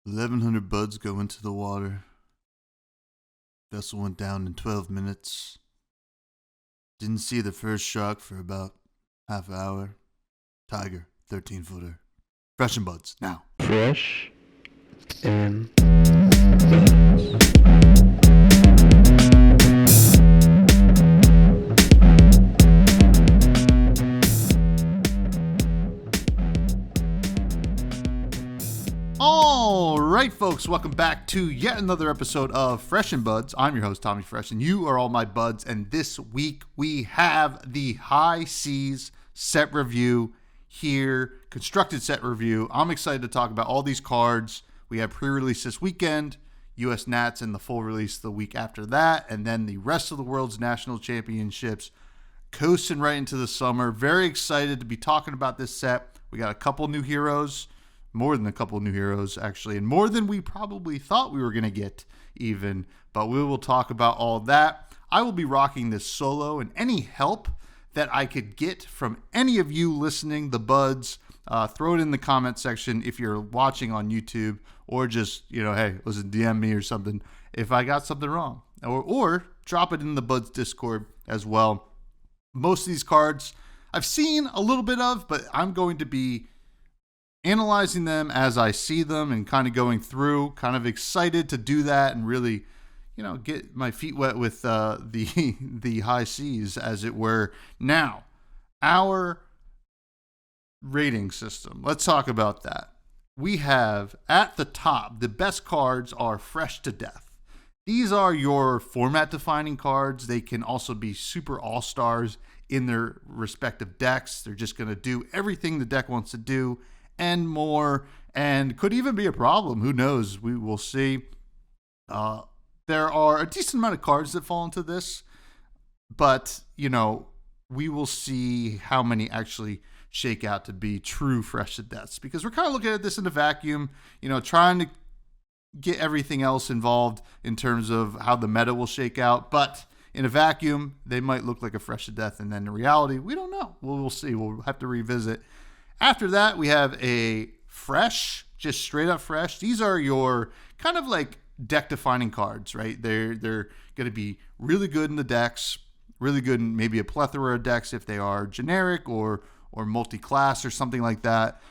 1,100 buds go into the water. Vessel went down in 12 minutes. Didn't see the first shark for about half an hour. Tiger, 13-footer. Fresh and buds, now. Fresh and All right, folks, welcome back to yet another episode of Fresh and Buds. I'm your host, Tommy Fresh, and you are all my buds. And this week we have the High Seas set review here, constructed set review. I'm excited to talk about all these cards. We have pre-release this weekend, US Nats, and the full release the week after that, and then the rest of the world's national championships coasting right into the summer. Very excited to be talking about this set. We got a couple new heroes. More than a couple of new heroes, actually, and more than we probably thought we were going to get even, but we will talk about all that. I will be rocking this solo, and any help that I could get from any of you listening, the buds, throw it in the comment section if you're watching on YouTube, or just, hey, listen, DM me or something if I got something wrong, or drop it in the buds Discord as well. Most of these cards I've seen a little bit of, but I'm going to be analyzing them as I see them and kind of going through, kind of excited to do that and really, get my feet wet with the high seas, as it were. Now, our rating system. Let's talk about that. We have at the top, the best cards are Fresh to Death. These are your format-defining cards. They can also be super all-stars in their respective decks. They're just going to do everything the deck wants to do and more, and could even be a problem. Who knows? We will see. There are a decent amount of cards that fall into this, but, we will see how many actually shake out to be true Fresh to Deaths, because we're kind of looking at this in a vacuum, trying to get everything else involved in terms of how the meta will shake out, but in a vacuum, they might look like a Fresh to Death, and then in reality, we don't know. We'll see. We'll have to revisit. After that, we have a Fresh, just straight up Fresh. These are your kind of like deck-defining cards, right? They're going to be really good in the decks, really good in maybe a plethora of decks if they are generic or multi-class or something like that.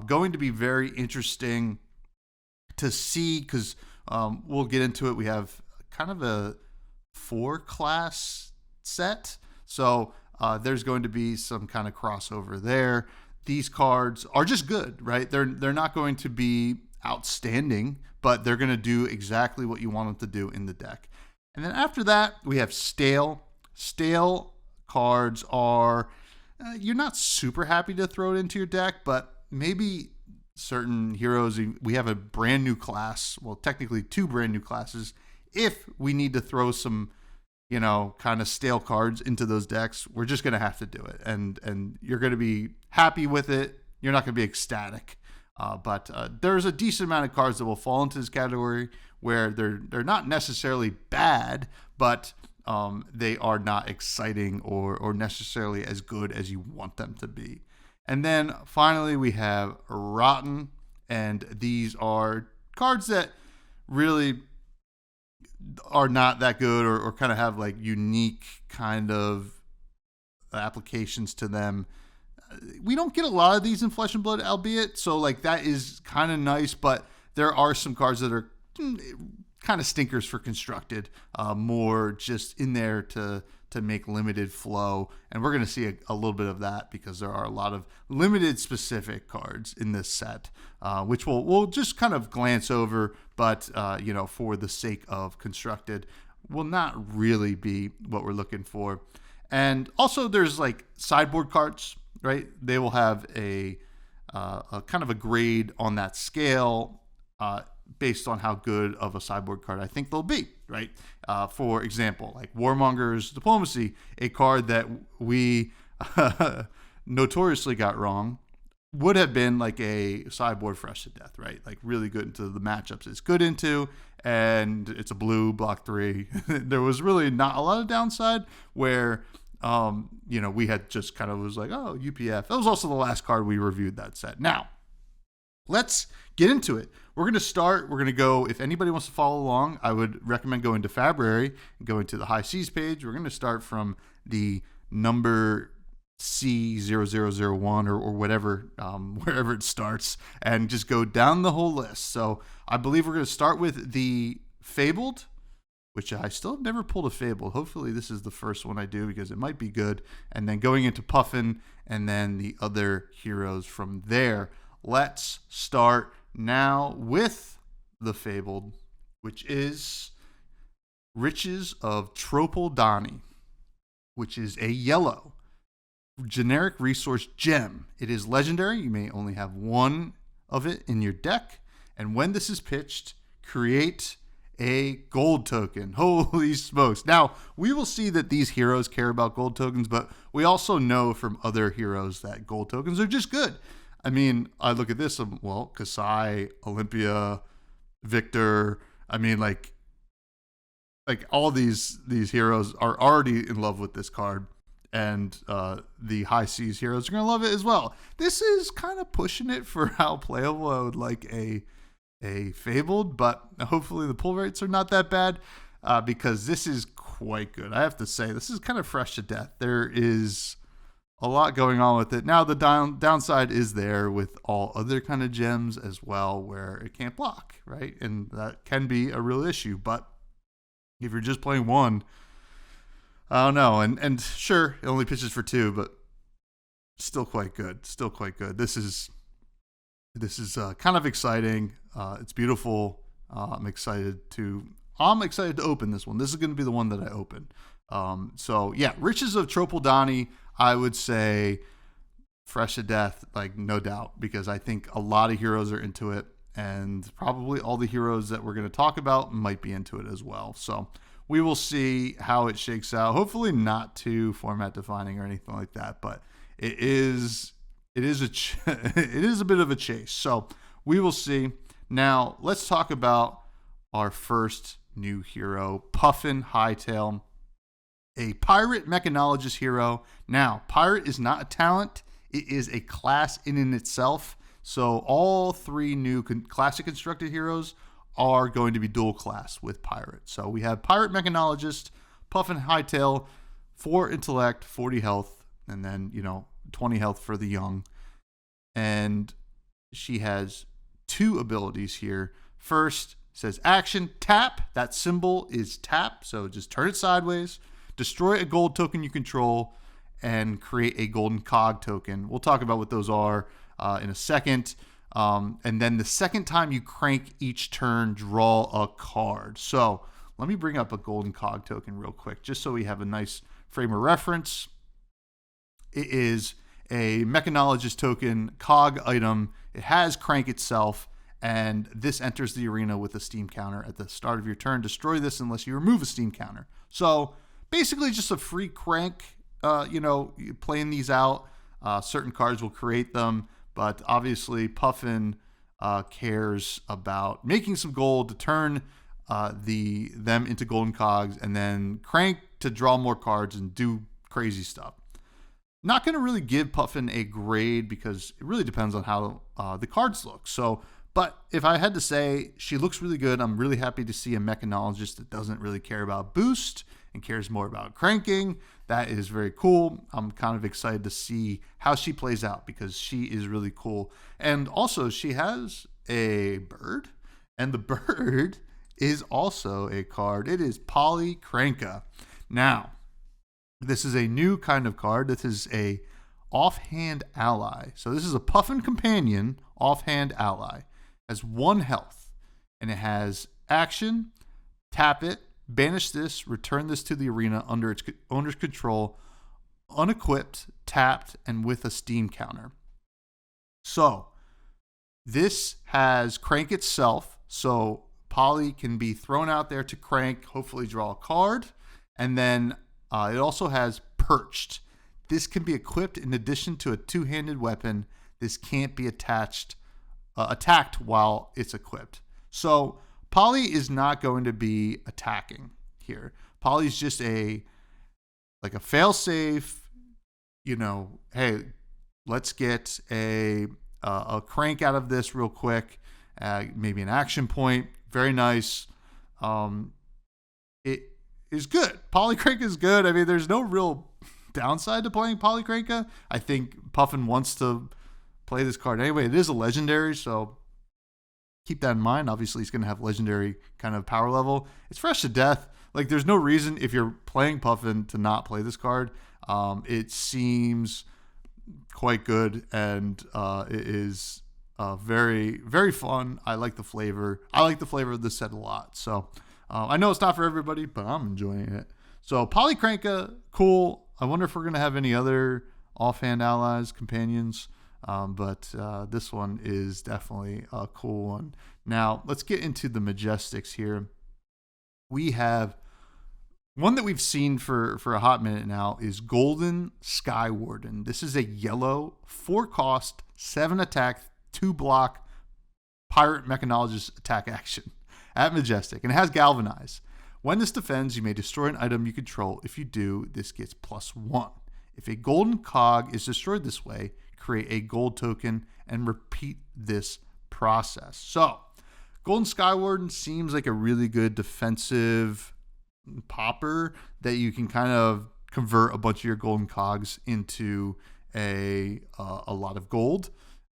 Going to be very interesting to see, because we'll get into it. We have kind of a 4-class set, so there's going to be some kind of crossover there. These cards are just good, right? They're not going to be outstanding, but they're going to do exactly what you want them to do in the deck. And then after that, we have stale. Stale cards are, you're not super happy to throw it into your deck, but maybe certain heroes, we have a brand new class, well, technically 2 brand new classes. If we need to throw some kind of stale cards into those decks, we're just going to have to do it. And you're going to be happy with it. You're not going to be ecstatic. But there's a decent amount of cards that will fall into this category where they're not necessarily bad, but they are not exciting or necessarily as good as you want them to be. And then finally, we have Rotten. And these are cards that really are not that good or kind of have like unique kind of applications to them. We don't get a lot of these in Flesh and Blood, albeit, so like that is kind of nice, but there are some cards that are kind of stinkers for constructed, more just in there to make limited flow, and we're going to see a little bit of that because there are a lot of limited specific cards in this set, which we'll just kind of glance over, but for the sake of constructed, will not really be what we're looking for. And also there's like sideboard cards, right? They will have a kind of a grade on that scale, based on how good of a sideboard card I think they'll be, right? For example, like Warmonger's Diplomacy, a card that we notoriously got wrong, would have been like a sideboard Fresh to Death, right? Like really good into the matchups it's good into, and it's a blue, block 3. There was really not a lot of downside where, we had just kind of was like, oh, UPF. That was also the last card we reviewed that set. Now, let's get into it. We're going to go, if anybody wants to follow along, I would recommend going to February and going to the High Seas page. We're going to start from the number C0001 or whatever, wherever it starts, and just go down the whole list. So I believe we're going to start with the Fabled, which I still have never pulled a Fabled. Hopefully this is the first one I do because it might be good. And then going into Puffin and then the other heroes from there. Let's start now with the Fabled, which is Riches of Tropoldani, which is a yellow generic resource gem. It is legendary. You may only have one of it in your deck. And when this is pitched, create a gold token. Holy smokes. Now, we will see that these heroes care about gold tokens, but we also know from other heroes that gold tokens are just good. I mean, I look at this, well, Kasai, Olympia, Victor. I mean, like all these heroes are already in love with this card, and the High Seas heroes are going to love it as well. This is kind of pushing it for how playable I would like a Fabled, but hopefully the pull rates are not that bad because this is quite good. I have to say, this is kind of fresh to death. There is a lot going on with it. Now, the downside is there with all other kind of gems as well, where it can't block, right? And that can be a real issue. But if you're just playing one, I don't know. And sure, it only pitches for 2, but still quite good. Still quite good. This is kind of exciting. It's beautiful. I'm excited to open this one. This is going to be the one that I open. So yeah, Riches of Tropoldani, I would say fresh to death, like no doubt, because I think a lot of heroes are into it, and probably all the heroes that we're going to talk about might be into it as well. So we will see how it shakes out. Hopefully not too format defining or anything like that, but it is a bit of a chase. So we will see. Now let's talk about our first new hero, Puffin Hightail, a pirate mechanologist hero. Now, pirate is not a talent. It is a class in itself. So all 3 new classic constructed heroes are going to be dual class with pirate. So we have pirate mechanologist, Puffin Hightail, 4 intellect, 40 health, and then, 20 health for the young. And she has 2 abilities here. First, says action, tap. That symbol is tap. So just turn it sideways, destroy a gold token you control, and create a golden cog token. We'll talk about what those are in a second. And then the second time you crank each turn, draw a card. So let me bring up a golden cog token real quick, just so we have a nice frame of reference. It is a mechanologist token cog item. It has crank itself, and this enters the arena with a steam counter at the start of your turn. Destroy this unless you remove a steam counter. So basically just a free crank, playing these out. Certain cards will create them, but obviously Puffin cares about making some gold to turn them into golden cogs, and then crank to draw more cards and do crazy stuff. Not going to really give Puffin a grade because it really depends on how the cards look. So, but if I had to say, she looks really good. I'm really happy to see a mechanologist that doesn't really care about boost and cares more about cranking. That is very cool. I'm kind of excited to see how she plays out because she is really cool. And also, she has a bird, and the bird is also a card. It is Cranka. Now, this is a new kind of card. This is a offhand ally. So this is a Puffin companion offhand ally. Has 1 health, and it has action, tap it, banish this, return this to the arena under its owner's control, unequipped, tapped, and with a steam counter. So this has crank itself. So Polly can be thrown out there to crank, hopefully draw a card. And then it also has perched. This can be equipped in addition to a 2-handed weapon. This can't be attacked while it's equipped. So Polly is not going to be attacking here. Polly's just a fail-safe, hey, let's get a a crank out of this real quick, maybe an action point. Very nice. It is good. Polycrank is good. I mean, there's no real downside to playing Polycranka. I think Puffin wants to play this card anyway. It is a legendary, so keep that in mind. Obviously, he's going to have legendary kind of power level. It's fresh to death. Like, there's no reason if you're playing Puffin to not play this card. It seems quite good, and it is very, very fun. I like the flavor. I like the flavor of this set a lot. So I know it's not for everybody, but I'm enjoying it. So Polycranka, cool. I wonder if we're going to have any other offhand allies, companions. But this one is definitely a cool one. Now, let's get into the Majestics here. We have one that we've seen for a hot minute now is Golden Sky Warden. This is a yellow, 4 cost, 7 attack, 2 block, Pirate Mechanologist attack action at Majestic. And it has Galvanize. When this defends, you may destroy an item you control. If you do, this gets +1. If a golden cog is destroyed this way, create a gold token and repeat this process. So, Golden Sky Warden seems like a really good defensive popper that you can kind of convert a bunch of your golden cogs into a lot of gold,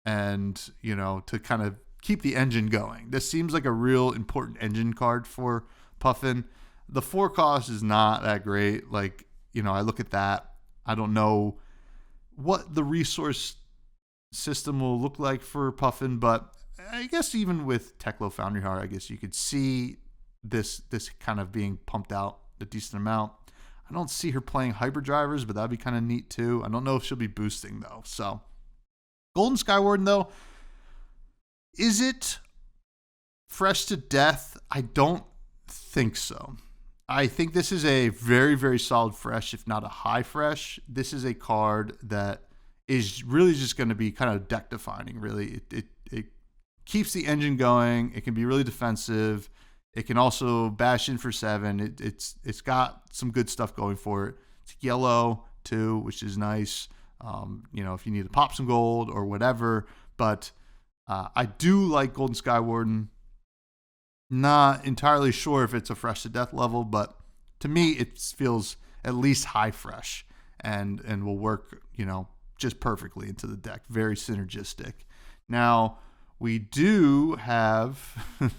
and to kind of keep the engine going. This seems like a real important engine card for Puffin. The 4 cost is not that great. Like, I look at that. I don't know what the resource system will look like for Puffin, but I guess even with Teklo Foundry Heart, I guess you could see this kind of being pumped out a decent amount. I don't see her playing hyperdrivers, but that'd be kind of neat too. I don't know if she'll be boosting though. So Golden Sky Warden though, is it fresh to death? I don't think so. I think this is a very, very solid fresh, if not a high fresh. This is a card that is really just going to be kind of deck defining. Really, it keeps the engine going. It can be really defensive. It can also bash in for 7. It's got some good stuff going for it. It's yellow too, which is nice. If you need to pop some gold or whatever. But I do like Golden Sky Warden. Not entirely sure if it's a fresh to death level, but to me it feels at least high fresh and will work, just perfectly into the deck. Very synergistic. Now, we do have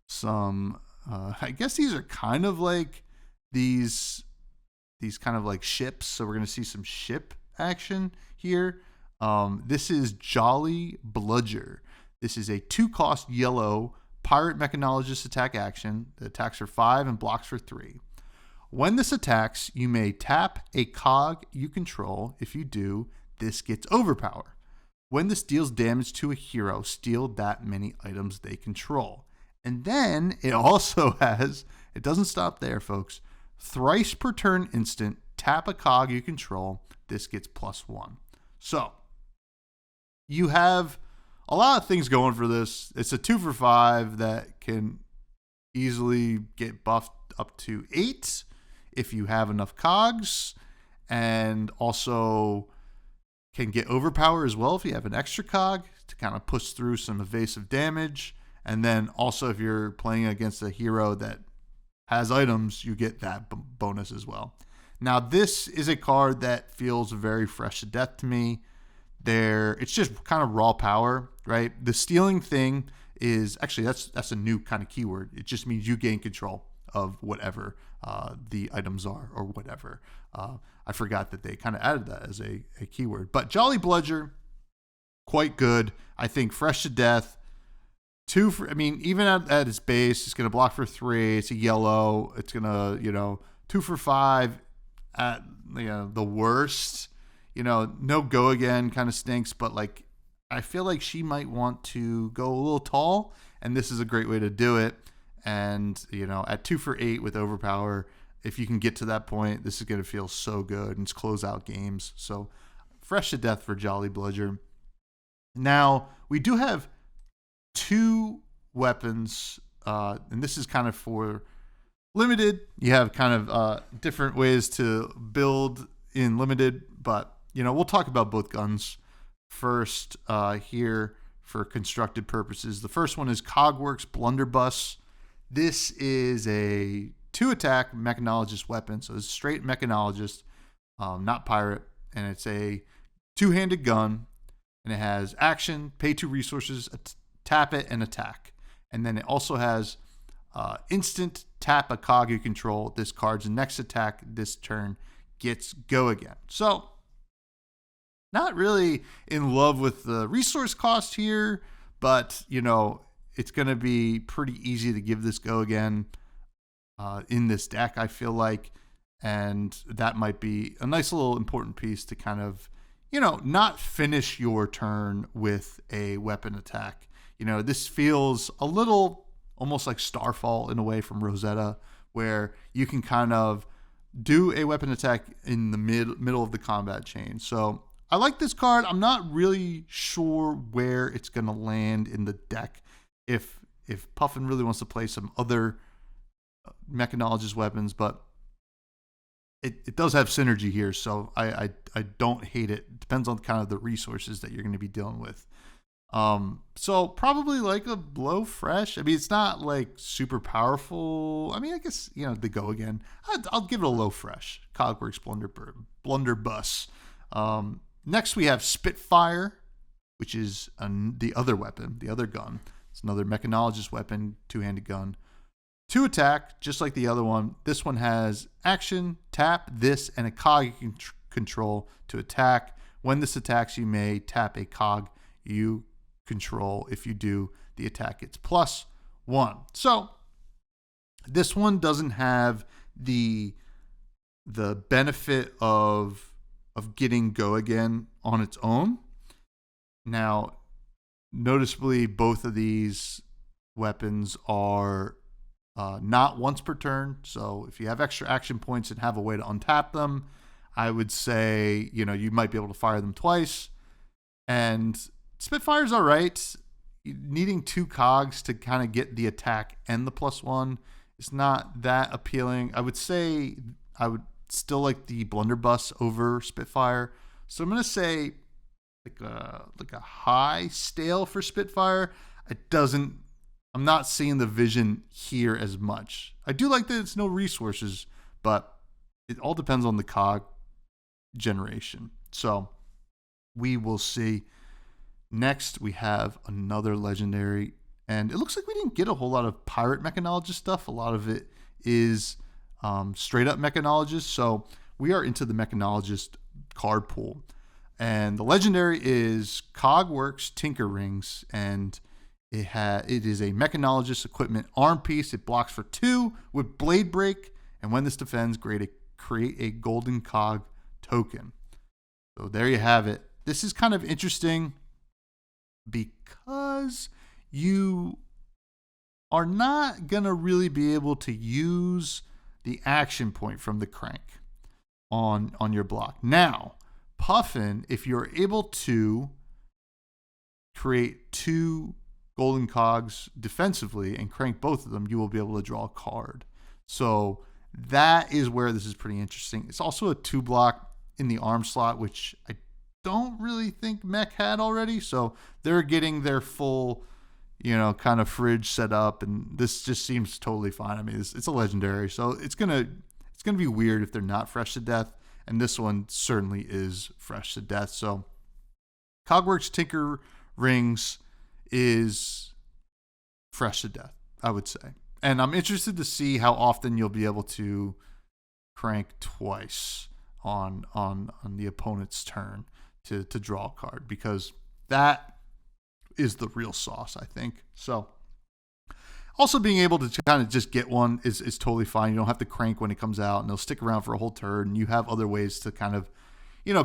some I guess these are kind of like these kind of like ships, so we're going to see some ship action here. This is Jolly Bludger. This is a 2 cost yellow Pirate Mechanologist attack action. The attacks for 5 and blocks for 3. When this attacks, you may tap a cog you control. If you do, this gets overpower. When this deals damage to a hero, steal that many items they control. And then it also has, it doesn't stop there, folks. Thrice per turn instant, tap a cog you control. This gets +1. So, you have a lot of things going for this. It's a 2 for 5 that can easily get buffed up to 8 if you have enough cogs, and also can get overpower as well if you have an extra cog to kind of push through some evasive damage. And then also if you're playing against a hero that has items, you get that bonus as well. Now, this is a card that feels very fresh to death to me. It's just kind of raw power, right? The stealing thing is actually that's a new kind of keyword. It just means you gain control of whatever the items are or whatever. I forgot that they kind of added that as a keyword. But Jolly Bludger, quite good. I think fresh to death. Even at its base, it's going to block for 3. It's a yellow. It's going to, 2 for 5 at the worst. No go again kind of stinks, but like I feel like she might want to go a little tall, and this is a great way to do it. And at 2 for 8 with overpower, if you can get to that point, this is going to feel so good, and it's close out games. So fresh to death for Jolly Bludger. Now, we do have 2 weapons, and this is kind of for limited. You have kind of different ways to build in limited, but we'll talk about both guns first here for constructed purposes. The first one is Cogworks Blunderbuss. This is a 2-attack Mechanologist weapon, so it's straight Mechanologist, not pirate, and it's a 2-handed gun, and it has action, pay 2 resources, tap it, and attack. And then it also has instant tap a cog you control. This card's next attack this turn gets go again. So, not really in love with the resource cost here, but, it's going to be pretty easy to give this go again in this deck, I feel like. And that might be a nice little important piece to kind of, not finish your turn with a weapon attack. This feels a little almost like Starfall in a way from Rosetta, where you can kind of do a weapon attack in the middle of the combat chain. So I like this card. I'm not really sure where it's going to land in the deck. If Puffin really wants to play some other Mechanologist weapons, but it does have synergy here, so I don't hate it. It depends on kind of the resources that you're going to be dealing with. So probably like a blow fresh. I mean, it's not like super powerful. I mean, I guess, the go again. I'll give it a low fresh. Cogworks Blunderbuss. Next we have Spitfire, which is the other weapon, the other gun. It's another Mechanologist weapon, 2-handed gun. 2 attack, just like the other one. This one has action, tap this, and a cog you can control to attack. When this attacks, you may tap a cog you control. If you do, the attack gets +1. So this one doesn't have the benefit of getting go again on its own. Now, noticeably, both of these weapons are not once per turn. So if you have extra action points and have a way to untap them, I would say, you might be able to fire them twice. And Spitfire's all right. Needing 2 cogs to kind of get the attack and the +1 is not that appealing. I would say I would still like the Blunderbuss over Spitfire. So I'm going to say like a high stale for Spitfire. I'm not seeing the vision here as much. I do like that it's no resources, but it all depends on the cog generation. So we will see. Next, we have another legendary, and it looks like we didn't get a whole lot of pirate Mechanologist stuff. A lot of it is straight up Mechanologist. So we are into the Mechanologist card pool. And the legendary is Cogworks Tinker Rings, and it is a Mechanologist equipment arm piece. It blocks for 2 with Blade Break, and when this defends, create a golden cog token. So there you have it. This is kind of interesting because you are not going to really be able to use the action point from the crank on your block. Now, Puffin, if you're able to create 2 golden cogs defensively and crank both of them, you will be able to draw a card. So that is where this is pretty interesting. It's also a 2-block in the arm slot, which I don't really think Mech had already. So they're getting their full, kind of fridge set up, and this just seems totally fine. I mean, it's a legendary, so it's gonna be weird if they're not fresh to death, and this one certainly is fresh to death. So Cogworks Tinker Rings is fresh to death, I would say. And I'm interested to see how often you'll be able to crank twice on the opponent's turn to draw a card, because that is the real sauce, I think. So also being able to kind of just get one is totally fine. You don't have to crank when it comes out, and they'll stick around for a whole turn. And you have other ways to kind of,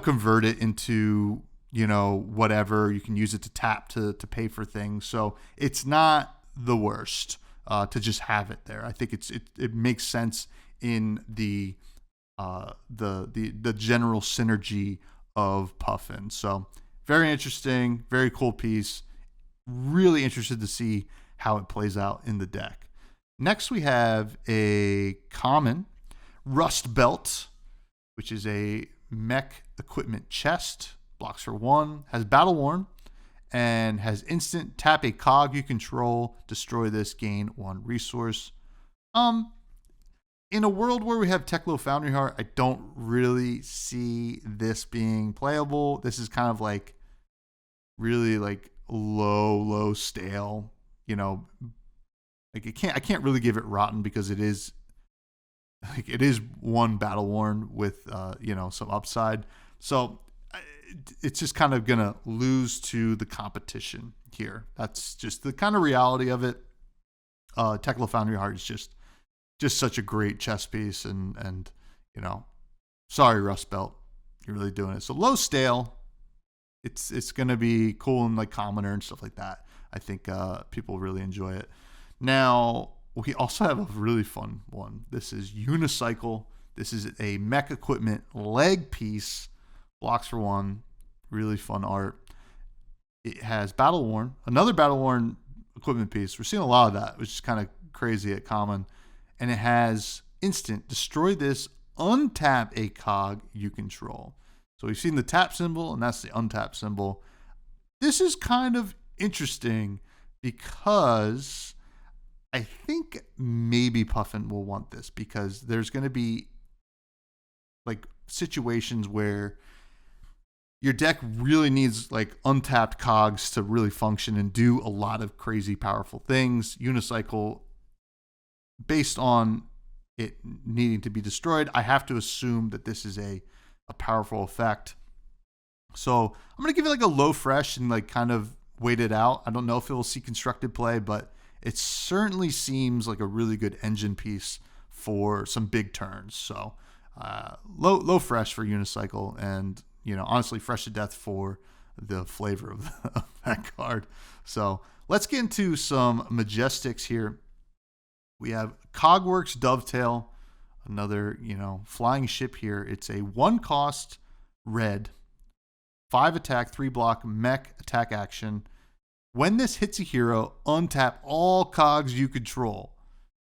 convert it into, whatever. You can use it to tap to pay for things. So it's not the worst to just have it there. I think it makes sense in the general synergy of Puffin. So very interesting, very cool piece. Really interested to see how it plays out in the deck. Next, we have a common Rust Belt, which is a mech equipment chest blocks for 1, has Battle Worn, and has instant tap a cog you control, destroy this, gain 1 resource. In a world where we have Teklo Foundry Heart, I don't really see this being playable. This is kind of like really like low stale, like I can't really give it rotten because it is 1 Battle Worn with some upside. So it's just kind of gonna lose to the competition here. That's just the kind of reality of it. Teklo Foundry Heart is just such a great chess piece, and sorry Rust Belt, you're really doing it. So low stale. It's gonna be cool and like commoner and stuff like that. I think people really enjoy it. Now we also have a really fun one. This is Unicycle. This is a mech equipment leg piece. Blocks for 1. Really fun art. It has Battle Worn. Another Battle Worn equipment piece. We're seeing a lot of that, which is kind of crazy at common. And it has instant. Destroy this. Untap a cog you control. So we've seen the tap symbol, and that's the untap symbol. This is kind of interesting because I think maybe Puffin will want this because there's going to be like situations where your deck really needs like untapped cogs to really function and do a lot of crazy powerful things. Unicycle, based on it needing to be destroyed, I have to assume that this is a powerful effect. So I'm going to give it like a low fresh and like kind of wait it out. I don't know if it will see constructed play, but it certainly seems like a really good engine piece for some big turns. So low fresh for Unicycle, and honestly fresh to death for the flavor of that card. So let's get into some Majestics here. We have Cogworks Dovetail, another, flying ship here. It's a 1 cost red, 5 attack, 3 block mech attack action. When this hits a hero, untap all cogs you control.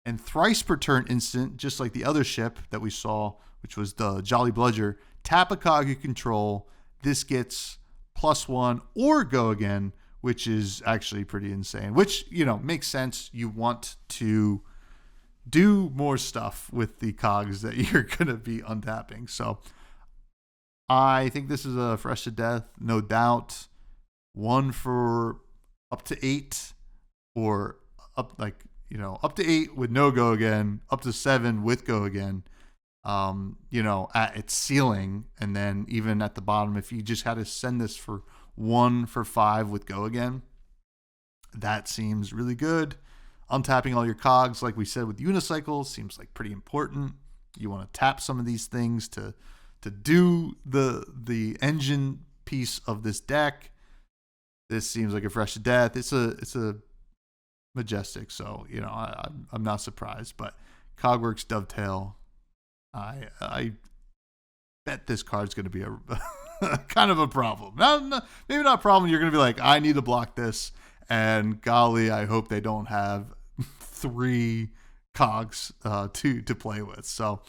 And thrice per turn instant, just like the other ship that we saw, which was the Jolly Bludger, tap a cog you control. This gets +1 or go again, which is actually pretty insane, which, makes sense. You want to do more stuff with the cogs that you're going to be untapping. So I think this is a fresh to death, no doubt. 1 for up to 8, or up to 8 with no go again, up to 7 with go again. At its ceiling, and then even at the bottom, if you just had to send this for 1 for 5 with go again, that seems really good. Untapping all your cogs, like we said with Unicycle, seems like pretty important. You want to tap some of these things to do the engine piece of this deck. This seems like a fresh to death. It's a Majestic, so I'm not surprised. But Cogworks Dovetail, I bet this card's going to be a kind of a problem. Maybe not a problem. You're going to be like, I need to block this. And golly, I hope they don't have 3 cogs to play with. So,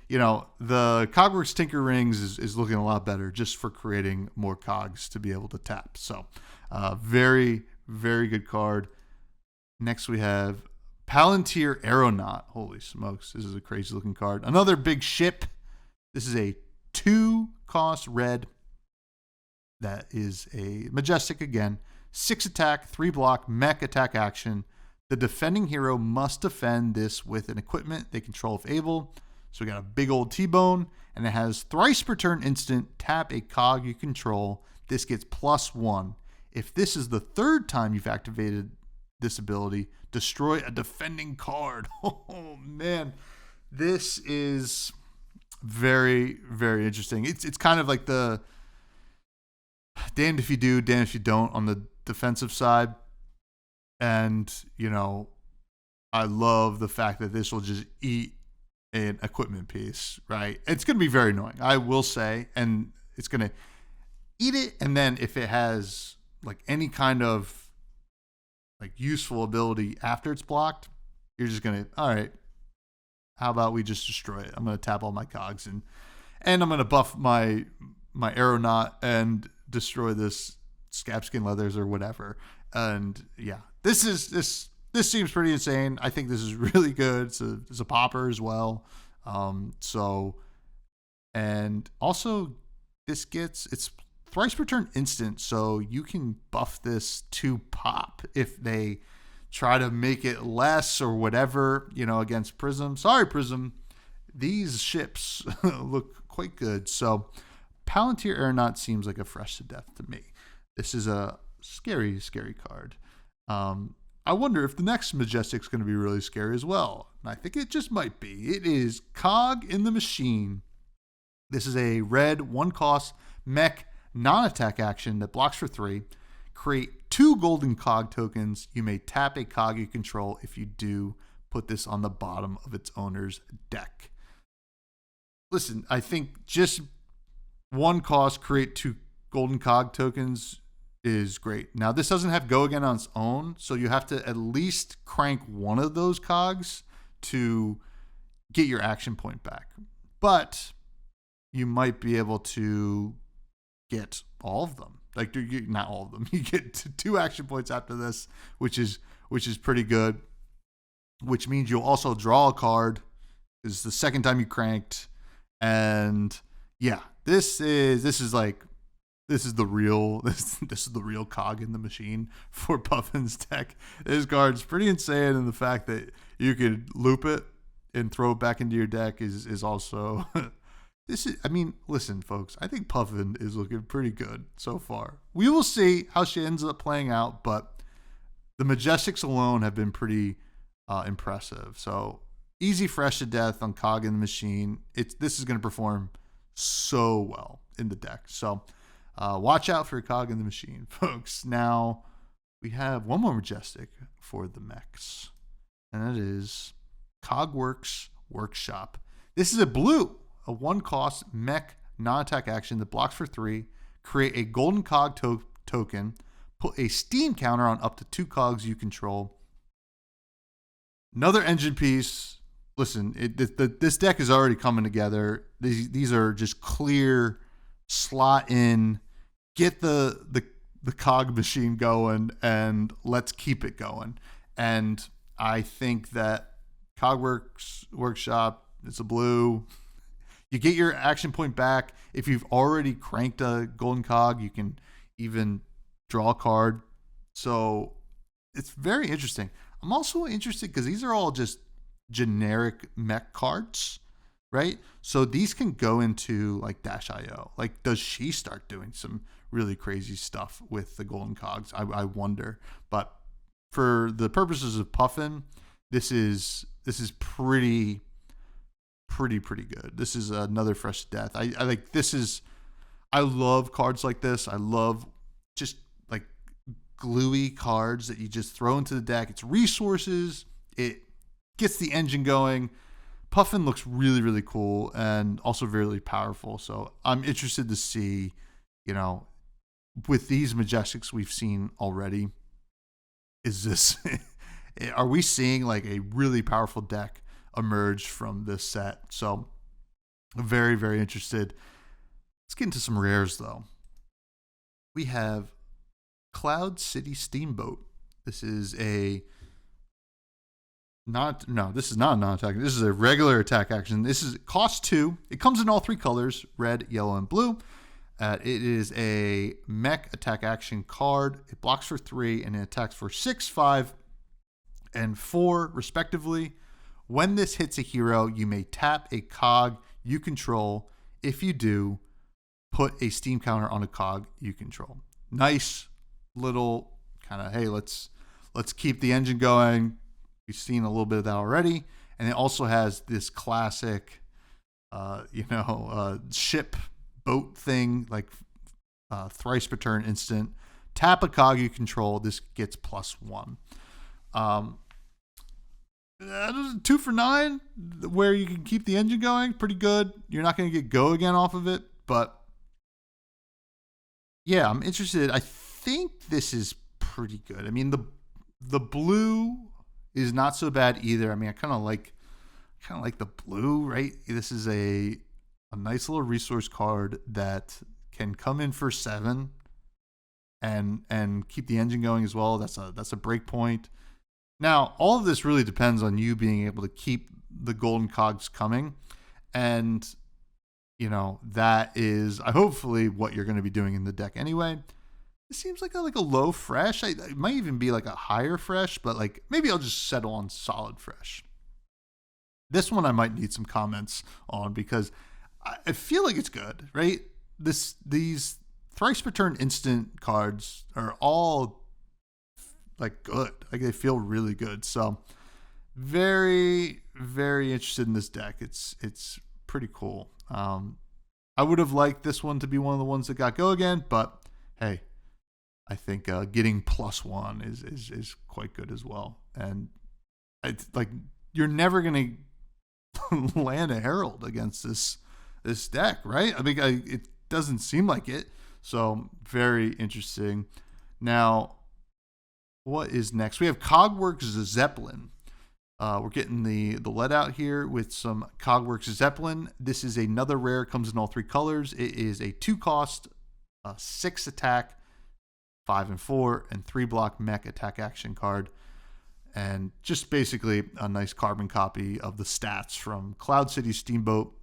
the Cogworks Tinker Rings is looking a lot better just for creating more cogs to be able to tap. So, very, very good card. Next we have Palantir Aeronaut. Holy smokes, this is a crazy looking card. Another big ship. This is a 2 cost red. That is a Majestic again. 6 attack, 3 block, mech attack action. The defending hero must defend this with an equipment they control if able. So we got a big old T-bone, and it has thrice per turn instant, tap a cog you control. This gets +1. If this is the 3rd time you've activated this ability, destroy a defending card. Oh man, this is very, very interesting. It's kind of like the damned if you do, damned if you don't on the defensive side. And, I love the fact that this will just eat an equipment piece, right? It's going to be very annoying, I will say, and it's going to eat it. And then if it has like any kind of like useful ability after it's blocked, you're just going to, all right, how about we just destroy it? I'm going to tap all my cogs and I'm going to buff my Aeronaut, and destroy this scabskin leathers or whatever. And yeah, this seems pretty insane. I think this is really good. It's a popper as well. And also it's thrice per turn instant, so you can buff this to pop if they try to make it less or whatever, against Prism. Sorry, Prism. These ships look quite good. So Palantir Aeronaut seems like a fresh to death to me. This is a scary, scary card. I wonder if the next Majestic's going to be really scary as well. And I think it just might be. It is Cog in the Machine. This is a red 1-cost mech non-attack action that blocks for 3. Create 2 golden Cog tokens. You may tap a Cog you control. If you do, put this on the bottom of its owner's deck. Listen, I think just 1 cost, create 2 golden Cog tokens is great. Now, this doesn't have Go Again on its own, so you have to at least crank one of those Cogs to get your action point back. But you might be able to get all of them. Like, not all of them. You get 2 action points after this, which is pretty good. Which means you'll also draw a card. This is the second time you cranked. And yeah, this is the real cog in the machine for Puffin's deck. This card's pretty insane, and the fact that you could loop it and throw it back into your deck is also listen, folks, I think Puffin is looking pretty good so far. We will see how she ends up playing out, but the Majestics alone have been pretty impressive. So easy fresh to death on Cog in the Machine. This is going to perform so well in the deck. So watch out for Cog in the Machine, folks. Now we have one more Majestic for the Mechs, and that is Cogworks Workshop. This is a 1-cost mech non-attack action that blocks for 3. Create a golden Cog token. Put a steam counter on up to 2 Cogs you control. Another engine piece. Listen, this deck is already coming together. These are just clear, slot in, get the Cog machine going, and let's keep it going. And I think that Cogworks Workshop, it's a blue. You get your action point back. If you've already cranked a golden Cog, you can even draw a card. So it's very interesting. I'm also interested because these are all just generic mech cards, right? So these can go into like Dash.io. Like, does she start doing some really crazy stuff with the golden Cogs? I wonder. But for the purposes of Puffin, this is pretty good. This is another fresh death. I like this is. I love cards like this. I love just like gluey cards that you just throw into the deck. It's resources. It gets the engine going. Puffin looks really, really cool and also very powerful. So I'm interested to see, with these Majestics we've seen already, are we seeing like a really powerful deck emerge from this set? So very, very interested. Let's get into some rares though. We have Cloud City Steamboat. This is this is not a non-attack. This is a regular attack action. This is cost 2. It comes in all 3 colors, red, yellow, and blue. It is a mech attack action card. It blocks for 3 and it attacks for 6, 5, and 4 respectively. When this hits a hero, you may tap a Cog you control. If you do, put a steam counter on a Cog you control. Nice little kind of, hey, let's keep the engine going. We've seen a little bit of that already. And it also has this classic, ship boat thing, like thrice per turn instant. Tap a Cog you control. This gets +1. 2 for 9, where you can keep the engine going. Pretty good. You're not going to get Go Again off of it, but yeah, I'm interested. I think this is pretty good. I mean, the blue is not so bad either. I mean, I kind of like the blue, right? This is a nice little resource card that can come in for 7 and keep the engine going as well. That's a break point. Now, all of this really depends on you being able to keep the golden cogs coming. And, that is hopefully what you're going to be doing in the deck anyway. It seems like a low fresh. It might even be like a higher fresh, but maybe I'll just settle on solid fresh. This one I might need some comments on because I feel like it's good, right? These thrice per turn instant cards are all good. They feel really good. So very, very interested in this deck. It's pretty cool. I would have liked this one to be one of the ones that got go again, but hey, I think getting +1 is quite good as well. And it's you're never gonna land a Herald against this deck, right? I mean, it doesn't seem like it. So very interesting. Now, what is next? We have Cogworks Zeppelin. We're getting the lead out here with some Cogworks Zeppelin. This is another rare. Comes in all 3 colors. It is a 2-cost, 6 attack, 5 and 4, and 3 block mech attack action card. And just basically a nice carbon copy of the stats from Cloud City Steamboat.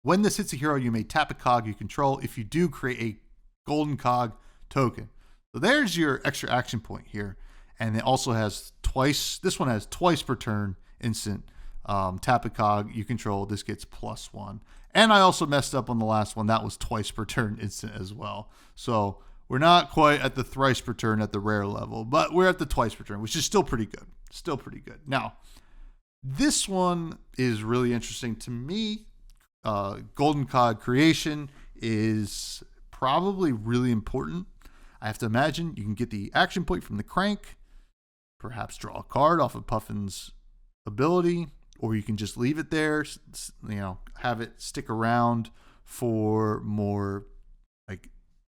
When this hits a hero, you may tap a cog you control. If you do, create a golden cog token. So there's your extra action point here. And it also has this one has twice per turn instant. Tap a cog you control. This gets +1. And I also messed up on the last one. That was twice per turn instant as well. So we're not quite at the thrice per turn at the rare level, but we're at the twice per turn, which is still pretty good. Still pretty good. Now, this one is really interesting to me. Golden cog creation is probably really important. I have to imagine you can get the action point from the crank, perhaps draw a card off of Puffin's ability, or you can just leave it there, have it stick around for more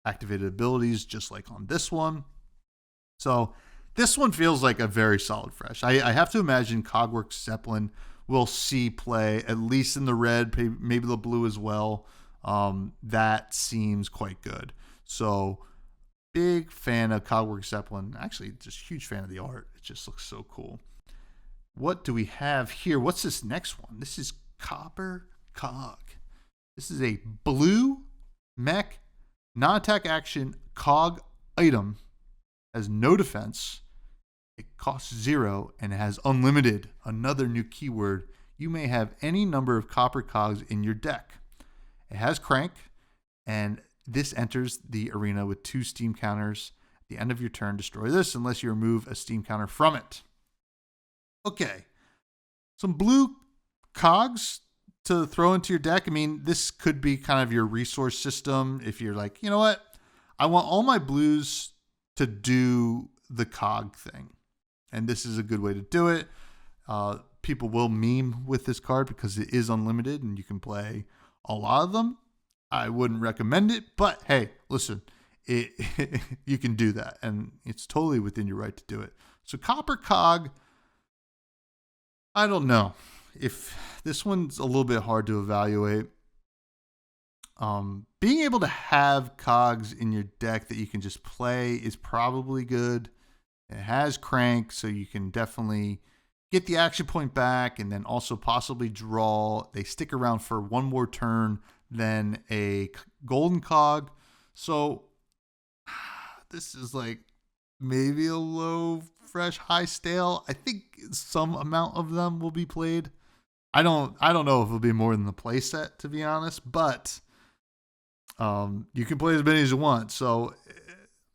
activated abilities, just like on this one. So this one feels like a very solid fresh. I have to imagine Cogworks Zeppelin will see play, at least in the red, maybe the blue as well. That seems quite good. So big fan of Cogworks Zeppelin. Actually, just huge fan of the art. It just looks so cool. What do we have here? What's this next one? This is Copper Cog. This is a blue mech non-attack action cog item. Has no defense. It costs 0 and it has unlimited. Another new keyword. You may have any number of copper cogs in your deck. It has crank, and this enters the arena with 2 steam counters. At the end of your turn, destroy this unless you remove a steam counter from it. Okay. Some blue cogs to throw into your deck. I mean, this could be kind of your resource system. If you're like, you know what? I want all my blues to do the cog thing. And this is a good way to do it. People will meme with this card because it is unlimited and you can play a lot of them. I wouldn't recommend it, but hey, listen, you can do that and it's totally within your right to do it. So Copper Cog, I don't know if this one's a little bit hard to evaluate. Being able to have cogs in your deck that you can just play is probably good. It has crank, so you can definitely get the action point back and then also possibly draw. They stick around for one more turn than a golden cog. So this is like maybe a low, fresh, high, stale. I think some amount of them will be played. I don't know if it'll be more than the play set, to be honest, but you can play as many as you want. So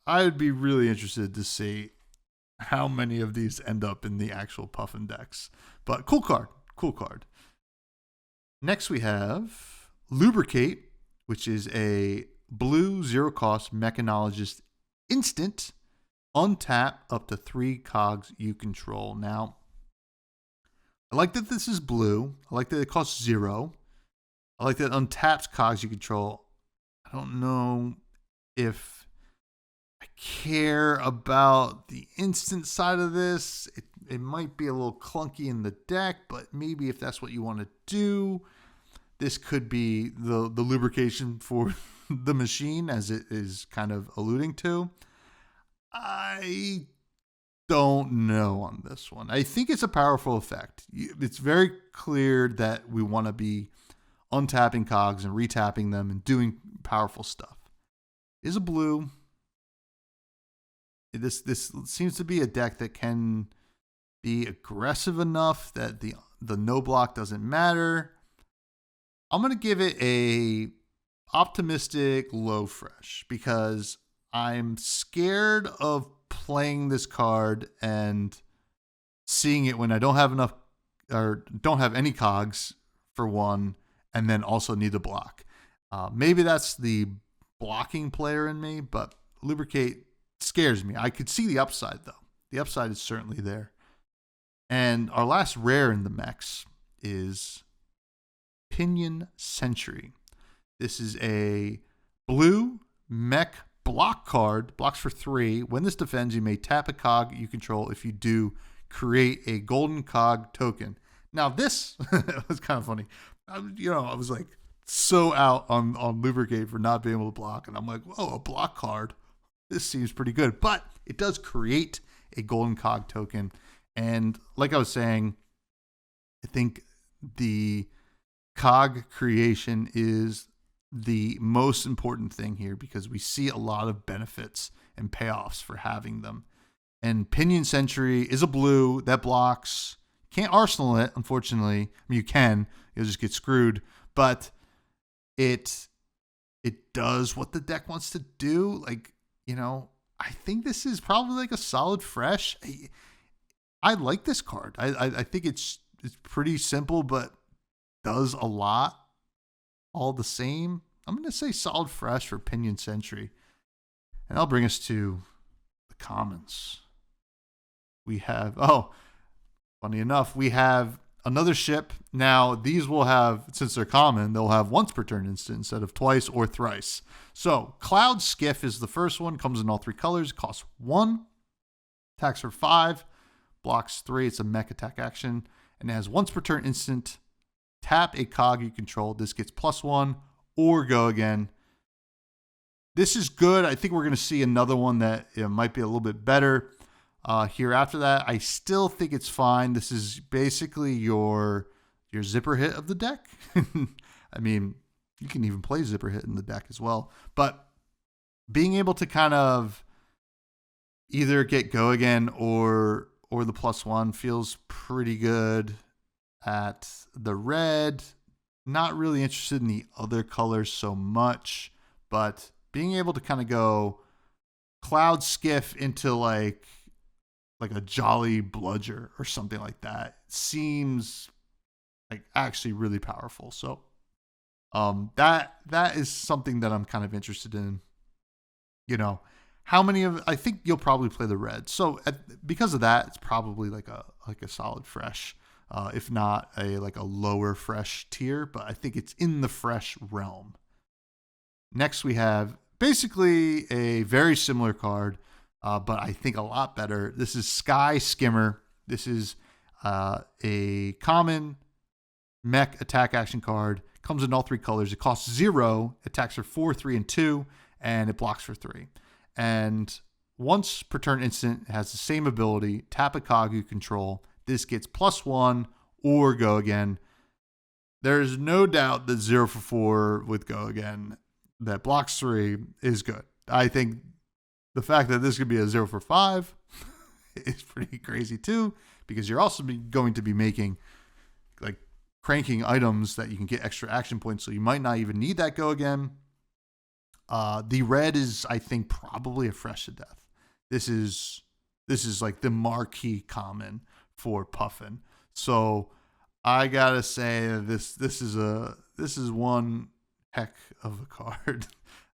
I would be really interested to see how many of these end up in the actual Puffin decks. But cool card. Next we have Lubricate, which is a blue 0-cost Mechanologist instant. Untap up to 3 cogs you control. Now, I like that this is blue. I like that it costs 0. I like that it untaps cogs you control. I don't know if I care about the instant side of this. It might be a little clunky in the deck, but maybe if that's what you want to do, this could be the lubrication for the machine, as it is kind of alluding to. I don't know on this one. I think it's a powerful effect. It's very clear that we want to be untapping cogs and retapping them and doing powerful stuff. Is a blue. This seems to be a deck that can be aggressive enough that the no block doesn't matter. I'm going to give it a optimistic low fresh because I'm scared of playing this card and seeing it when I don't have enough or don't have any cogs for one, and then also need to block. Maybe that's the blocking player in me, but lubricate scares me. I could see the upside though. The upside is certainly there. And our last rare in the mechs is Pinion Sentry. This is a blue mech block card, blocks for 3. When this defends, you may tap a cog you control. If you do, create a golden cog token. Now this was kind of funny. I was like so out on lubricate for not being able to block, and I'm like, whoa, a block card. This seems pretty good, but it does create a golden cog token. And like I was saying, I think the cog creation is the most important thing here because we see a lot of benefits and payoffs for having them. And Pinion Sentry is a blue that blocks. Can't arsenal it, unfortunately. I mean, you can. You'll just get screwed. But it does what the deck wants to do. Like, I think this is probably like a solid fresh. I like this card. I think it's pretty simple, but does a lot all the same. I'm going to say solid fresh for Pinion Sentry. And that'll bring us to the commons. We have, funny enough, we have another ship. Now, these will have, since they're common, they'll have once per turn instant instead of twice or thrice. So, Cloud Skiff is the first one. Comes in all 3 colors. Costs 1. Attacks for 5. Blocks 3. It's a mech attack action. And it has once per turn instant. Tap a cog you control. This gets +1 or go again. This is good. I think we're going to see another one that might be a little bit better here after that. I still think it's fine. This is basically your zipper hit of the deck. I mean, you can even play zipper hit in the deck as well. But being able to kind of either get go again or the +1 feels pretty good. At the red, not really interested in the other colors so much, but being able to kind of go Cloud Skiff into like a Jolly Bludger or something like that seems like actually really powerful. So that is something that I'm kind of interested in. How many of I think you'll probably play the red. So because of that, it's probably like a solid fresh. If not a lower fresh tier, but I think it's in the fresh realm. Next, we have basically a very similar card, but I think a lot better. This is Sky Skimmer. This is a common mech attack action card. Comes in all 3 colors. It costs 0. Attacks for 4, 3, and 2, and it blocks for 3. And once per turn instant, it has the same ability. Tap a cog you control. This gets +1 or go again. There's no doubt that 0 for 4 with go again that blocks 3 is good. I think the fact that this could be a 0 for 5 is pretty crazy too, because you're also going to be making cranking items that you can get extra action points, so you might not even need that go again. The red is, I think, probably a fresh to death. This is like the marquee common for Puffin. So I gotta say that this is one heck of a card.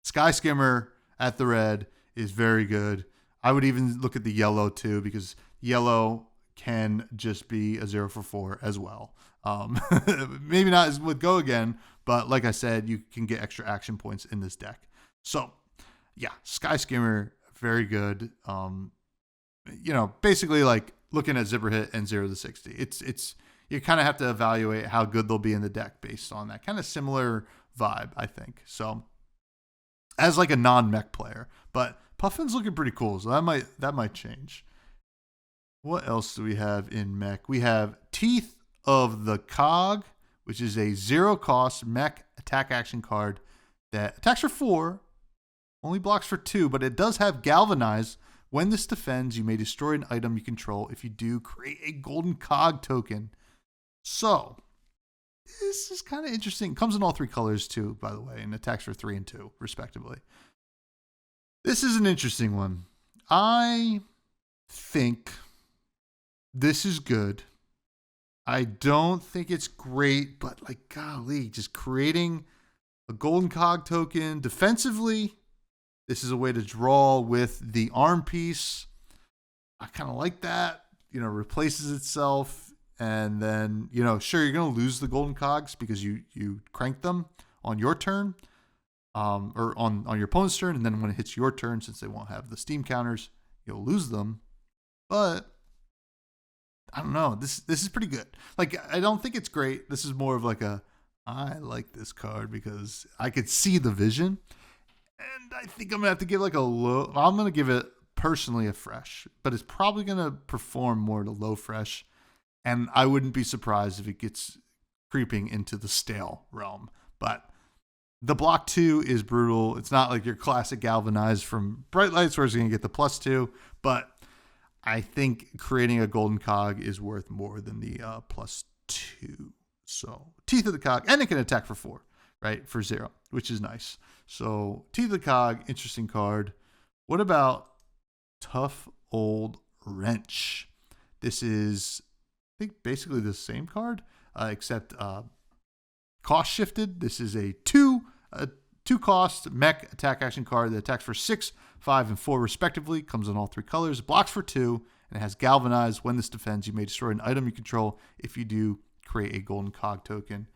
Sky Skimmer at the red is very good. I would even look at the yellow too, because yellow can just be a 0 for 4 as well. Maybe not as with go again, but like I said, you can get extra action points in this deck. So yeah, Sky Skimmer, very good. Basically like looking at zipper hit and 0 to 60. It's you kind of have to evaluate how good they'll be in the deck based on that kind of similar vibe, I think. So as like a non-mech player. But Puffin's looking pretty cool, so that might change. What else do we have in mech? We have Teeth of the Cog, which is a 0-cost mech attack action card that attacks for 4, only blocks for 2, but it does have Galvanize. When this defends, you may destroy an item you control. If you do, create a golden cog token. So, this is kind of interesting. It comes in all 3 colors too, by the way, and attacks for 3 and 2, respectively. This is an interesting one. I think this is good. I don't think it's great, but like, golly, just creating a golden cog token defensively. This is a way to draw with the arm piece. I kind of like that. Replaces itself. And then, sure, you're going to lose the golden cogs because you crank them on your turn, or on your opponent's turn. And then when it hits your turn, since they won't have the steam counters, you'll lose them. But I don't know. This is pretty good. Like, I don't think it's great. This is more of like I like this card because I could see the vision. And I think I'm going to have to give like a low. I'm going to give it personally a fresh, but it's probably going to perform more to low fresh. And I wouldn't be surprised if it gets creeping into the stale realm. But the block 2 is brutal. It's not like your classic Galvanize from Bright Lights where it's going to get the +2. But I think creating a golden cog is worth more than the +2. So Teeth of the Cog. And it can attack for 4, right? For 0, which is nice. So Teeth of the Cog, interesting card. What about Tough Old Wrench? This is, I think, basically the same card, except cost shifted. This is a 2-cost mech attack action card that attacks for 6, 5, and 4 respectively. Comes in all 3 colors. Blocks for 2, and it has Galvanize. When this defends, you may destroy an item you control. If you do, create a golden cog token.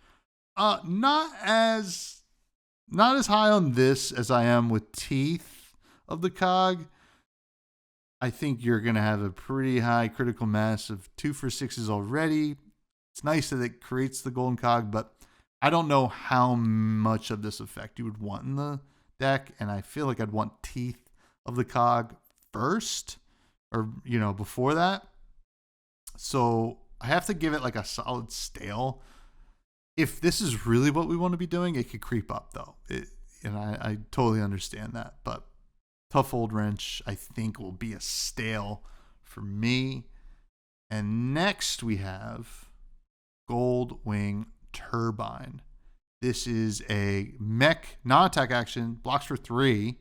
Not as high on this as I am with Teeth of the Cog. I think you're going to have a pretty high critical mass of 2 for 6s already. It's nice that it creates the golden cog, but I don't know how much of this effect you would want in the deck, and I feel like I'd want Teeth of the Cog first, or, before that. So I have to give it like a solid stale. If this is really what we want to be doing, it could creep up, though. And I totally understand that, but Tough Old Wrench, I think, will be a stale for me. And next we have Gold Wing Turbine. This is a mech non-attack action, blocks for 3,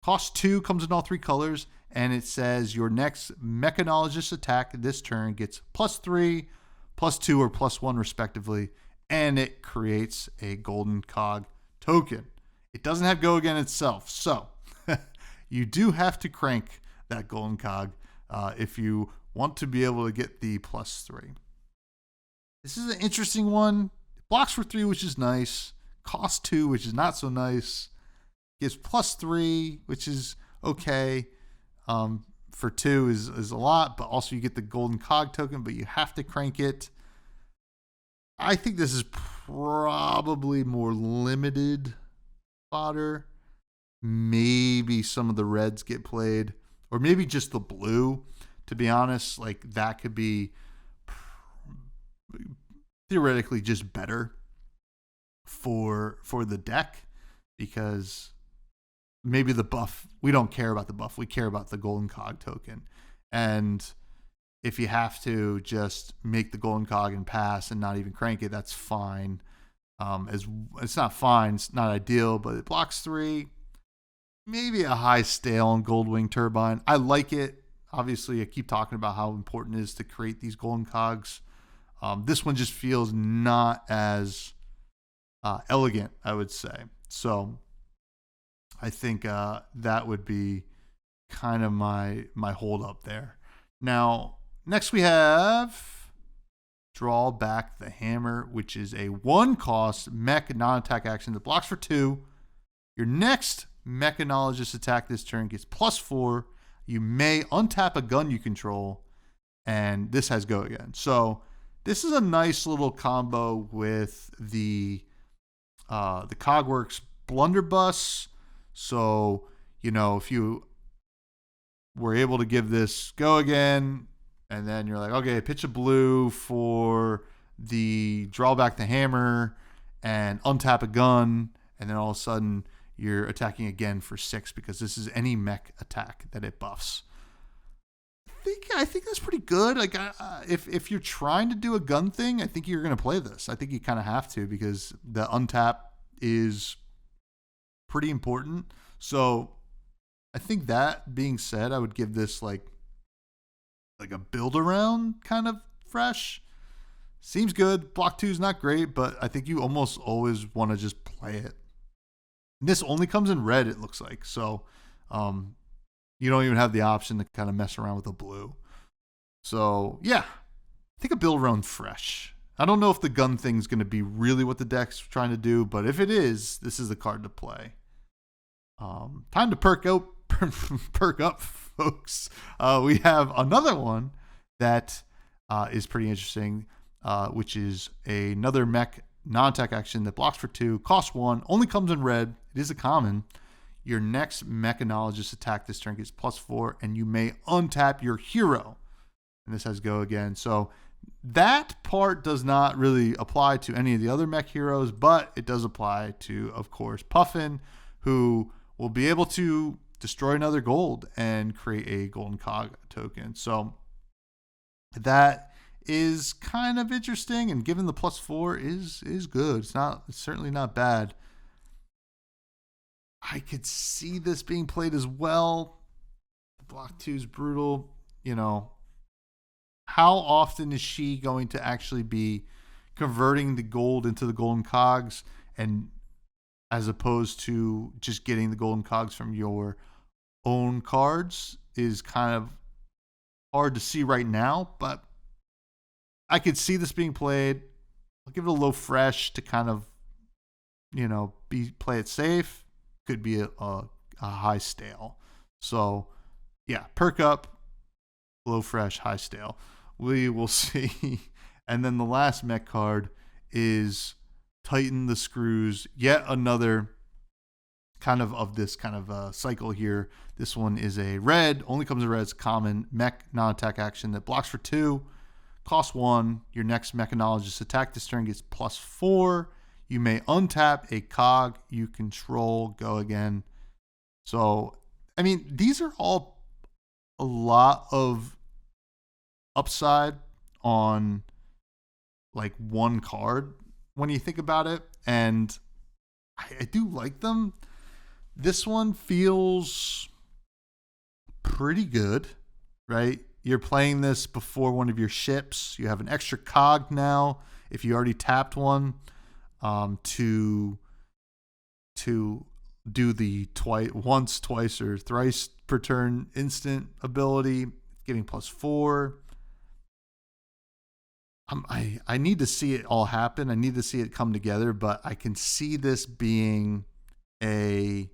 costs 2, comes in all 3 colors, and it says your next Mechanologist attack this turn gets +3, +2, or +1 respectively, and it creates a golden cog token. It doesn't have go again itself, so you do have to crank that golden cog if you want to be able to get the +3. This is an interesting one. It blocks for 3, which is nice. Costs 2, which is not so nice. Gives +3, which is okay. For 2 is a lot, but also you get the golden cog token, but you have to crank it. I think this is probably more limited fodder. Maybe some of the reds get played, or maybe just the blue. To be honest, like that could be theoretically just better for the deck, because maybe the buff, we don't care about the buff, we care about the golden cog token. And if you have to just make the golden cog and pass and not even crank it, that's fine. It's not fine, it's not ideal, but it blocks 3. Maybe a high stale on Goldwing Turbine. I like it. Obviously, I keep talking about how important it is to create these golden cogs. This one just feels not as elegant, I would say. So I think that would be kind of my hold up there. Now, next we have Draw Back the Hammer, which is a 1-cost mech non-attack action that blocks for 2. Your next Mechanologist attack this turn gets +4. You may untap a gun you control, and this has go again. So this is a nice little combo with the Cogworks Blunderbuss. So, if you were able to give this go again, and then you're like, okay, pitch a blue for the drawback the hammer and untap a gun, and then all of a sudden you're attacking again for 6 because this is any mech attack that it buffs. I think that's pretty good. Like, if you're trying to do a gun thing, I think you're going to play this. I think you kind of have to because the untap is pretty important. So I think that being said, I would give this like a build around kind of fresh. Seems good. Block 2 is not great, but I think you almost always want to just play it. And this only comes in red, it looks like. So you don't even have the option to kind of mess around with the blue. So, yeah, I think a build around fresh. I don't know if the gun thing's going to be really what the deck's trying to do, but if it is, this is the card to play. Time to perk up, folks. We have another one that is pretty interesting, which is another mech non-attack action that blocks for 2, costs 1, only comes in red. It is a common. Your next Mechanologist attack this turn gets +4, and you may untap your hero. And this has go again. So that part does not really apply to any of the other mech heroes, but it does apply to, of course, Puffin, who will be able to destroy another gold and create a golden cog token. So that is kind of interesting, and given the +4 is good. It's certainly not bad. I could see this being played as well. Block 2 is brutal. How often is she going to actually be converting the gold into the golden cogs, and as opposed to just getting the golden cogs from your own cards is kind of hard to see right now, but I could see this being played. I'll give it a low fresh to kind of, play it safe. Could be a high stale. So, yeah, perk up, low fresh, high stale. We will see. And then the last mech card is Tighten the Screws. Yet another kind of this kind of cycle here. This one is a red, only comes in red. It's common mech non-attack action that blocks for 2, costs 1. Your next Mechanologist attack this turn gets +4. You may untap a cog you control, go again. So, I mean, these are all a lot of upside on like one card when you think about it. And I do like them. This one feels pretty good, right? You're playing this before one of your ships. You have an extra cog now if you already tapped one. To do the once, twice, or thrice per turn instant ability, giving +4. I need to see it all happen. I need to see it come together, but I can see this being a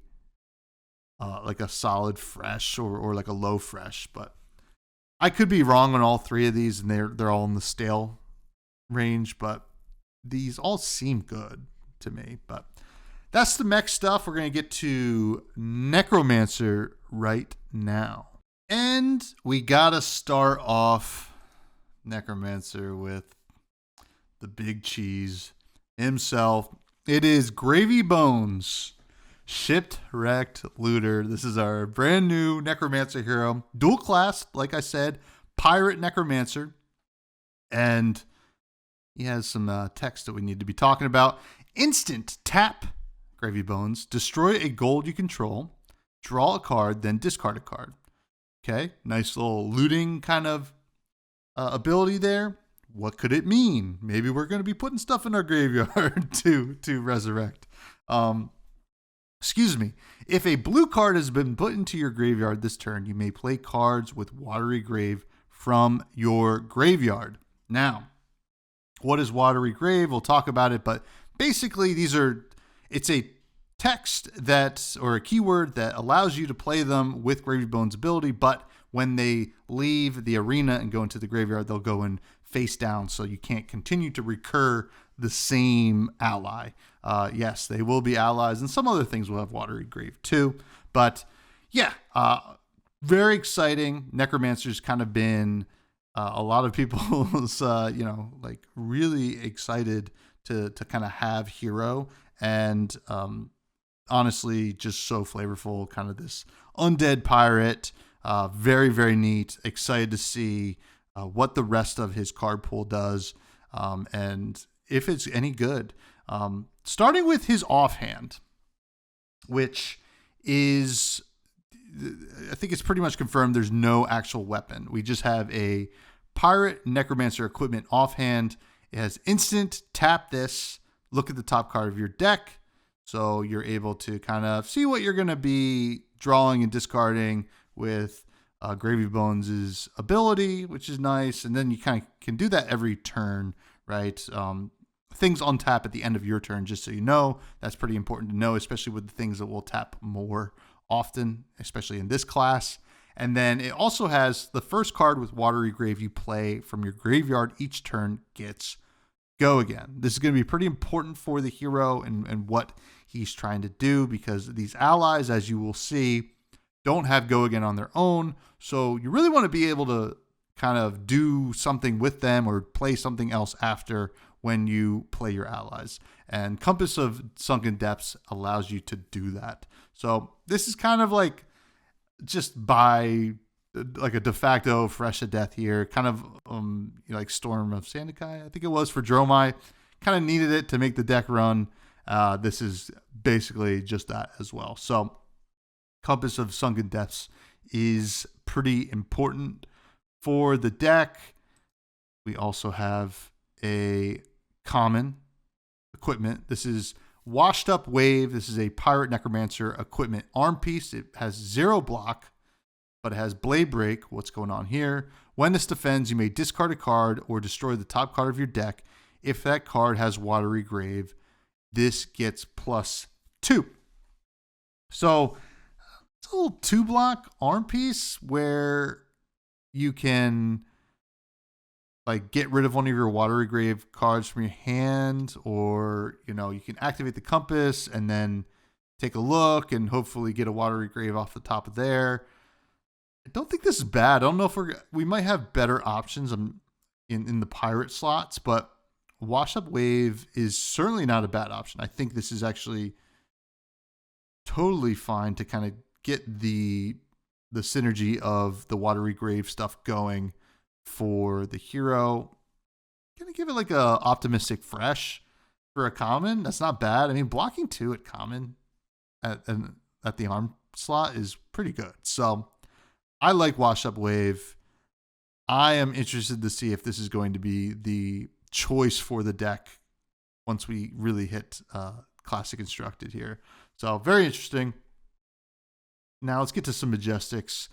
like a solid fresh or like a low fresh, but I could be wrong on all 3 of these, and they're all in the stale range, but these all seem good to me. But that's the mech stuff. We're going to get to Necromancer right now. And we got to start off Necromancer with the big cheese himself. It is Gravy Bones, Shipwrecked Looter. This is our brand new Necromancer hero. Dual class, like I said, Pirate Necromancer. And he has some text that we need to be talking about. Instant tap, Gravy Bones. Destroy a gold you control. Draw a card, then discard a card. Okay, nice little looting kind of ability there. What could it mean? Maybe we're going to be putting stuff in our graveyard to resurrect. Excuse me. If a blue card has been put into your graveyard this turn, you may play cards with Watery Grave from your graveyard. Now, what is Watery Grave? We'll talk about it, but basically it's a text or a keyword that allows you to play them with Gravy Bones ability, but when they leave the arena and go into the graveyard, they'll go in face down, so you can't continue to recur the same ally. Yes, they will be allies, and some other things will have Watery Grave too. But yeah, very exciting. Necromancer's kind of been a lot of people's, like really excited to kind of have hero, and honestly, just so flavorful. Kind of this undead pirate, very very neat. Excited to see what the rest of his card pool does, and if it's any good. Starting with his offhand, which is, I think it's pretty much confirmed there's no actual weapon. We just have a pirate necromancer equipment offhand. It has instant, tap this, look at the top card of your deck. So you're able to kind of see what you're going to be drawing and discarding with Gravy Bones' ability, which is nice. And then you kind of can do that every turn, right? Things on tap at the end of your turn, just so you know. That's pretty important to know, especially with the things that will tap more often, especially in this class. And then it also has the first card with Watery Grave you play from your graveyard each turn gets Go Again. This is going to be pretty important for the hero and what he's trying to do, because these allies, as you will see, don't have Go Again on their own. So you really want to be able to kind of do something with them or play something else after when you play your allies. And Compass of Sunken Depths allows you to do that. So this is kind of like just by like a de facto Fresh to Death here, kind of like Storm of Sandakai, I think it was, for Dromai. Kind of needed it to make the deck run. This is basically just that as well. So Compass of Sunken Depths is pretty important for the deck. We also have a common equipment. This is Washed Up Wave. This is a Pirate Necromancer equipment arm piece. It has 0 block, but it has Blade Break. What's going on here? When this defends, you may discard a card or destroy the top card of your deck. If that card has Watery Grave, this gets +2. So it's a little 2-block arm piece where you can like get rid of one of your Watery Grave cards from your hand, or you can activate the Compass and then take a look and hopefully get a Watery Grave off the top of there. I don't think this is bad. I don't know if we might have better options in the pirate slots, but Wash Up Wave is certainly not a bad option. I think this is actually totally fine to kind of get the synergy of the Watery Grave stuff going for the hero. Gonna give it like a optimistic fresh for a common. That's not bad. I mean, blocking 2 at common at the arm slot is pretty good. So I like Wash Up Wave. I am interested to see if this is going to be the choice for the deck once we really hit Classic Constructed here. So very interesting. Now let's get to some Majestics,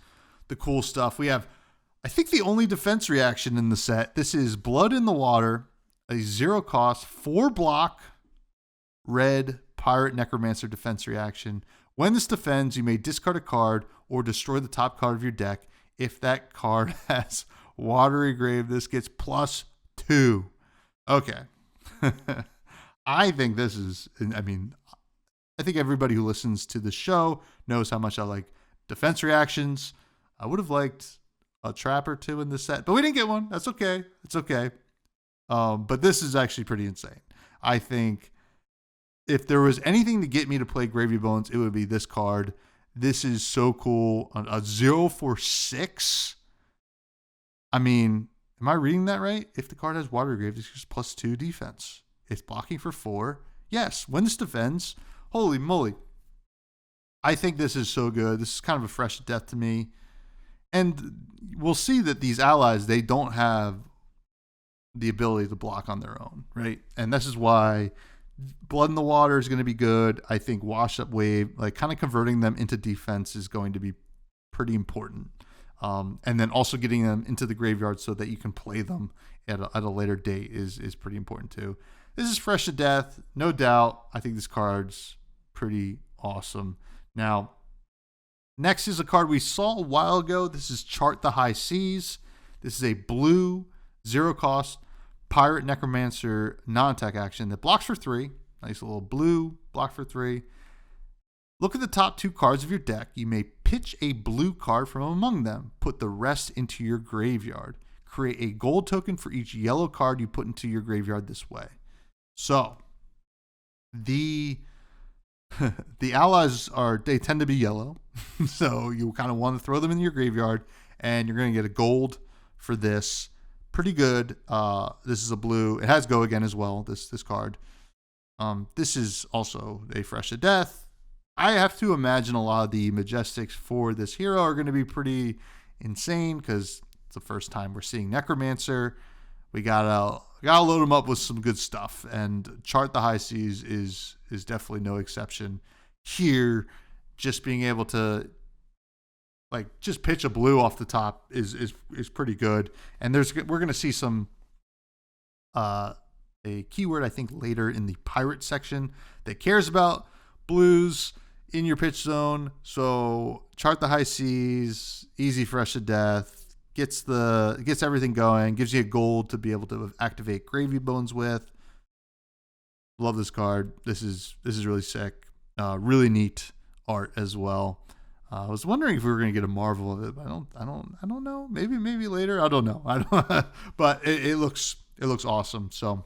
the cool stuff. We have, I think, the only defense reaction in the set. This is Blood in the Water, a 0 cost, 4 block, red Pirate Necromancer defense reaction. When this defends, you may discard a card or destroy the top card of your deck. If that card has Watery Grave, this gets +2. Okay. I think this is, I think everybody who listens to the show knows how much I like defense reactions. I would have liked a trap or 2 in this set, but we didn't get one. That's okay. It's okay. But this is actually pretty insane. I think if there was anything to get me to play Gravy Bones, it would be this card. This is so cool. A 0 for 6. I mean, am I reading that right? If the card has Watery Grave, it's just +2 defense. It's blocking for 4. Yes, when this defends, holy moly. I think this is so good. This is kind of a Fresh Death to me. And we'll see that these allies, they don't have the ability to block on their own, right? And this is why Blood in the Water is going to be good. I think Wash Up Wave, like kind of converting them into defense, is going to be pretty important. And then also getting them into the graveyard so that you can play them at a later date is pretty important too. This is Fresh to Death, no doubt. I think this card's pretty awesome. Now, next is a card we saw a while ago. This is Chart the High Seas. This is a blue 0 cost, Pirate Necromancer non-attack action that blocks for 3. Nice little blue, block for 3. Look at the top 2 cards of your deck. You may pitch a blue card from among them. Put the rest into your graveyard. Create a gold token for each yellow card you put into your graveyard this way. So, the allies they tend to be yellow. So you kind of want to throw them in your graveyard, and you're going to get a gold for this. Pretty good. This is a blue. It has go again as well, this card. This is also a fresh to death. I have to imagine a lot of the Majestics for this hero are going to be pretty insane because it's the first time we're seeing Necromancer. We gotta load them up with some good stuff, and Chart the High Seas is definitely no exception here. Just being able to just pitch a blue off the top is pretty good. And we're gonna see some a keyword I think later in the pirate section that cares about blues in your pitch zone. So Chart the High Seas, easy fresh to death, gets everything going, gives you a gold to be able to activate Gravy Bones with. Love this card. This is really sick. Really neat art as well. I was wondering if we were going to get a Marvel of it, but I don't know. Maybe later. I don't know. But it looks awesome. So,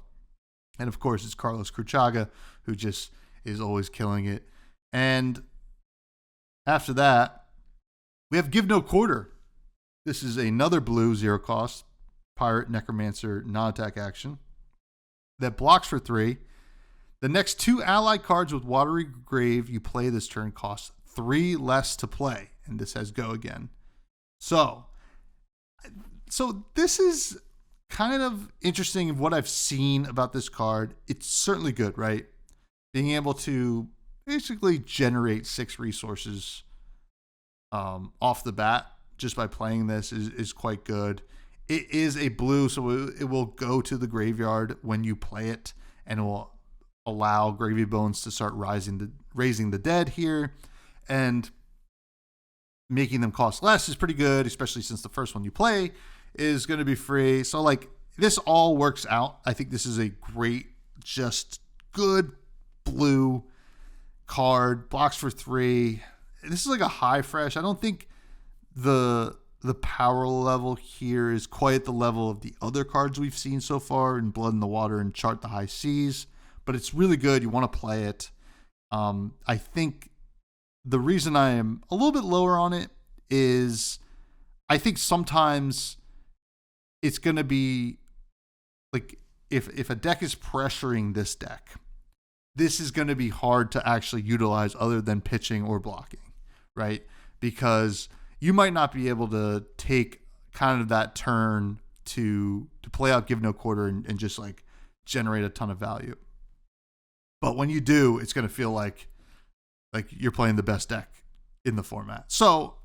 and of course it's Carlos Cruchaga, who just is always killing it. And after that, we have Give No Quarter. This is another blue 0 cost Pirate Necromancer non-attack action that blocks for 3. The next 2 ally cards with Watery Grave you play this turn cost 3 less to play, and this has go again. So this is kind of interesting of what I've seen about this card. It's certainly good, right? Being able to basically generate 6 resources off the bat just by playing this is quite good. It is a blue, so it will go to the graveyard when you play it, and it will allow Gravy Bones to start raising the dead here, and making them cost less is pretty good, especially since the first one you play is going to be free. So this all works out. I think this is a great, just good blue card. Blocks for 3. This is a high fresh. I don't think the power level here is quite at the level of the other cards we've seen so far in Blood in the Water and Chart the High Seas, but it's really good. You want to play it. I think the reason I am a little bit lower on it is I think sometimes it's going to be if a deck is pressuring this deck, this is going to be hard to actually utilize other than pitching or blocking, right? Because you might not be able to take kind of that turn to play out Give No Quarter and just generate a ton of value. But when you do, it's going to feel like you're playing the best deck in the format. So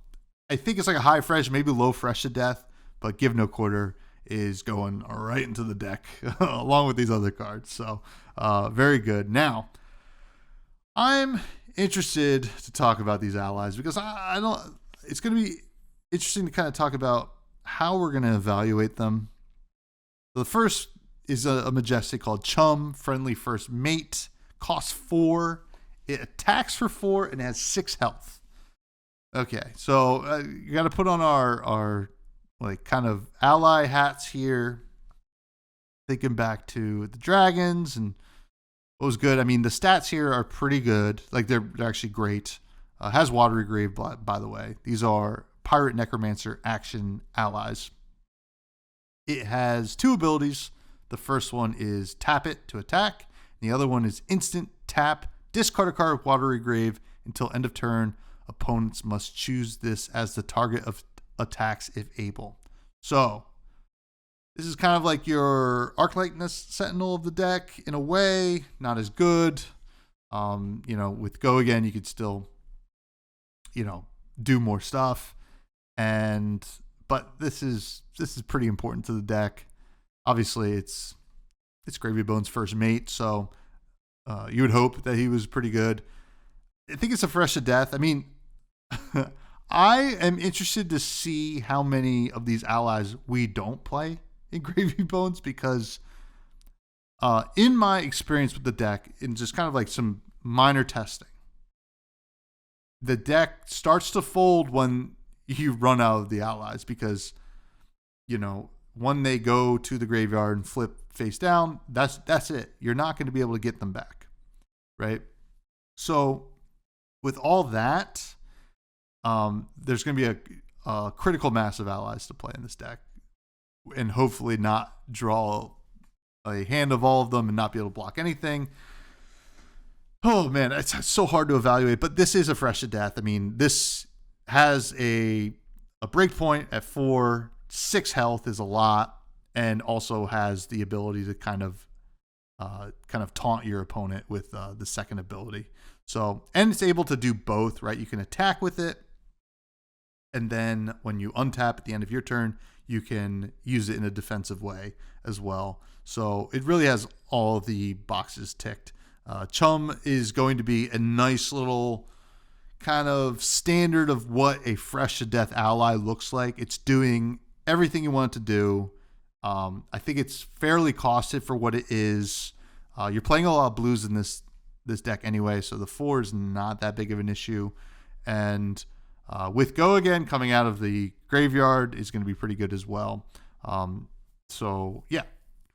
I think it's a high fresh, maybe low fresh to death, but Give No Quarter is going right into the deck along with these other cards. So very good. Now, I'm interested to talk about these allies because it's going to be interesting to kind of talk about how we're going to evaluate them. The first is a Majestic called Chum, Friendly First Mate, costs 4. It attacks for 4 and has 6 health. Okay, so you got to put on our kind of ally hats here. Thinking back to the dragons and what was good. I mean, the stats here are pretty good. They're actually great. Has Watery Grave, by the way. These are Pirate Necromancer action allies. It has 2 abilities. The first one is tap it to attack. The other one is instant tap. Discard a card with Watery Grave until end of turn. Opponents must choose this as the target of attacks if able. So, this is kind of like your Arclightness Sentinel of the deck in a way. Not as good. With Go Again, you could still, do more stuff. But this is pretty important to the deck. Obviously, it's Gravy Bones' first mate, so you would hope that he was pretty good. I think it's a fresh to death. I mean, I am interested to see how many of these allies we don't play in Gravy Bones because in my experience with the deck, in just kind of like some minor testing, the deck starts to fold when you run out of the allies because, when they go to the graveyard and flip face down, that's it. You're not going to be able to get them back, right? So with all that, there's going to be a critical mass of allies to play in this deck, and hopefully not draw a hand of all of them and not be able to block anything. Oh man, it's so hard to evaluate, but this is a fresh to death. I mean, this has a breakpoint at 4, 6 health is a lot, and also has the ability to kind of taunt your opponent with the second ability. So, and it's able to do both, right? You can attack with it, and then when you untap at the end of your turn, you can use it in a defensive way as well. So it really has all the boxes ticked. Chum is going to be a nice little kind of standard of what a fresh to death ally looks like. It's doing everything you want it to do. I think it's fairly costed for what it is. You're playing a lot of blues in this deck anyway, so the 4 is not that big of an issue. And with Go Again coming out of the graveyard is going to be pretty good as well. So yeah,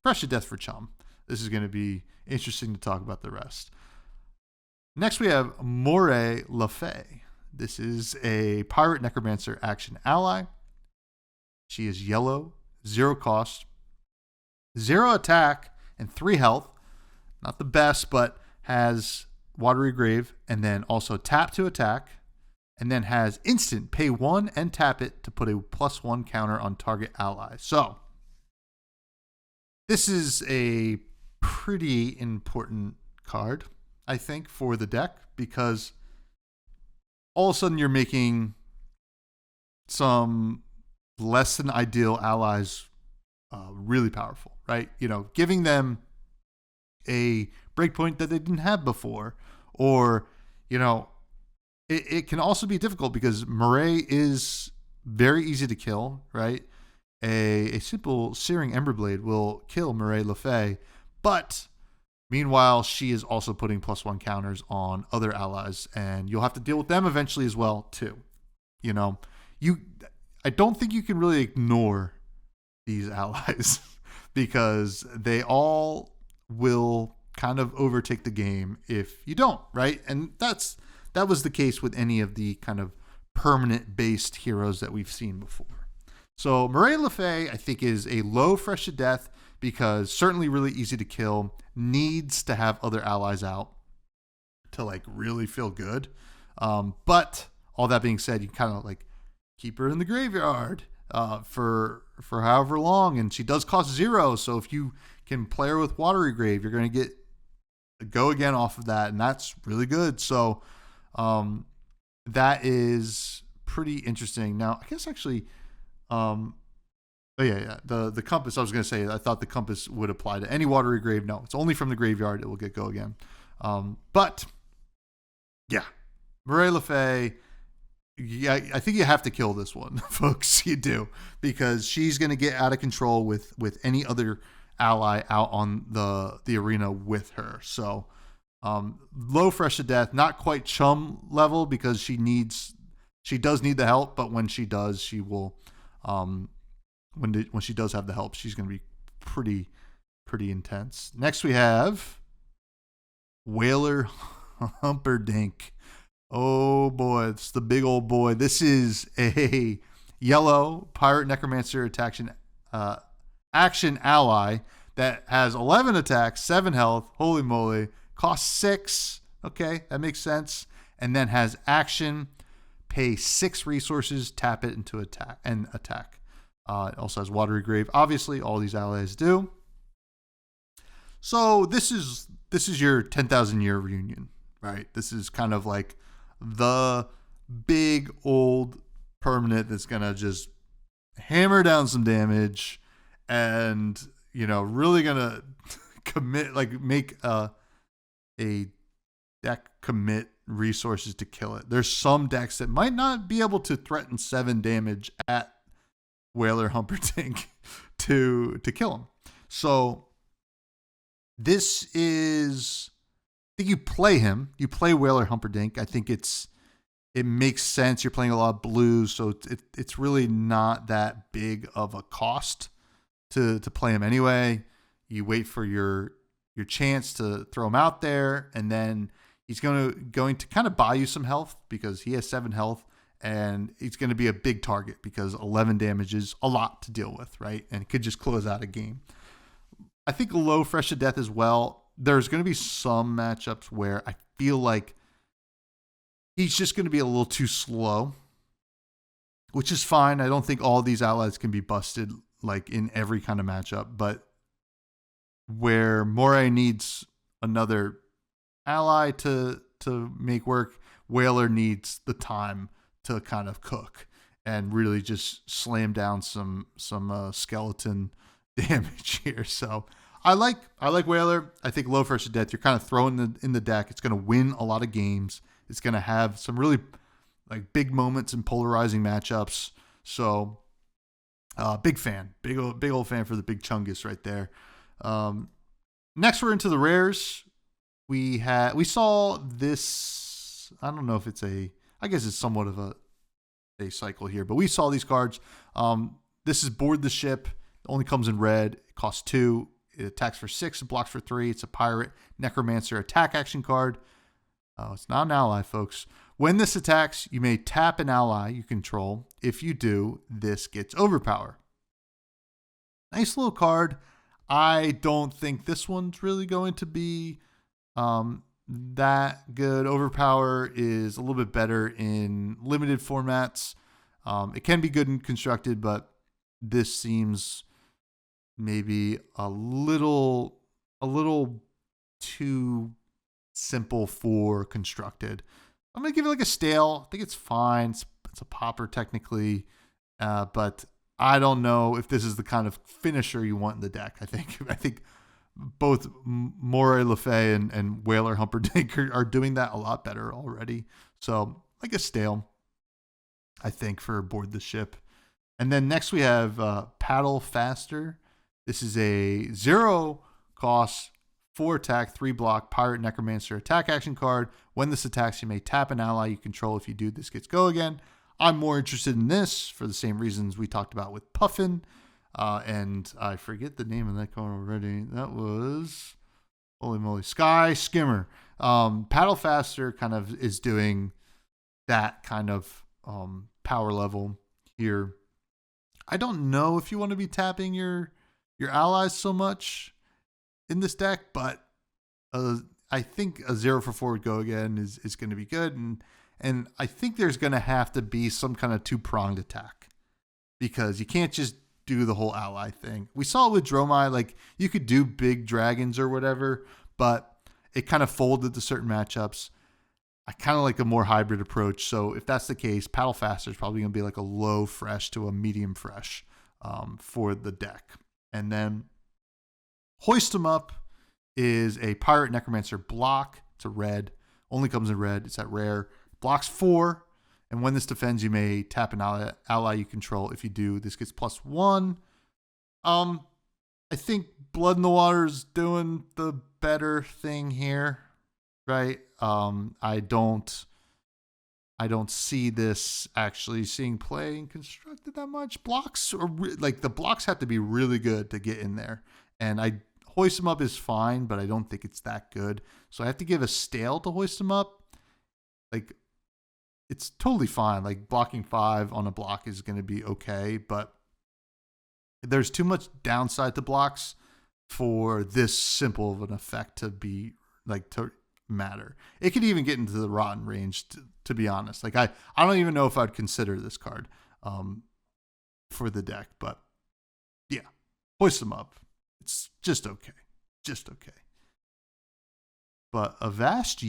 fresh to death for Chum. This is going to be interesting to talk about the rest. Next we have Moray Le Fay. This is a Pirate Necromancer action ally. She is yellow, 0 cost, 0 attack, and 3 health. Not the best, but has Watery Grave, and then also tap to attack, and then has instant pay 1 and tap it to put a +1 counter on target ally. So this is a pretty important card, I think, for the deck, because all of a sudden you're making some less than ideal allies really powerful, right? Giving them a breakpoint that they didn't have before, or it can also be difficult because Moray is very easy to kill, right? A simple Searing Emberblade will kill Moray Le Fay, but meanwhile she is also putting +1 counters on other allies, and you'll have to deal with them eventually as well too. I don't think you can really ignore these allies because they all will kind of overtake the game if you don't, right? And that was the case with any of the kind of permanent based heroes that we've seen before. So Moray Le Fay, I think, is a low fresh to death because certainly really easy to kill, needs to have other allies out to like really feel good. But all that being said, you kind of like keep her in the graveyard for however long, and she does cost 0. So if you can play her with Watery Grave, you're going to get a Go Again off of that, and that's really good. So that is pretty interesting. Now, I guess actually, the compass. I was going to say I thought the compass would apply to any Watery Grave. No, it's only from the graveyard. It will get Go Again. But yeah, Moray Le Fay. Yeah, I think you have to kill this one, folks. You do, because she's going to get out of control with any other ally out on the arena with her. So low fresh to death, not quite Chum level because she does need the help, but when she does, she will when she does have the help, she's going to be pretty intense. Next we have Whaler Humperdinck. Oh boy, it's the big old boy. This is a yellow Pirate Necromancer action ally that has 11 attacks, 7 health, holy moly, costs 6. Okay, that makes sense. And then has action, pay 6 resources, tap it into attack. It also has Watery Grave. Obviously, all these allies do. So this is your 10,000 year reunion, right? This is kind of like the big old permanent that's gonna just hammer down some damage and really gonna commit, like make a deck commit resources to kill it. There's some decks that might not be able to threaten 7 damage at Whaler Humperdinck to kill him. So this is, I think you play him. You play Whaler Humperdinck. I think it makes sense. You're playing a lot of blues, so it's really not that big of a cost to play him anyway. You wait for your chance to throw him out there, and then he's going to kind of buy you some health because he has 7 health, and it's going to be a big target because 11 damage is a lot to deal with, right? And it could just close out a game. I think low fresh to death as well. There's going to be some matchups where I feel like he's just going to be a little too slow, which is fine. I don't think all these allies can be busted like in every kind of matchup, but where Moray needs another ally to make work, Whaler needs the time to kind of cook and really just slam down some skeleton damage here. So I like Whaler. I think low fresh to death, you're kind of throwing in the deck. It's going to win a lot of games. It's going to have some really like big moments and polarizing matchups. So big fan, big old fan for the big Chungus right there. Next, we're into the rares. We saw this. I don't know if it's I guess it's somewhat of a cycle here, but we saw these cards. This is Board the Ship. It only comes in red. It costs 2. It attacks for 6. It blocks for 3. It's a pirate Necromancer attack action card. It's not an ally, folks. When this attacks, you may tap an ally you control. If you do, this gets overpower. Nice little card. I don't think this one's really going to be that good. Overpower is a little bit better in limited formats. It can be good and constructed, but this seems maybe a little too simple for constructed. I'm going to give it like a stale. I think it's fine. It's a popper technically, but I don't know if this is the kind of finisher you want in the deck. I think both Moray Le Fay and Whaler Humperdinck are doing that a lot better already. So like a stale, I think, for Board the Ship. And then next we have Paddle Faster. This is a 0 cost, 4 attack, 3 block, pirate Necromancer attack action card. When this attacks, you may tap an ally you control. If you do, this gets go again. I'm more interested in this for the same reasons we talked about with Puffin. And I forget the name of that card already. That was, holy moly, Sky Skimmer. Paddle Faster kind of is doing that kind of power level here. I don't know if you want to be tapping your allies so much in this deck, but I think a 0 for 4 would go again is going to be good. And I think there's going to have to be some kind of 2-pronged attack because you can't just do the whole ally thing. We saw it with Dromai, like you could do big dragons or whatever, but it kind of folded to certain matchups. I kind of like a more hybrid approach. So if that's the case, Paddle Faster is probably going to be like a low fresh to a medium fresh for the deck. And then Hoist 'em Up is a pirate Necromancer block. It's a red. Only comes in red. It's at rare. Blocks 4. And when this defends, you may tap an ally you control. If you do, this gets +1. I think Blood in the Water is doing the better thing here, right? I don't see this actually seeing play and constructed that much. Blocks are like the blocks have to be really good to get in there, and Hoist 'em Up is fine, but I don't think it's that good. So I have to give a stale to Hoist 'em Up. Like it's totally fine. Like blocking 5 on a block is going to be okay, but there's too much downside to blocks for this simple of an effect to be like to matter. It could even get into the rotten range, to be honest. Like I don't even know if I'd consider this card for the deck, but yeah, Hoist 'em Up. It's just okay. But Avast,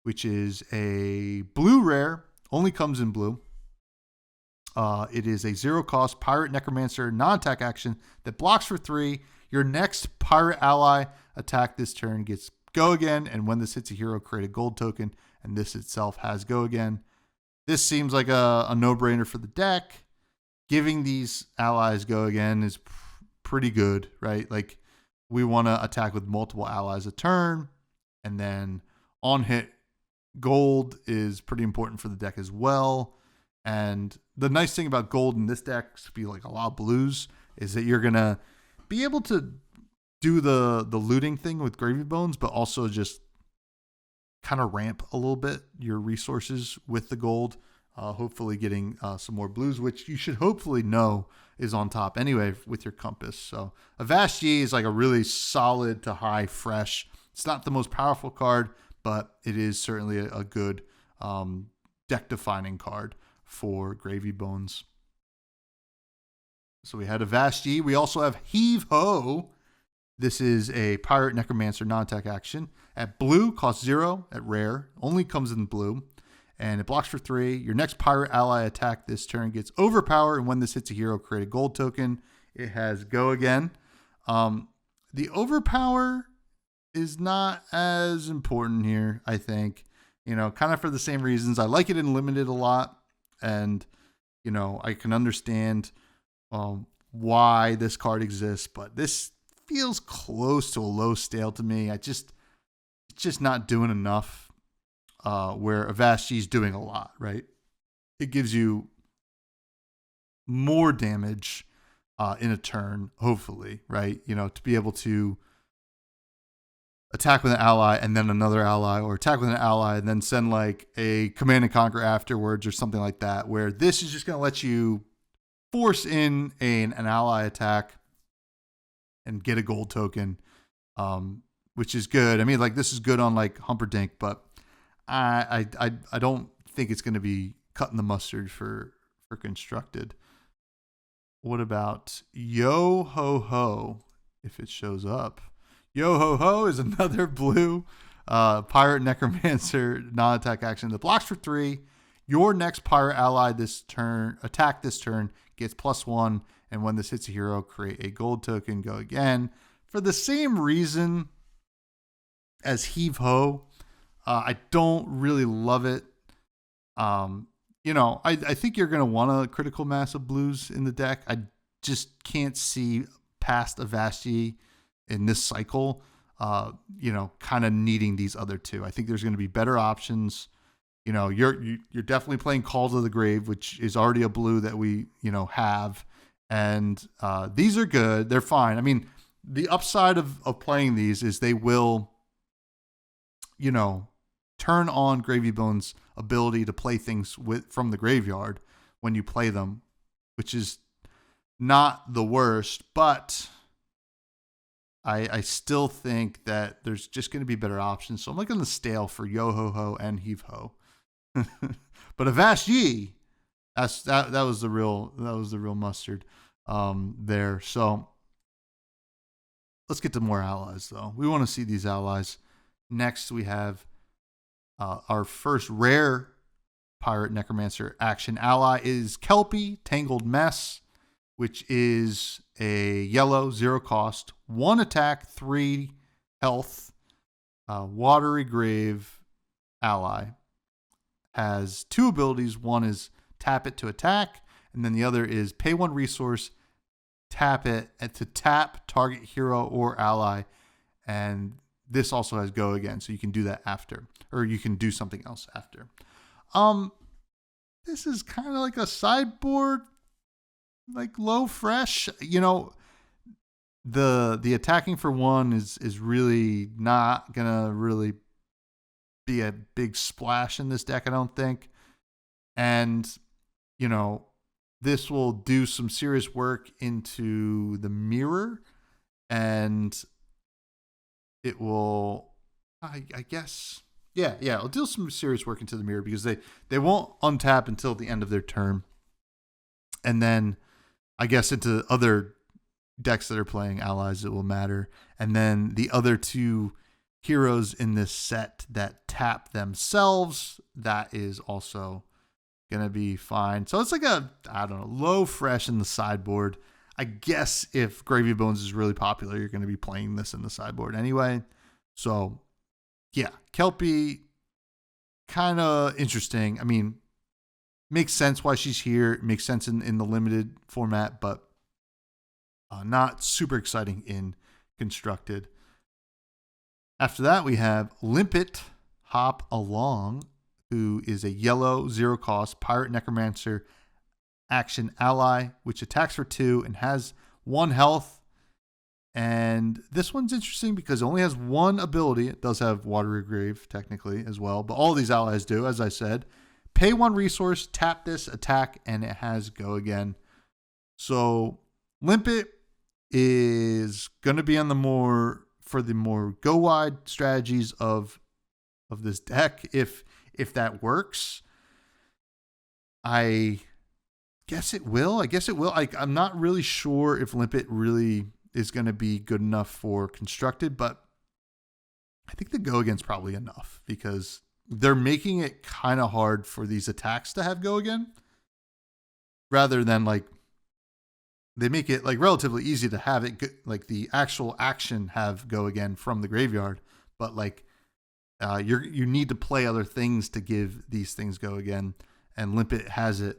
which is a blue rare, only comes in blue. It is a 0 cost pirate Necromancer non-attack action that blocks for 3. Your next pirate ally attack this turn gets go again, and when this hits a hero, create a gold token, and this itself has go again. This seems like a no-brainer for the deck. giving these allies go again is pretty good, right? Like we want to attack with multiple allies a turn, and then on hit gold is pretty important for the deck as well. And the nice thing about gold in this deck, to be like a lot of blues, is that you're gonna be able to do the looting thing with Gravy Bones, but also just kind of ramp a little bit your resources with the gold. Hopefully getting some more blues, which you should hopefully know is on top anyway with your compass. So Avast-G is like a really solid to high fresh. It's not the most powerful card, but it is certainly a good deck defining card for Gravy Bones. So we had Avast-G. We also have Heave Ho. This is a Pirate Necromancer non-attack action. At blue, costs 0. At rare, only comes in blue. And it blocks for 3. Your next pirate ally attack this turn gets overpower. And when this hits a hero, create a gold token. It has go again. The overpower is not as important here, I think. Kind of for the same reasons. I like it in limited a lot. And, I can understand why this card exists. But this feels close to a low stale to me. It's just not doing enough. Where Avast-G is doing a lot, right? It gives you more damage in a turn, hopefully, right? To be able to attack with an ally and then another ally, or attack with an ally and then send like a command and conquer afterwards or something like that, where this is just going to let you force in an ally attack and get a gold token, which is good. I mean, like this is good on like Humperdinck, but I don't think it's going to be cutting the mustard for constructed. What about Yo Ho Ho? If it shows up, Yo Ho Ho is another blue pirate necromancer non-attack action that blocks for 3. Your next pirate ally this turn gets +1, and when this hits a hero, create a gold token. Go again for the same reason as Heave Ho. I don't really love it. I think you're going to want a critical mass of blues in the deck. I just can't see past Avast-G in this cycle, kind of needing these other two. I think there's going to be better options. You're definitely playing Call to the Grave, which is already a blue that we, have. And these are good. They're fine. I mean, the upside of playing these is they will, turn on Gravy Bones' ability to play things from the graveyard when you play them, which is not the worst, but I still think that there's just going to be better options. So I'm looking the stale for Yo Ho Ho and Heave Ho. But Avast-G, that was the real mustard there. So let's get to more allies though. We want to see these allies. Next we have our first rare Pirate Necromancer action ally is Kelpie, Tangled Mess, which is a yellow, 0 cost, 1 attack, 3 health, Watery Grave ally. Has 2 abilities. One is tap it to attack, and then the other is pay 1 resource, tap it to tap target hero or ally, and this also has go again, so you can do that after, or you can do something else after. This is kind of like a sideboard, like low fresh. The attacking for 1 is really not gonna really be a big splash in this deck, I don't think. And this will do some serious work into the mirror, and it will, I guess, it'll do some serious work into the mirror because they won't untap until the end of their turn. And then I guess into other decks that are playing allies, it will matter. And then the other 2 heroes in this set that tap themselves, that is also going to be fine. So it's like low fresh in the sideboard. I guess if Gravy Bones is really popular, you're going to be playing this in the sideboard anyway. So, yeah, Kelpie, kind of interesting. I mean, makes sense why she's here. It makes sense in the limited format, but not super exciting in constructed. After that, we have Limpet Hop Along, who is a yellow 0-cost pirate necromancer action ally, which attacks for 2 and has 1 health. And this one's interesting because it only has 1 ability. It does have Watery Grave technically as well, but all these allies do, as I said. Pay 1 resource, tap this, attack, and it has go again. So Limpet is going to be on the more go wide strategies of this deck if that works. I guess it will. I'm not really sure if Limpet really is going to be good enough for constructed, but I think the go again's probably enough because they're making it kind of hard for these attacks to have go again rather than like they make it like relatively easy to have it like the actual action have go again from the graveyard, but like you need to play other things to give these things go again, and Limpet has it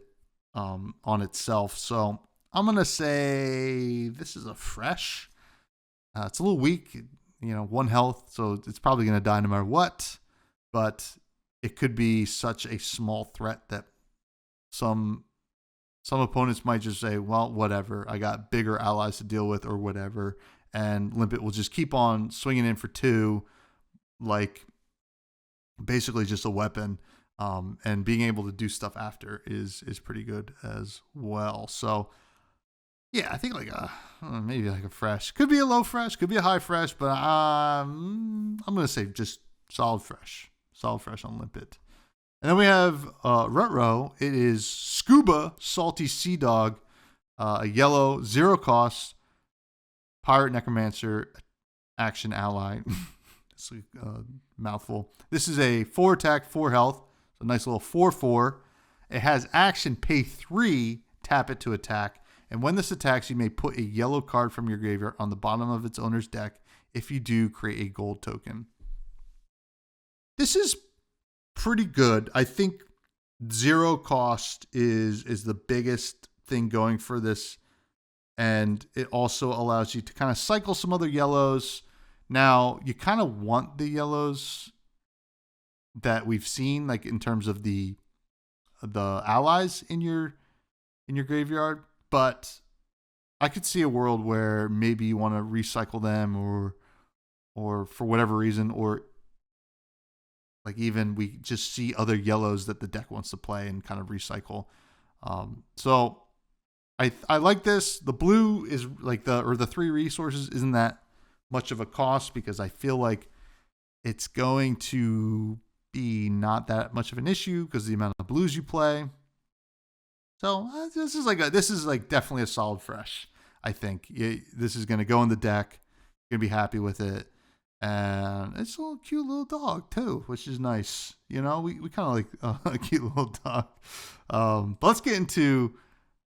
on itself. So I'm gonna say this is a fresh. It's a little weak, 1 health, so it's probably gonna die no matter what. But it could be such a small threat that some opponents might just say, well, whatever, I got bigger allies to deal with or whatever, and Limpet will just keep on swinging in for 2, like basically just a weapon, and being able to do stuff after is pretty good as well. So yeah, I think like maybe like a fresh, could be a low fresh, could be a high fresh, but I'm gonna say just solid fresh on Limpet. And then we have Rutro. It is Scuba Salty Sea Dog, a yellow 0-cost pirate necromancer action ally. It's a mouthful. This is a 4 attack, 4 health. So a nice little 4/4. It has action, pay 3, tap it to attack. And when this attacks, you may put a yellow card from your graveyard on the bottom of its owner's deck. If you do, create a gold token. This is pretty good. I think 0 cost is the biggest thing going for this. And it also allows you to kind of cycle some other yellows. Now, you kind of want the yellows that we've seen, like in terms of the allies in your graveyard, but I could see a world where maybe you want to recycle them or for whatever reason, or like even we just see other yellows that the deck wants to play and kind of recycle. So I like this. The blue is like the 3 resources isn't that much of a cost because I feel like it's going to be not that much of an issue because the amount of blues you play. So this is like definitely a solid fresh. I think this is going to go in the deck. You're going to be happy with it. And it's a little cute little dog too, which is nice. We kind of like a cute little dog. But let's get into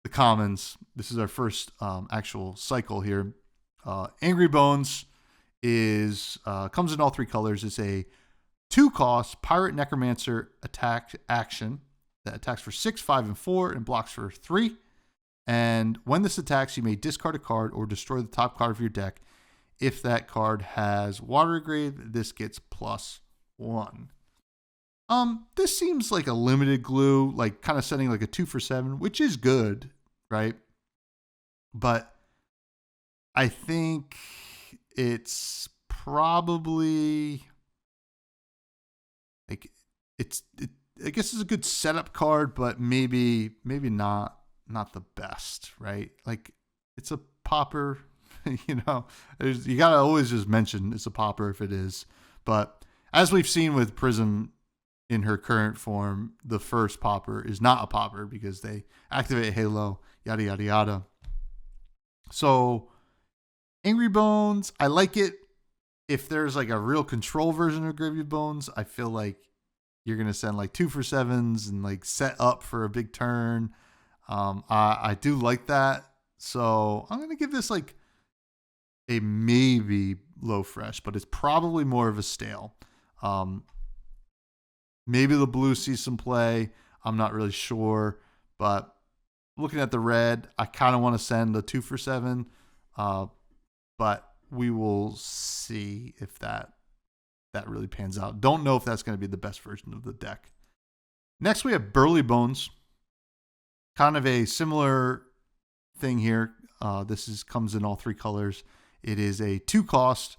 the commons. This is our first actual cycle here. Angry Bones comes in all 3 colors. It's a 2-cost pirate necromancer attack action that attacks for 6, 5, and 4 and blocks for 3. And when this attacks, you may discard a card or destroy the top card of your deck. If that card has Watery Grave, this gets +1. This seems like a limited glue, like kind of setting like a 2 for 7, which is good, right? But I think it's probably like I guess it's a good setup card, but maybe not the best, right? Like it's a popper. You gotta always just mention it's a popper if it is. But as we've seen with Prism in her current form, the first popper is not a popper because they activate Halo, yada yada yada. So Angry Bones, I like it. If there's like a real control version of Gravy Bones, I feel like you're gonna send like 2 for 7s and like set up for a big turn. I do like that. So I'm gonna give this like a maybe low fresh, but it's probably more of a stale. Maybe the blue sees some play. I'm not really sure, but looking at the red, I kind of want to send a 2 for 7, but we will see if that really pans out. Don't know if that's going to be the best version of the deck. Next, we have Burly Bones. Kind of a similar thing here. This comes in all 3 colors. It is a 2 cost,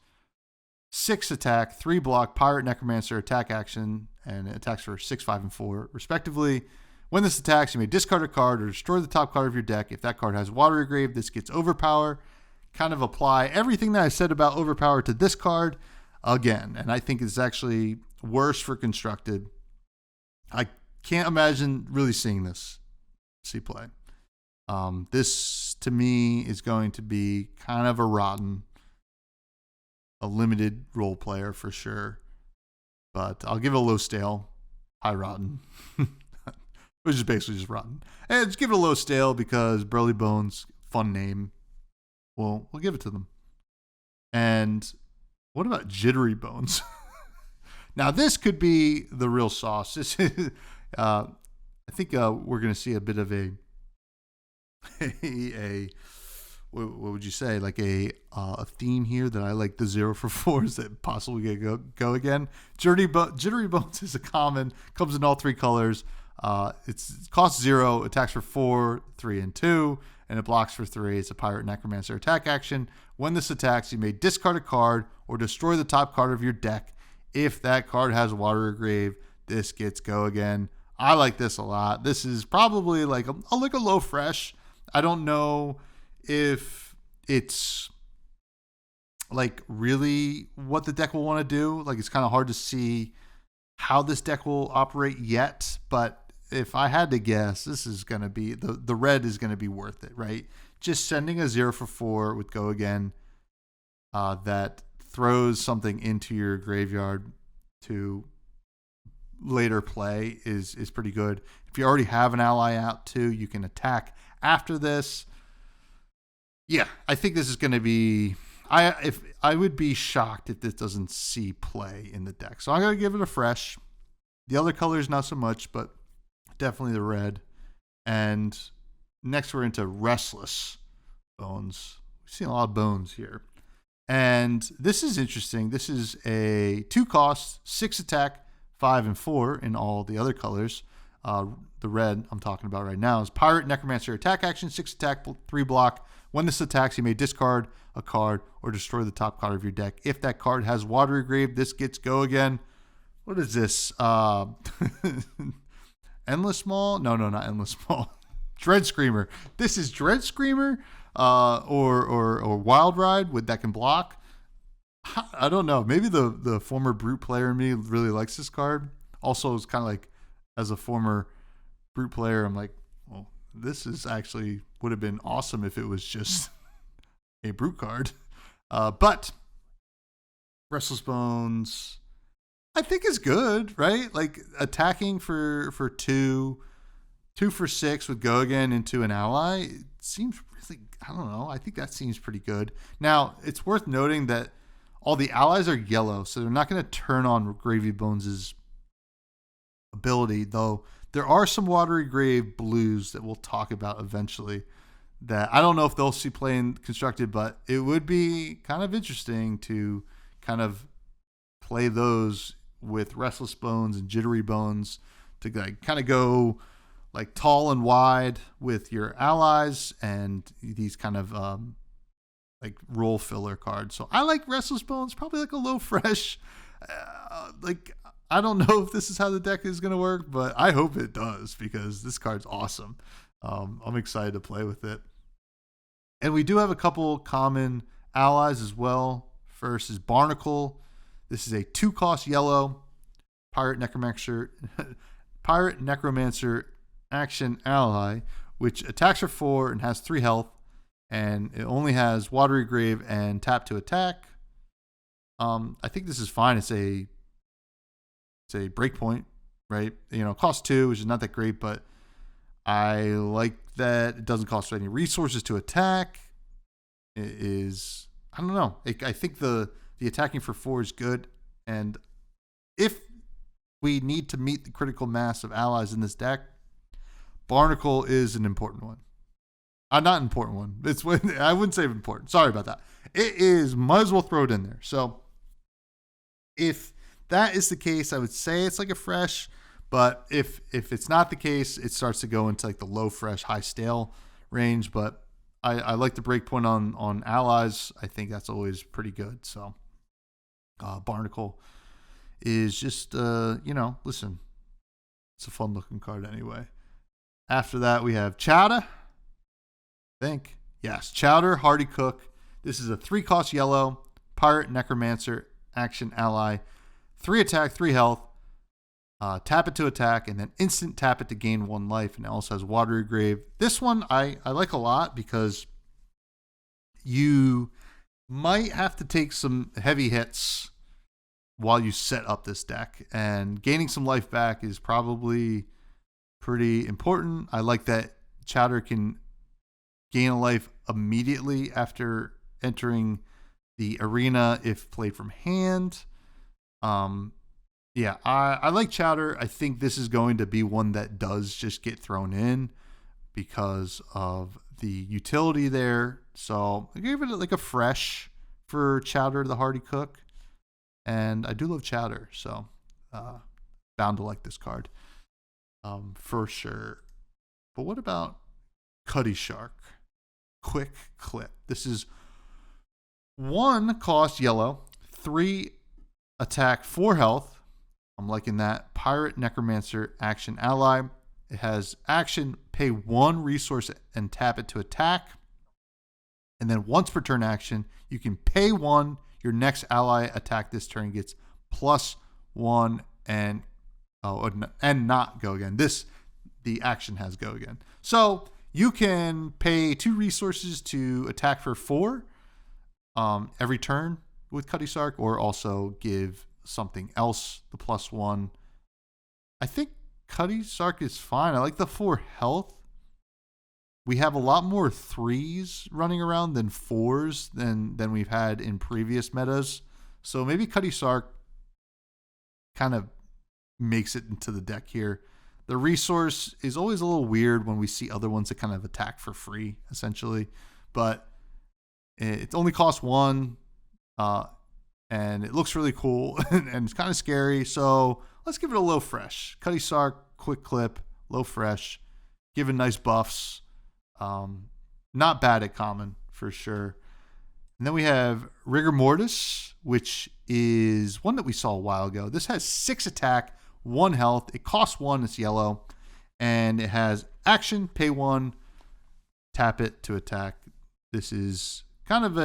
6 attack, 3 block, Pirate Necromancer attack action, and it attacks for 6, 5, and 4, respectively. When this attacks, you may discard a card or destroy the top card of your deck. If that card has Watery Grave, this gets Overpower. Kind of apply everything that I said about Overpower to this card again, and I think it's actually worse for Constructed. I can't imagine really seeing this see play. This, to me, is going to be kind of a limited role player for sure. But I'll give it a low stale, high rotten, which is basically just rotten. And just give it a low stale because Burly Bones, fun name. We'll give it to them. And what about Jittery Bones? Now, this could be the real sauce. This is, I think we're going to see a bit of a what would you say, like a theme here that I like. The 0 for 4s that possibly go again. Jittery Bones is a common, comes in all 3 colors. It costs 0, attacks for 4, 3, and 2, and it blocks for 3. It's a Pirate Necromancer attack action. When this attacks, you may discard a card or destroy the top card of your deck. If that card has Watery Grave, this gets go again. I like this a lot. This is probably like a low fresh. I don't know if it's like really what the deck will want to do. Like, it's kind of hard to see how this deck will operate yet, but if I had to guess, this is going to be the red is going to be worth it, right? Just sending a 0 for 4 with go again that throws something into your graveyard to later play is pretty good. If you already have an ally out too, you can attack after this. Yeah, I think this is going to be. I would be shocked if this doesn't see play in the deck. So I'm going to give it a fresh. The other colors not so much, but definitely the red. And next we're into Restless Bones. We've seen a lot of bones here. And this is interesting. This is a 2 cost, 6 attack, 5 and 4 in all the other colors. The red I'm talking about right now is Pirate Necromancer attack action, 6 attack, 3 block. When this attacks, you may discard a card or destroy the top card of your deck. If that card has Watery Grave, this gets go again. What is this? Endless Maul? No, not Endless Maul. Dread Screamer. This is Dread Screamer or Wild Ride that can block. I don't know. Maybe the former Brute player in me really likes this card. Also, it's kind of like, as a former Brute player, I'm like, well, this is actually would have been awesome if it was just a Brute card. But Restless Bones, I think, is good, right? Like, attacking for 2 for 6 with go again into an ally, it seems really, I don't know. I think that seems pretty good. Now, it's worth noting that all the allies are yellow, so they're not going to turn on Gravy Bones' ability, though there are some Watery Grave blues that we'll talk about eventually that I don't know if they'll see play in Constructed, but it would be kind of interesting to kind of play those with Restless Bones and Jittery Bones to like kind of go like tall and wide with your allies and these kind of like role filler cards. So I like Restless Bones, probably like a low fresh. Like, I don't know if this is how the deck is going to work, but I hope it does because this card's awesome. I'm excited to play with it. And we do have a couple common allies as well. First is Barnacle. This is a 2 cost yellow Pirate Necromancer action ally, which attacks for 4 and has 3 health, and it only has Watery Grave and tap to attack. I think this is fine. It's a breakpoint, right? You know, cost 2, which is not that great, but I like that it doesn't cost any resources to attack. It is, I don't know. I think the attacking for 4 is good, and if we need to meet the critical mass of allies in this deck, Barnacle is an important one. Not important one. It's I wouldn't say important. Sorry about that. It is. Might as well throw it in there. So if that is the case, I would say it's like a fresh. But if it's not the case, it starts to go into like the low fresh, high stale range. But I like the breakpoint on allies. I think that's always pretty good. So Barnacle is just listen, it's a fun looking card anyway. After that, we have Chowder. Yes, Chowder, Hardy Cook. This is a 3-cost yellow, Pirate Necromancer, action ally. 3 attack, 3 health. Tap it to attack, and then instant tap it to gain 1 life. And it also has Watery Grave. This one I like a lot because you might have to take some heavy hits while you set up this deck. And gaining some life back is probably pretty important. I like that Chowder can gain a life immediately after entering the arena if played from hand. Yeah, I like Chowder. I think this is going to be one that does just get thrown in because of the utility there. So I gave it like a fresh for Chowder, the Hardy Cook. And I do love Chowder, so bound to like this card for sure. But what about Cutty Shark? Quick Clip. This is 1 cost yellow, 3 attack, 4 health. I'm liking that. Pirate Necromancer, action ally. It has action, pay 1 resource and tap it to attack. And then once per turn action, you can pay 1. Your next ally attack this turn gets +1 and not go again. The action has go again. So you can pay 2 resources to attack for 4 every turn with Cutty Sark, or also give something else the +1. I think Cutty Sark is fine. I like the 4 health. We have a lot more 3s running around than 4s than we've had in previous metas. So maybe Cutty Sark kind of makes it into the deck here. The resource is always a little weird when we see other ones that kind of attack for free, essentially. But it only costs 1, and it looks really cool, and it's kind of scary. So let's give it a low fresh. Cutty Sark, quick clip, low fresh, giving nice buffs. Not bad at common, for sure. And then we have Rigor Mortis, which is one that we saw a while ago. This has 6 attack, 1 health. It costs 1. It's yellow. And it has action, pay 1, tap it to attack. This is kind of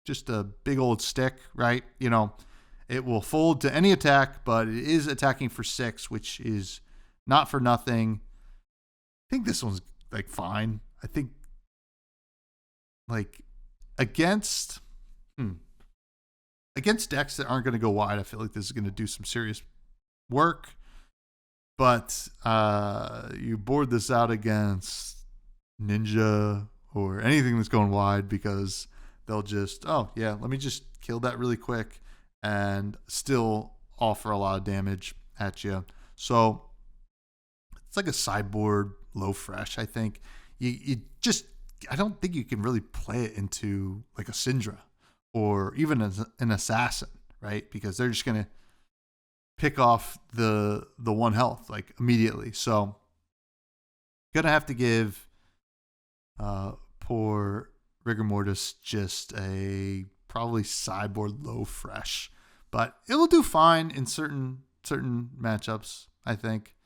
just a big old stick, right? You know, it will fold to any attack, but it is attacking for 6, which is not for nothing. I think this one's like fine. I think like against decks that aren't going to go wide, I feel like this is going to do some serious work. But you board this out against Ninja or anything that's going wide, because they'll just, let me just kill that really quick and still offer a lot of damage at you. So it's like a sideboard low fresh. I think you just, I don't think you can really play it into like a Syndra or even an assassin, right? Because they're just going to pick off the 1 health like immediately. So gonna have to give poor Rigor Mortis just a probably sideboard low fresh, but it will do fine in certain matchups, I think.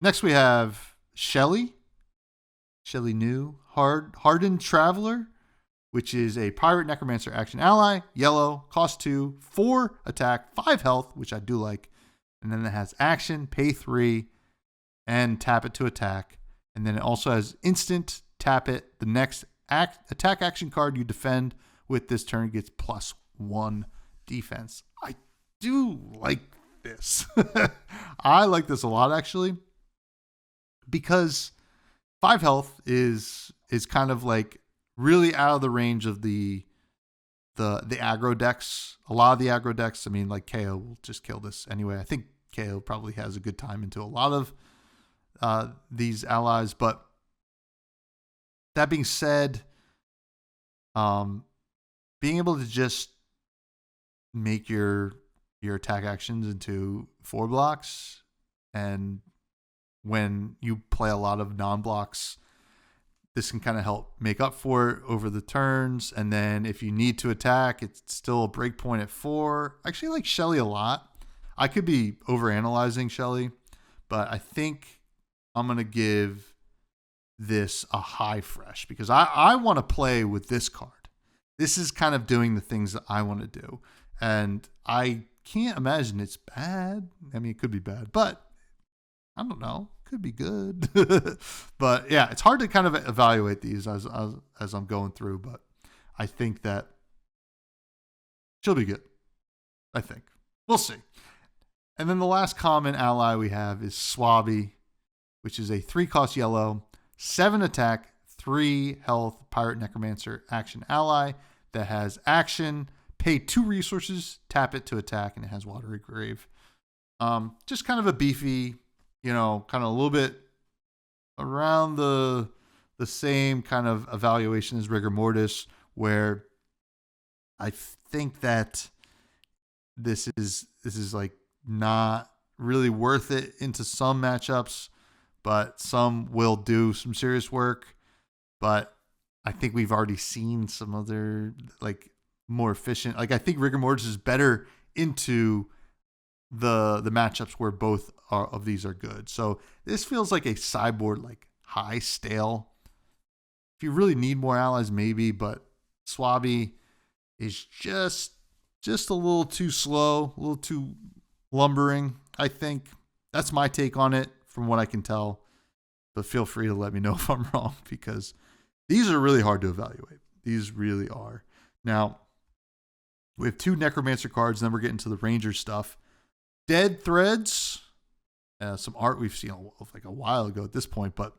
Next we have Shelly New, Hardened Traveler, which is a Pirate Necromancer action ally, yellow, cost 2, 4 attack, 5 health, which I do like. And then it has action, pay 3, and tap it to attack. And then it also has instant, tap it. The next attack action card you defend with this turn gets +1 defense. I do like this. I like this a lot, actually, because 5 health is kind of like really out of the range of the aggro decks. A lot of the aggro decks, I mean, like KO will just kill this anyway. I think KO probably has a good time into a lot of these allies. But that being said, being able to just make your attack actions into 4 blocks, and when you play a lot of non-blocks, this can kind of help make up for it over the turns. And then if you need to attack, it's still a breakpoint at 4. I actually like Shelly a lot. I could be overanalyzing Shelly, but I think I'm going to give this a high fresh because I want to play with this card. This is kind of doing the things that I want to do. And I can't imagine it's bad. I mean, it could be bad, but I don't know. Could be good. But yeah, it's hard to kind of evaluate these as I'm going through, but I think that she'll be good. I think. We'll see. And then the last common ally we have is Swabby, which is a 3-cost yellow, 7 attack, 3 health pirate necromancer action ally that has action, pay 2 resources, tap it to attack, and it has Watery Grave. Just kind of a beefy, kind of a little bit around the same kind of evaluation as Rigor Mortis, where I think that this is like not really worth it into some matchups, but some will do some serious work. But I think we've already seen some other like more efficient. Like I think Rigor Mortis is better into the matchups where both of these are good. So this feels like a sideboard like high stale. If you really need more allies, maybe, but Swabby is just a little too slow, a little too lumbering, I think. That's my take on it from what I can tell. But feel free to let me know if I'm wrong because these are really hard to evaluate. These really are. Now, we have 2 Necromancer cards, and then we're getting to the Ranger stuff. Dead Threads, some art we've seen like a while ago at this point, but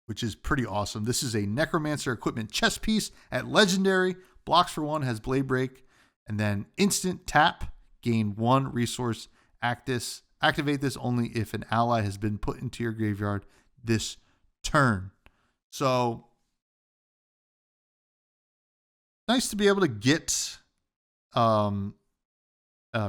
which is pretty awesome. This is a Necromancer equipment chess piece at Legendary. Blocks for 1, has Blade Break, and then instant tap, gain 1 resource. Activate this only if an ally has been put into your graveyard this turn. So nice to be able to get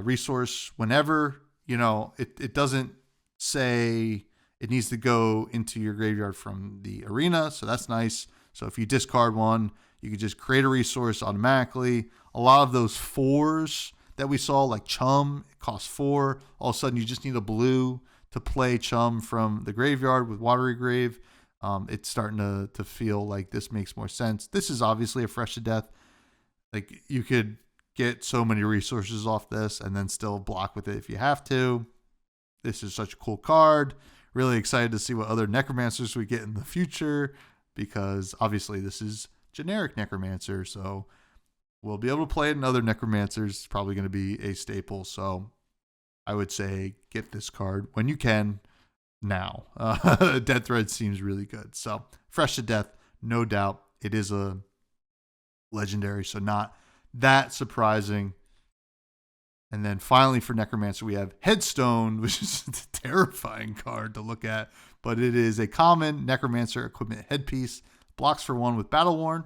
resource whenever. It doesn't say it needs to go into your graveyard from the arena, so that's nice. So if you discard 1, you can just create a resource automatically. A lot of those 4s that we saw, like Chum, it costs 4. All of a sudden, you just need a blue to play Chum from the graveyard with Watery Grave. It's starting to feel like this makes more sense. This is obviously a fresh to death. Like you could get so many resources off this and then still block with it if you have to. This is such a cool card. Really excited to see what other Necromancers we get in the future because obviously this is generic Necromancer, so we'll be able to play it in other Necromancers. It's probably going to be a staple, so I would say get this card when you can now. Dead Thread seems really good. So fresh to death, no doubt. It is a legendary, so not that surprising. And then finally for Necromancer, we have Headstone, which is a terrifying card to look at, but it is a common Necromancer equipment headpiece. Blocks for 1 with Battle Worn.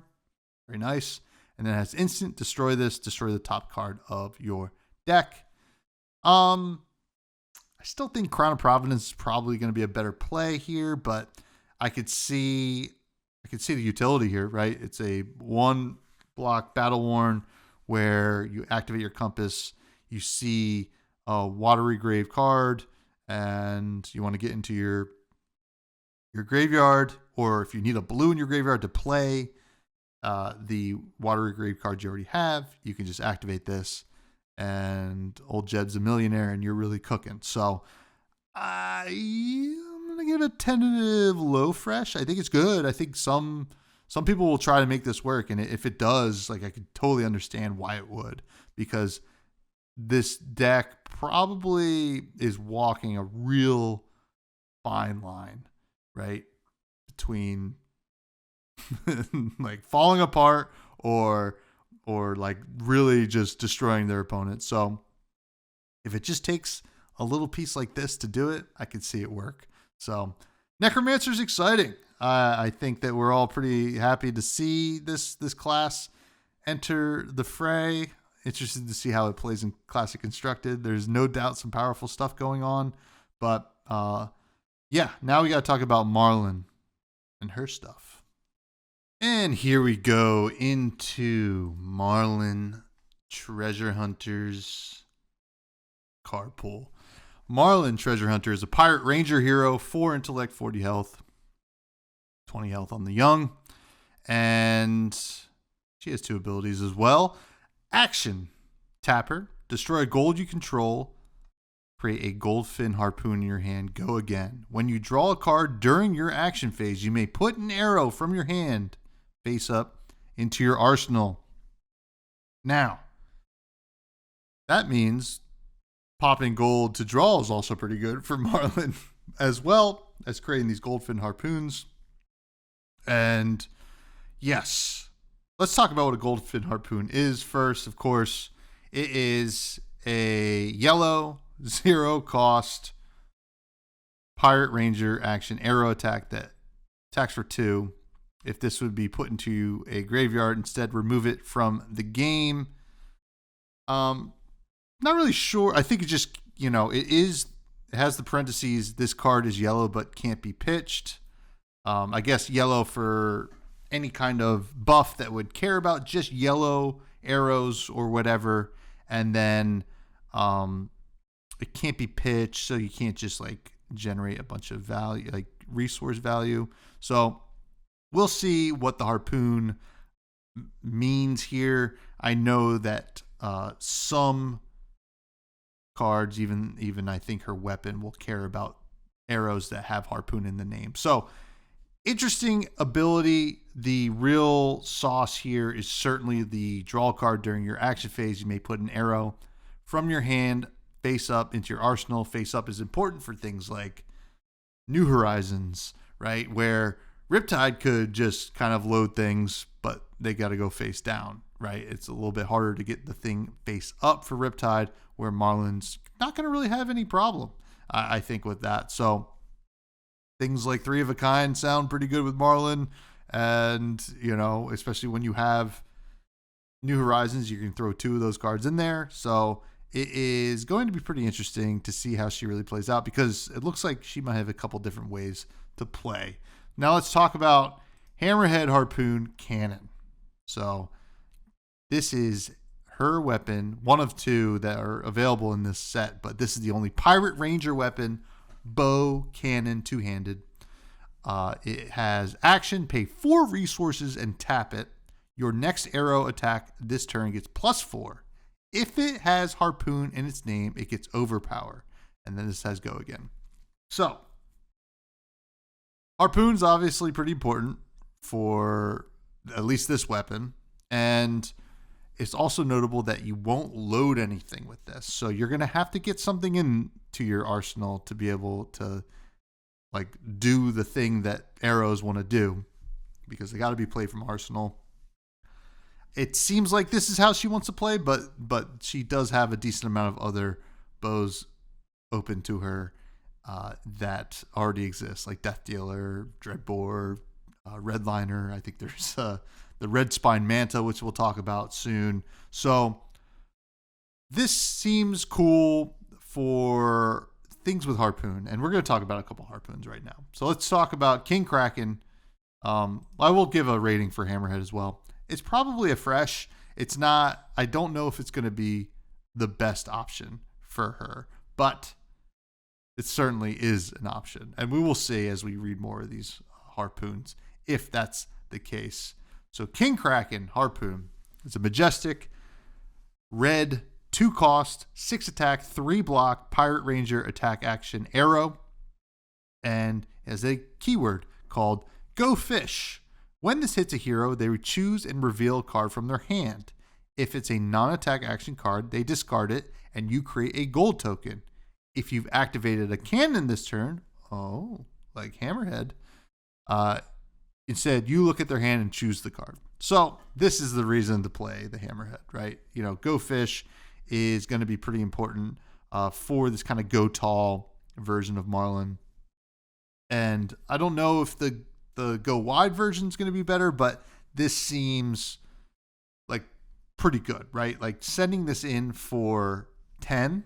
Very nice. And then it has instant destroy this, destroy the top card of your deck. I still think Crown of Providence is probably going to be a better play here, but I could see the utility here, right? It's a 1-block Battle Worn where you activate your compass, you see a Watery Grave card, and you want to get into your graveyard, or if you need a blue in your graveyard to play the Watery Grave card you already have, you can just activate this, and old Jed's a millionaire, and you're really cooking. So I'm gonna give it a tentative low fresh. I think it's good. I think some people will try to make this work, and if it does, like I could totally understand why it would, because this deck probably is walking a real fine line, right, between like falling apart or like really just destroying their opponent. So if it just takes a little piece like this to do it, I could see it work. So Necromancer's exciting. I think that we're all pretty happy to see this class enter the fray. Interested to see how it plays in Classic Constructed. There's no doubt some powerful stuff going on. But yeah, now we got to talk about Marlin and her stuff. And here we go into Marlin Treasure Hunters card pool. Marlin Treasure Hunter is a pirate ranger hero, 4 intellect, 40 health, 20 health on the young. And she has 2 abilities as well. Action. Tapper. Destroy a gold you control. Create a goldfin harpoon in your hand. Go again. When you draw a card during your action phase, you may put an arrow from your hand face up into your arsenal. Now, that means popping gold to draw is also pretty good for Marlin, as well as creating these goldfin harpoons. And yes, let's talk about what a goldfin harpoon is first. Of course, it is a yellow, 0 cost pirate ranger action arrow attack that attacks for 2. If this would be put into a graveyard, instead remove it from the game. Not really sure. I think it just, it has the parentheses. This card is yellow but can't be pitched. I guess yellow for any kind of buff that would care about just yellow arrows or whatever. And then it can't be pitched, so you can't just like generate a bunch of value, like resource value. So we'll see what the harpoon means here. I know that some cards, even I think her weapon will care about arrows that have harpoon in the name. So interesting ability. The real sauce here is certainly the draw card during your action phase. You may put an arrow from your hand face up into your arsenal. Face up is important for things like New Horizons, right? Where Riptide could just kind of load things, but they got to go face down, right? It's a little bit harder to get the thing face up for Riptide, where Marlin's not going to really have any problem, I think, with that. So things like 3 of a kind sound pretty good with Marlin. And, especially when you have New Horizons, you can throw 2 of those cards in there. So it is going to be pretty interesting to see how she really plays out, because it looks like she might have a couple different ways to play. Now let's talk about Hammerhead Harpoon Cannon. So this is her weapon, one of 2 that are available in this set, but this is the only Pirate Ranger weapon, bow cannon, 2-handed. It has action, pay 4 resources and tap it. Your next arrow attack this turn gets +4. If it has harpoon in its name, it gets overpower. And then this has go again. So harpoon's obviously pretty important for at least this weapon. And it's also notable that you won't load anything with this. So you're going to have to get something into your arsenal to be able to like do the thing that arrows want to do, because they got to be played from arsenal. It seems like this is how she wants to play, but she does have a decent amount of other bows open to her that already exist, like Death Dealer, Dreadbore, Redliner. I think there's the Red Spine Manta, which we'll talk about soon. So this seems cool for things with harpoon, and we're going to talk about a couple harpoons right now. So let's talk about King Kraken. I will give a rating for Hammerhead as well. It's probably a fresh. It's not, I don't know if it's going to be the best option for her, but it certainly is an option. And we will see as we read more of these harpoons if that's the case. So King Kraken Harpoon is a majestic red 2 cost, 6 attack, 3 block, Pirate Ranger attack action arrow, and has a keyword called Go Fish. When this hits a hero, they would choose and reveal a card from their hand. If it's a non-attack action card, they discard it, and you create a gold token. If you've activated a cannon this turn, like Hammerhead, instead you look at their hand and choose the card. So this is the reason to play the Hammerhead, right? Go Fish is going to be pretty important for this kind of go tall version of Marlin. And I don't know if the go wide version is going to be better, but this seems like pretty good, right? Like sending this in for 10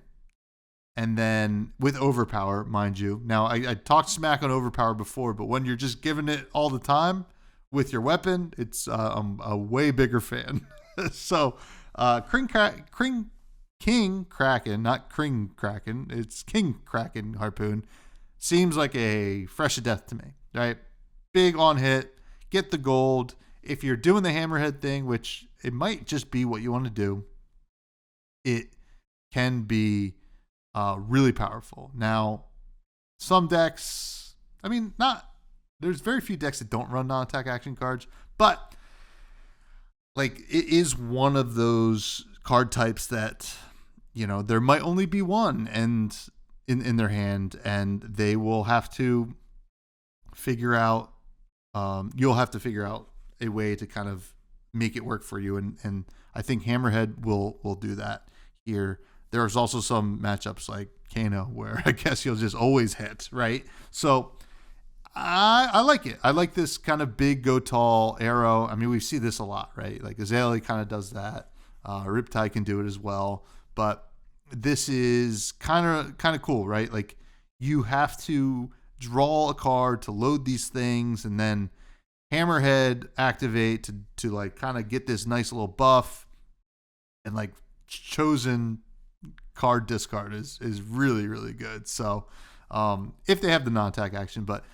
and then with overpower, mind you. Now, I talked smack on overpower before, but when you're just giving it all the time with your weapon, it's I'm a way bigger fan. So, King Kraken, not Kring Kraken, it's King Kraken harpoon. Seems like a fresh to death to me, right? Big on hit, get the gold. If you're doing the hammerhead thing, which it might just be what you want to do, it can be really powerful. Now, some decks, I mean, there's very few decks that don't run non-attack action cards, but like it is one of those card types that, you know, there might only be one and in their hand, and they will have to figure out, you'll have to figure out a way to kind of make it work for you. And I think Hammerhead will do that here. There's also some matchups like Kano where I guess you'll just always hit, right? So I like it. I like this kind of big, go tall arrow. I mean, we see this a lot, right? Like Azalea kind of does that. Riptide can do it as well. But this is kind of cool, right? Like you have to draw a card to load these things and then Hammerhead activate to like kind of get this nice little buff, and like chosen card discard is really, really good. So if they have the non-attack action, but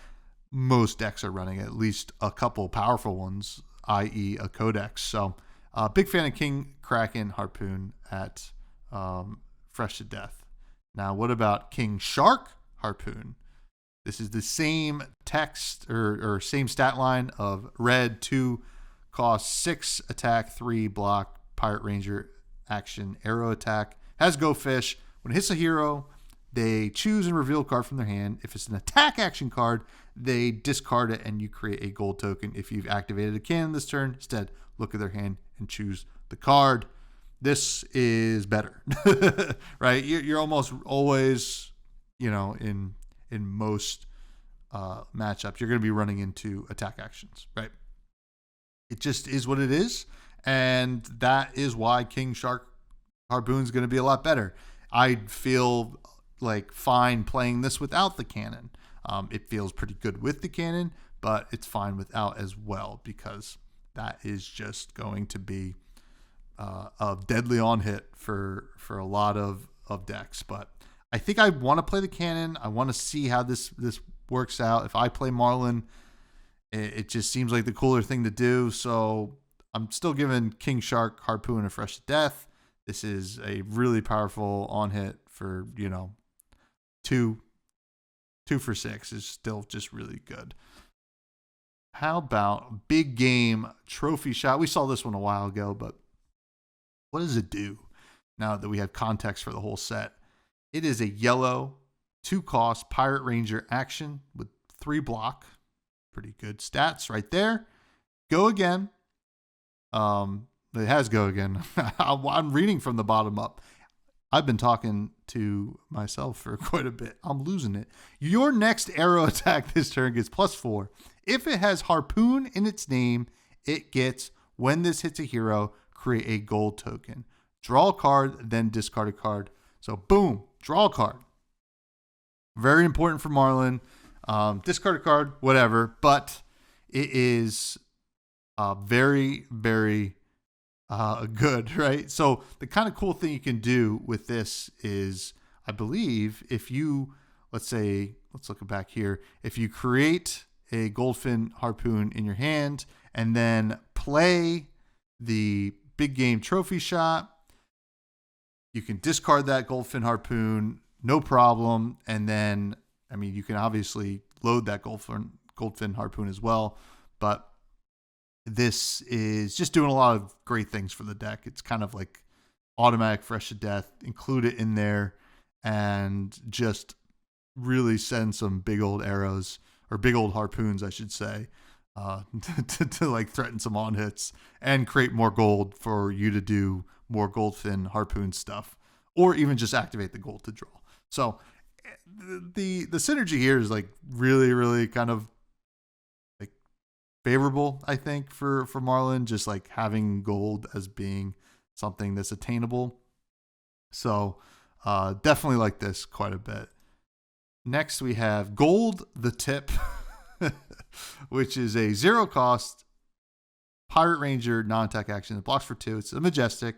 most decks are running at least a couple powerful ones, i.e. a Codex. So big fan of King Kraken Harpoon at Fresh to Death. Now, what about King Shark Harpoon? This is the same text or same stat line of red, 2 cost, 6 attack, 3 block, Pirate Ranger action, arrow attack, has Go Fish. When it hits a hero, they choose and reveal a card from their hand. If it's an attack action card, they discard it and you create a gold token. If you've activated a cannon this turn, instead look at their hand and choose the card. This is better, right? You're almost always, you know, in most matchups, you're going to be running into attack actions, right? It just is what it is. And that is why King Shark Harpoon is going to be a lot better. I feel like fine playing this without the cannon. It feels pretty good with the cannon, but it's fine without as well, because that is just going to be a deadly on hit for a lot of decks. But I think I want to play the cannon. I want to see how this works out. If I play Marlin, it just seems like the cooler thing to do. So I'm still giving King Shark Harpoon a fresh to death. This is a really powerful on hit for, you know, 2 for 6 is still just really good. How about Big Game Trophy Shot? We saw this one a while ago, but what does it do now that we have context for the whole set? It is a yellow, 2 cost Pirate Ranger action with 3 block. Pretty good stats right there. Go again. It has go again. I'm reading from the bottom up. I've been talking to myself for quite a bit. I'm losing it. Your next arrow attack this turn gets +4. If it has Harpoon in its name, it gets, when this hits a hero, create a gold token. Draw a card, then discard a card. So boom, draw a card. Very important for Marlin. Discard a card, whatever. But it is very, very good, right? So the kind of cool thing you can do with this is, I believe, if you, let's look back here. If you create a Goldfin Harpoon in your hand and then play the Big Game Trophy Shot, you can discard that Goldfin Harpoon, no problem. And then, I mean, you can obviously load that Goldfin Harpoon as well, but this is just doing a lot of great things for the deck. It's kind of like automatic fresh to death, include it in there, and just really send some big old arrows, or big old harpoons, I should say, to like threaten some on hits and create more gold for you to do more Goldfin Harpoon stuff, or even just activate the gold to draw. So the synergy here is like really, really kind of like favorable, I think, for Marlin, just like having gold as being something that's attainable. So definitely like this quite a bit. Next, we have Gold the Tip, which is a 0 cost Pirate Ranger non-attack action that blocks for 2. It's a Majestic.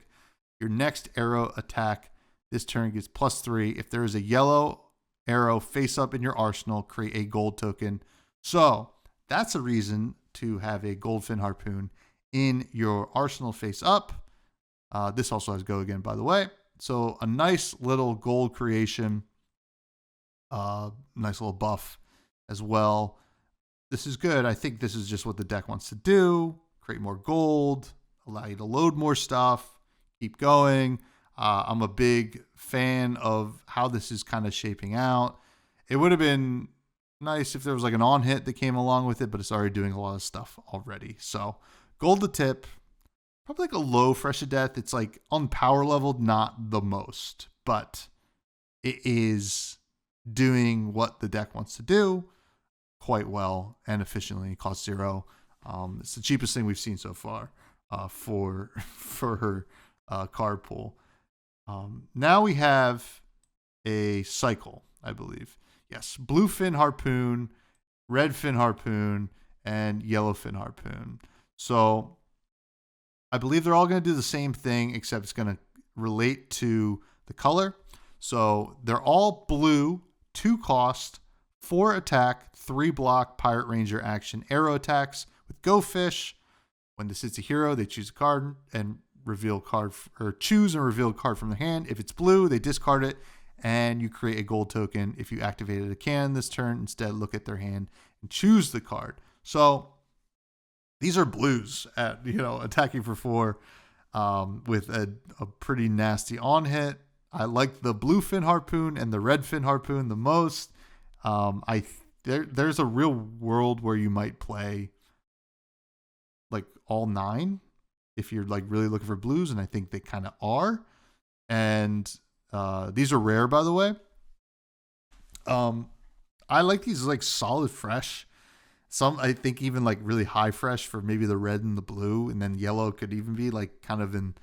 Your next arrow attack this turn gets +3. If there is a yellow arrow face up in your arsenal, create a gold token. So that's a reason to have a Goldfin Harpoon in your arsenal face up. This also has go again, by the way. So a nice little gold creation. Nice little buff as well. This is good. I think this is just what the deck wants to do. Create more gold, allow you to load more stuff, keep going. I'm a big fan of how this is kind of shaping out. It would have been nice if there was like an on hit that came along with it, but it's already doing a lot of stuff already. So Gold the Tip, probably like a low Fresh to Death. It's like on power level, not the most, but it is doing what the deck wants to do quite well and efficiently. Cost 0. It's the cheapest thing we've seen so far for her card pool. Now we have a cycle, I believe. Yes, Blue Fin Harpoon, Red Fin Harpoon, and Yellow Fin Harpoon. So I believe they're all going to do the same thing, except it's going to relate to the color. So they're all blue, 2 cost, 4 attack, 3 block, Pirate Ranger action, arrow attacks with Go Fish. When this hits a hero, they choose a card and reveal card, or choose and reveal a card from their hand. If it's blue, they discard it, and you create a gold token. If you activated a can this turn, instead look at their hand and choose the card. So these are blues at attacking for 4 with a pretty nasty on hit. I like the Blue Fin Harpoon and the Red Fin Harpoon the most. There's a real world where you might play like all 9 if you're like really looking for blues, and I think they kind of are. And these are rare, by the way. I like these like solid fresh. Some I think even like really high fresh for maybe the red and the blue, and then yellow could even be like kind of in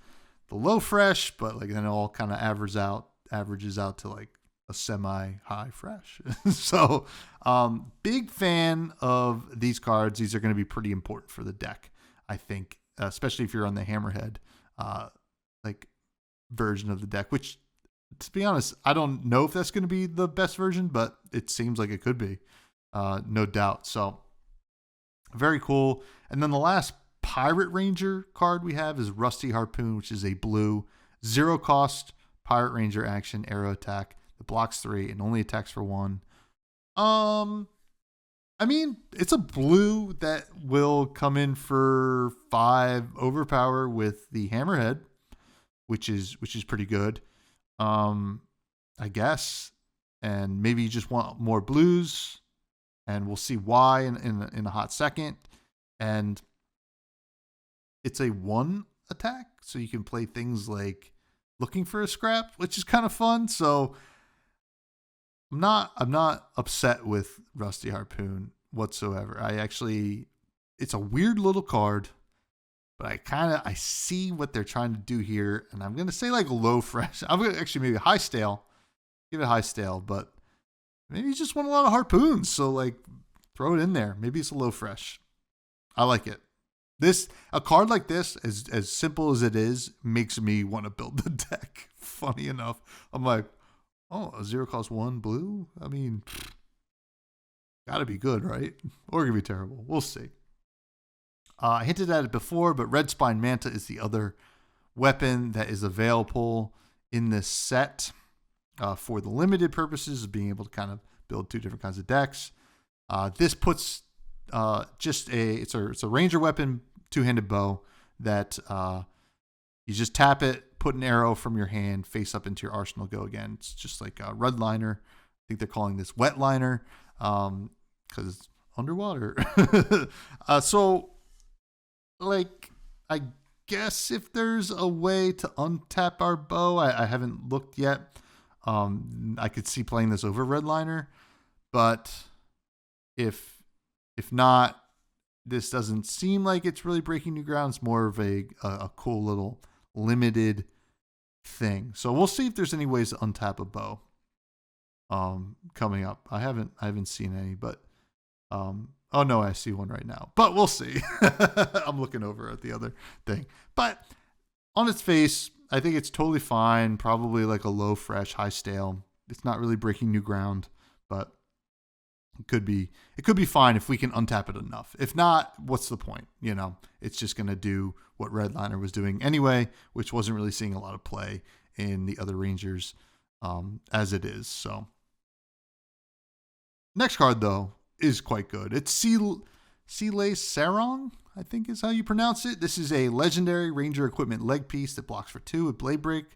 the low fresh, but like then it all kind of averages out to like a semi-high fresh. So big fan of these cards. These are going to be pretty important for the deck, I think, especially if you're on the Hammerhead like version of the deck, which, to be honest, I don't know if that's going to be the best version, but it seems like it could be, no doubt. So very cool. And then the last Pirate Ranger card we have is Rusty Harpoon, which is a blue 0 cost Pirate Ranger action, arrow attack. It blocks 3 and only attacks for 1. I mean, it's a blue that will come in for 5 overpower with the Hammerhead, which is pretty good. I guess. And maybe you just want more blues, and we'll see why in a hot second. And it's a 1 attack, so you can play things like looking for a scrap, which is kind of fun. So I'm not upset with Rusty Harpoon whatsoever. It's a weird little card, but I see what they're trying to do here, and I'm gonna say like low fresh. I'm gonna actually maybe high stale. Give it a high stale, but maybe you just want a lot of harpoons, so like throw it in there. Maybe it's a low fresh. I like it. A card like this, as simple as it is, makes me want to build the deck. Funny enough, I'm like, oh, a 0 cost 1 blue? I mean, gotta be good, right? Or gonna be terrible. We'll see. I hinted at it before, but Red Spine Manta is the other weapon that is available in this set for the limited purposes of being able to kind of build 2 different kinds of decks. This puts it's a ranger weapon, 2-handed bow that you just tap it, put an arrow from your hand face up into your arsenal, go again. It's just like a red liner. I think they're calling this wet liner because it's underwater. So like, I guess if there's a way to untap our bow, I haven't looked yet. I could see playing this over Redliner, but if not, this doesn't seem like it's really breaking new ground. It's more of a cool little limited thing. So we'll see if there's any ways to untap a bow coming up. I haven't seen any, but oh no, I see one right now. But we'll see. I'm looking over at the other thing. But on its face, I think it's totally fine. Probably like a low fresh, high stale. It's not really breaking new ground, but it could be fine if we can untap it enough. If not, what's the point? You know, it's just going to do what Redliner was doing anyway, which wasn't really seeing a lot of play in the other Rangers as it is. So next card, though, is quite good. It's Sealay Sarong, I think is how you pronounce it. This is a legendary Ranger equipment leg piece that blocks for 2 with Blade Break.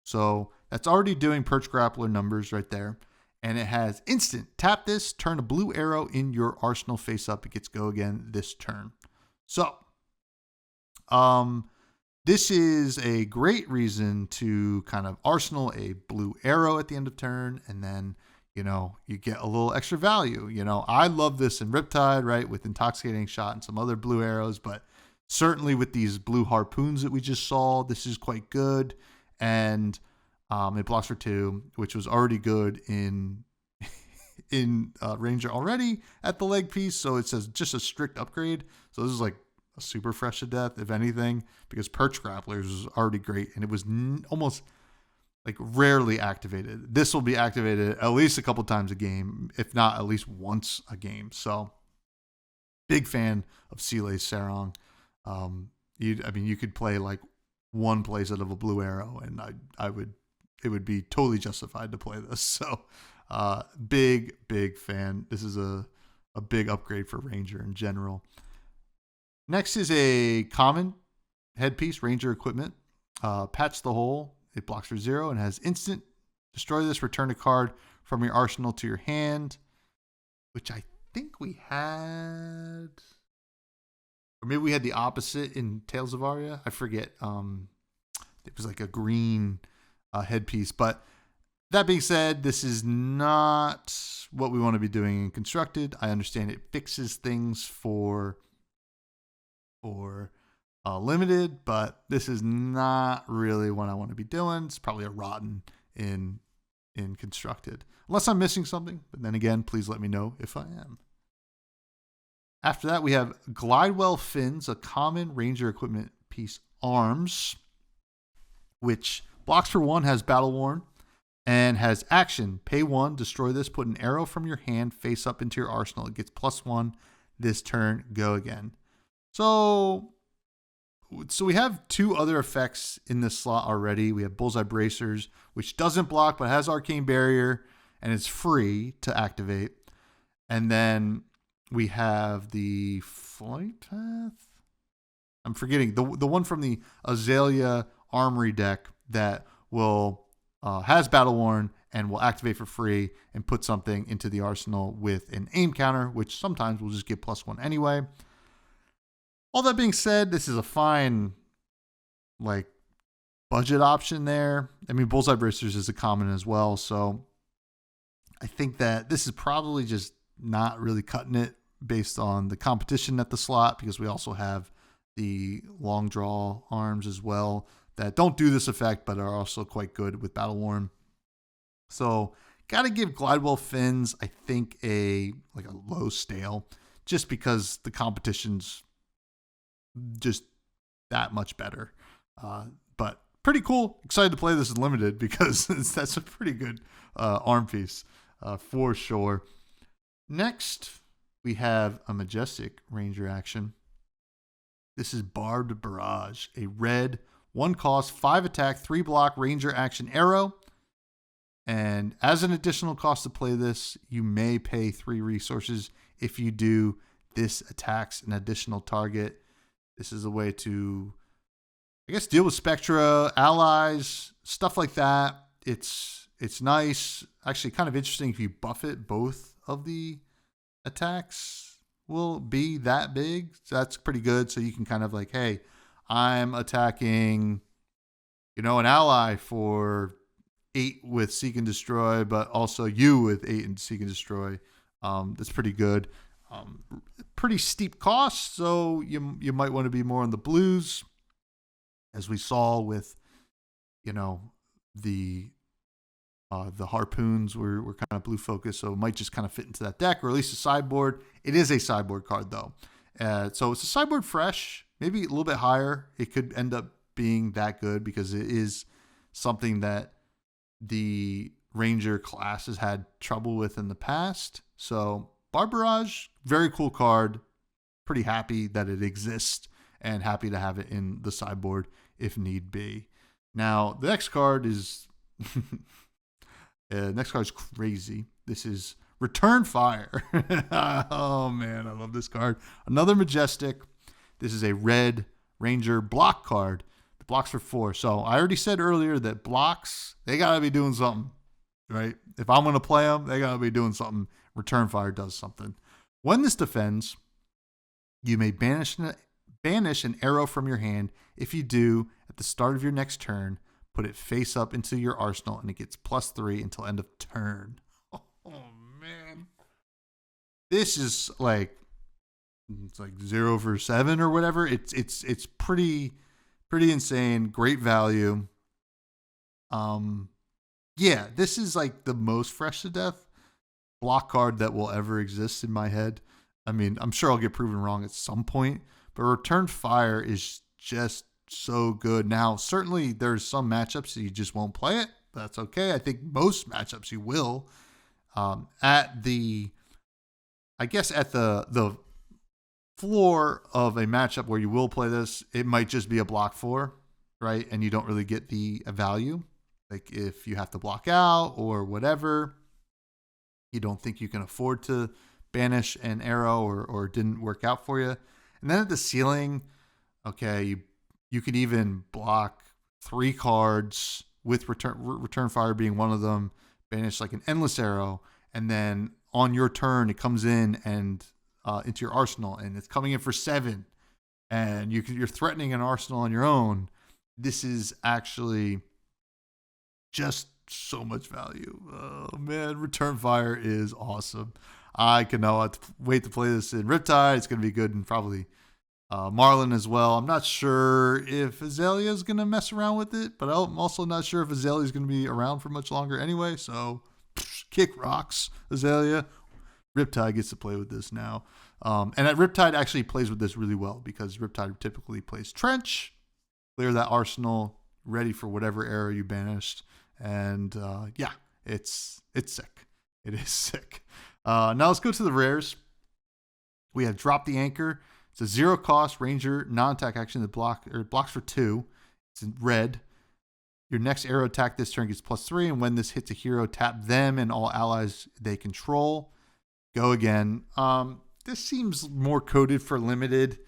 So that's already doing Perch Grappler numbers right there. And it has instant. Tap this, turn a blue arrow in your arsenal face up. It gets go again this turn. So, this is a great reason to kind of arsenal a blue arrow at the end of turn. And then, you know, you get a little extra value. You know, I love this in Riptide, right? With Intoxicating Shot and some other blue arrows. But certainly with these blue harpoons that we just saw, this is quite good. And it blocks for 2, which was already good in Ranger already at the leg piece. So it says just a strict upgrade. So this is like a super fresh to death, if anything, because Perch Grapplers was already great, and it was almost like rarely activated. This will be activated at least a couple times a game, if not at least once a game. So big fan of Sealay Sarong. You could play like one place out of a blue arrow, and it would be totally justified to play this. So big fan. This is a big upgrade for Ranger in general. Next is a common headpiece, Ranger equipment. Patch the Hole. It blocks for 0 and has instant. Destroy this, return a card from your arsenal to your hand, which I think we had, or maybe we had the opposite in Tales of Aria. I forget. It was like a green headpiece. But that being said, this is not what we want to be doing in Constructed. I understand it fixes things for Limited, but this is not really what I want to be doing. It's probably a rotten in Constructed, unless I'm missing something. But then again, please let me know if I am. After that, we have Glidewell Fins, a common Ranger equipment piece arms, which blocks for 1, has Battle Worn, and has action. Pay 1, destroy this, put an arrow from your hand face up into your arsenal. It gets +1 this turn, go again. So we have 2 other effects in this slot already. We have Bullseye Bracers, which doesn't block but has Arcane Barrier, and it's free to activate. And then we have the Flight Path. I'm forgetting the one from the Azalea Armory deck that will has Battle Worn and will activate for free and put something into the arsenal with an aim counter, which sometimes will just give +1 anyway. All that being said, this is a fine like budget option there. I mean, Bullseye Bracers is a common as well, so I think that this is probably just not really cutting it based on the competition at the slot, because we also have the long draw arms as well that don't do this effect but are also quite good with Battle Worn. So got to give Glidewell Fins, I think, a low stale, just because the competition's just that much better. But pretty cool. Excited to play this in Limited because that's a pretty good arm piece for sure. Next, we have a Majestic Ranger action. This is Barbed Barrage, a red 1 cost, 5 attack, 3 block Ranger action arrow. And as an additional cost to play this, you may pay 3 resources. If you do, this attacks an additional target. This is a way to, I guess, deal with Spectra, allies, stuff like that. It's nice. Actually, kind of interesting if you buff it, both of the attacks will be that big. So that's pretty good. So you can kind of like, hey, I'm attacking, an ally for 8 with Seek and Destroy, but also you with 8 and Seek and Destroy. That's pretty good. Pretty steep cost, so you might want to be more on the blues, as we saw with, the harpoons were kind of blue focused, so it might just kind of fit into that deck, or at least a sideboard. It is a sideboard card though, so it's a sideboard fresh, maybe a little bit higher. It could end up being that good because it is something that the Ranger class has had trouble with in the past. So Barbarage, very cool card. Pretty happy that it exists and happy to have it in the sideboard if need be. Now, the next card is crazy. This is Return Fire. Oh man, I love this card. Another Majestic. This is a red Ranger block card. The blocks for 4. So I already said earlier that blocks, they gotta be doing something, right? If I'm gonna play them, they gotta be doing something. Return Fire does something. When this defends, you may banish an arrow from your hand. If you do, at the start of your next turn, put it face up into your arsenal, and it gets +3 until end of turn. Oh man, this is it's like 0 for 7 or whatever. It's pretty insane. Great value. Yeah, this is like the most fresh to death block card that will ever exist in my head. I mean, I'm sure I'll get proven wrong at some point, but Return Fire is just so good. Now, certainly there's some matchups that you just won't play it. That's okay. I think most matchups you will. At the floor of a matchup where you will play this, it might just be a block 4, right? And you don't really get the value. Like if you have to block out or whatever, you don't think you can afford to banish an arrow or didn't work out for you. And then at the ceiling, okay, you could even block 3 cards with return Fire being one of them, banish like an endless arrow, and then on your turn it comes in and into your arsenal, and it's coming in for 7, and you're threatening an arsenal on your own. This is actually just so much value. Oh man, Return Fire is awesome. I cannot wait to play this in Riptide. It's going to be good, and probably Marlin as well. I'm not sure if Azalea is going to mess around with it, but I'm also not sure if Azalea is going to be around for much longer anyway. So kick rocks, Azalea. Riptide gets to play with this now. And Riptide actually plays with this really well because Riptide typically plays Trench, clear that arsenal, ready for whatever arrow you banished. And yeah, it's sick. It is sick. Now let's go to the rares. We have Drop the Anchor. It's a 0 cost Ranger non-attack action that blocks for 2. It's in red. Your next arrow attack this turn gets +3, and when this hits a hero, tap them and all allies they control. Go again. This seems more coded for limited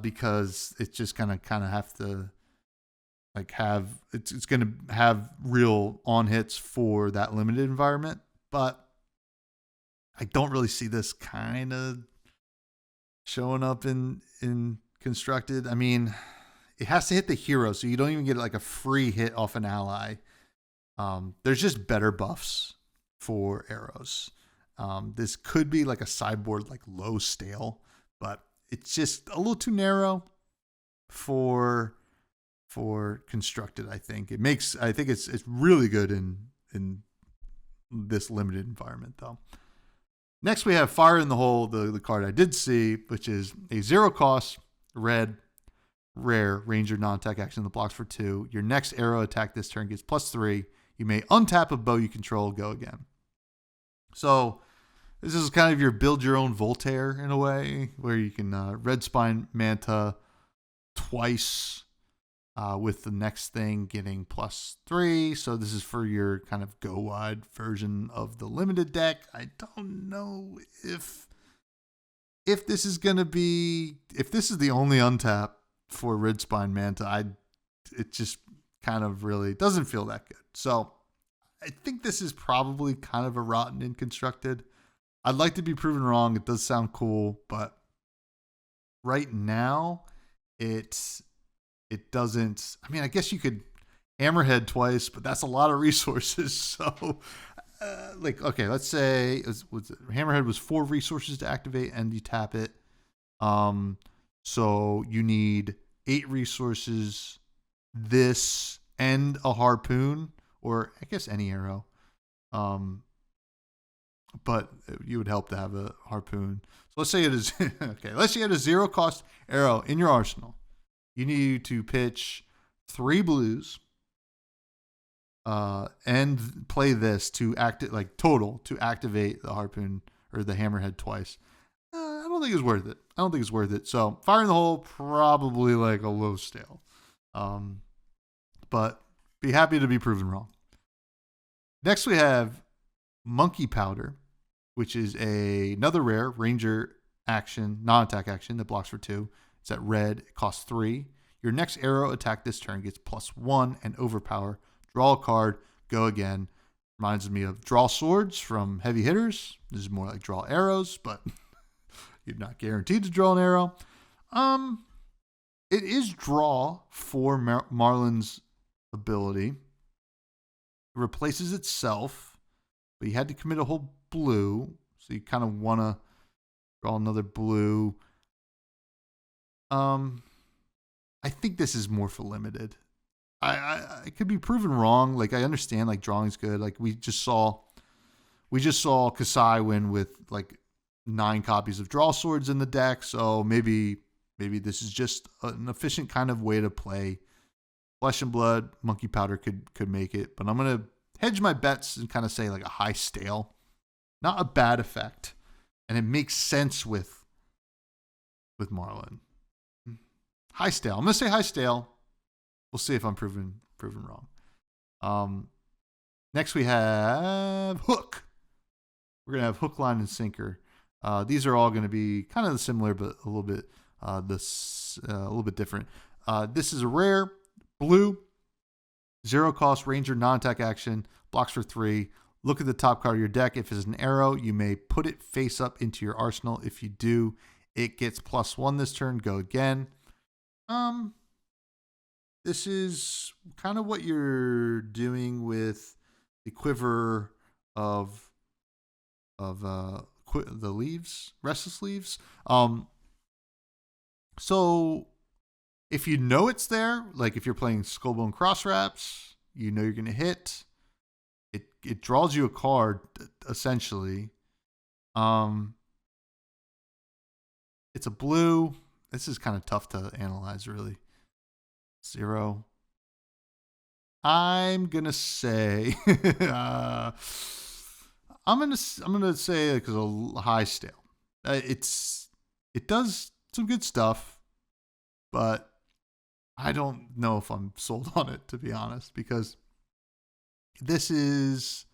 because it's just gonna kind of have to it's going to have real on hits for that limited environment, but I don't really see this kind of showing up in constructed. I mean, it has to hit the hero, so you don't even get like a free hit off an ally. There's just better buffs for arrows. This could be like a sideboard, like low stale, but it's just a little too narrow for constructed. I think it's really good in this limited environment though. Next we have Fire in the Hole, the card I did see, which is a 0 cost red rare Ranger non-attack action that blocks for 2. Your next arrow attack this turn gets +3. You may untap a bow you control, go again. So this is kind of your build your own Voltaire in a way, where you can Red Spine Manta twice with the next thing getting +3. So this is for your kind of go wide version of the limited deck. I don't know if this is going to be, if this is the only untap for Red Spine Manta, it just kind of really doesn't feel that good. So I think this is probably kind of a rotten in constructed. I'd like to be proven wrong. It does sound cool, but right now it doesn't. I mean, I guess you could Hammerhead twice, but that's a lot of resources. So, okay, let's say Hammerhead was 4 resources to activate, and you tap it. So you need 8 resources. This and a harpoon, or I guess any arrow. But you would help to have a harpoon. So let's say it is okay. Let's say you had a 0 cost arrow in your arsenal. You need to pitch 3 blues. And play this to total to activate the harpoon or the hammerhead twice. I don't think it's worth it. So fire in the hole, probably like a low stale. But be happy to be proven wrong. Next we have Monkey Powder, which is another rare ranger action, non-attack action that blocks for 2. It's at red, it costs 3. Your next arrow attack this turn gets +1 and overpower. Draw a card, go again. Reminds me of draw swords from heavy hitters. This is more like draw arrows, but you're not guaranteed to draw an arrow. It is draw for Marlin's ability. It replaces itself, but you had to commit a whole blue, so you kind of want to draw another blue. I think this is more for limited. I could be proven wrong. Like, I understand, like, drawing's good. Like, we just saw Kasai win with like 9 copies of draw swords in the deck. So maybe this is just an efficient kind of way to play Flesh and Blood. Monkey Powder could make it, but I'm gonna hedge my bets and kind of say like a high stale, not a bad effect, and it makes sense with Marlin. High stale. I'm gonna say high stale. We'll see if I'm proven wrong. Next we have Hook. We're gonna have Hook, Line, and Sinker. These are all going to be kind of similar, but a little bit different. This is a rare blue, 0 cost ranger non-attack action, blocks for 3. Look at the top card of your deck. If it's an arrow, you may put it face up into your arsenal. If you do, it gets +1 this turn. Go again. This is kind of what you're doing with the quiver of the leaves, restless leaves. So if you know it's there, like if you're playing Skullbone Cross Wraps, you know you're going to hit. It draws you a card essentially. It's a blue. This is kind of tough to analyze, really. 0. I'm gonna say I'm gonna say because a high stale. It does some good stuff, but I don't know if I'm sold on it, to be honest, because this is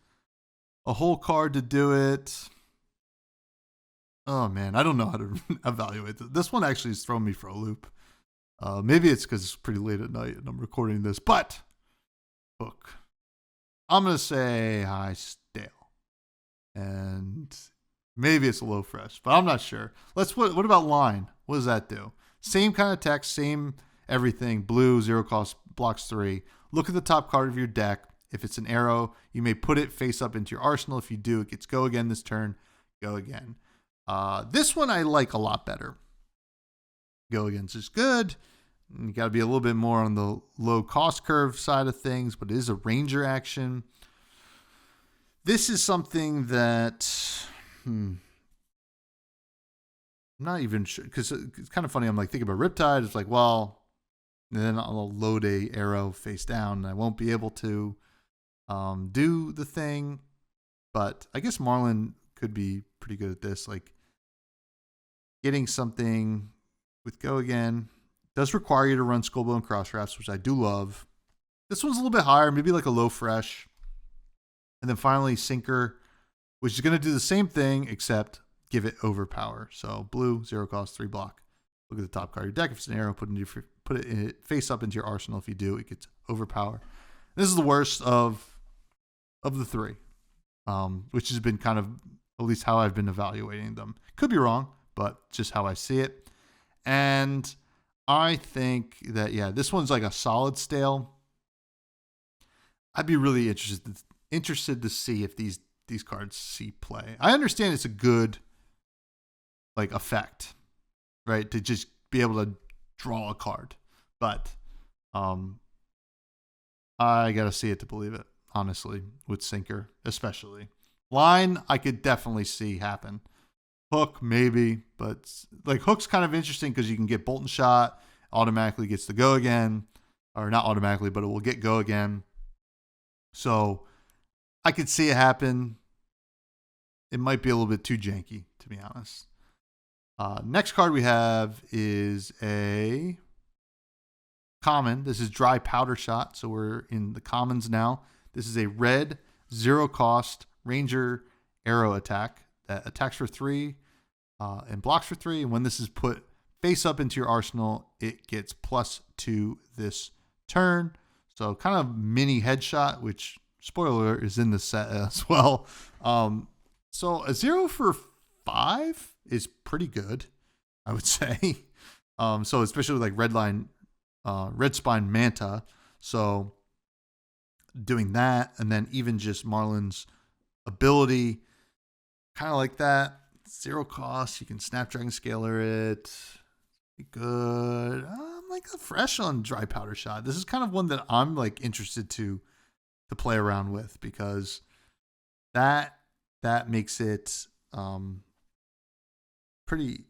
a whole card to do it. Oh man, I don't know how to evaluate this. This one actually is throwing me for a loop. Maybe it's because it's pretty late at night and I'm recording this, but Hook. I'm going to say high stale. And maybe it's a low fresh, but I'm not sure. What about Line? What does that do? Same kind of text, same everything. Blue, 0 cost, blocks 3. Look at the top card of your deck. If it's an arrow, you may put it face up into your arsenal. If you do, it gets go again this turn. Go again. This one I like a lot better. Go against is good. You got to be a little bit more on the low cost curve side of things, but it is a ranger action. This is something that I'm not even sure, because it's kind of funny. I'm like thinking about Riptide. It's like, well, and then I'll load a arrow face down and I won't be able to do the thing. But I guess Marlin could be pretty good at this. Like getting something with Go Again does require you to run Skullbone Cross Wraps, which I do love. This one's a little bit higher, maybe like a low fresh. And then finally Sinker, which is going to do the same thing except give it overpower. So blue, 0 cost, 3 block. Look at the top card of your deck. If it's an arrow, put it in it face up into your arsenal. If you do, it gets overpower. This is the worst of the 3, which has been kind of at least how I've been evaluating them. Could be wrong, but just how I see it. And I think that, yeah, this one's like a solid stale. I'd be really interested to see if these cards see play. I understand it's a good like effect, right? To just be able to draw a card, but I gotta see it to believe it. Honestly, with Sinker especially, line I could definitely see happen. Hook maybe, but like Hook's kind of interesting because you can get Bolt and Shot, automatically gets the go again, or not automatically, but it will get go again. So I could see it happen. It might be a little bit too janky, to be honest. Next card we have is a common. This is Dry Powder Shot. So we're in the commons now. This is a red, 0 cost Ranger arrow attack that attacks for 3 and blocks for 3. And when this is put face up into your arsenal, it gets +2 this turn. So kind of mini headshot, which, spoiler, is in the set as well. So a 0 for 5 is pretty good, I would say. So especially with like Red Spine Manta. So doing that, and then even just Marlin's ability, kind of like that. 0 cost. You can Snapdragon Scaler it. Be good. I'm like a fresh on Dry Powder Shot. This is kind of one that I'm like interested to play around with because that makes it pretty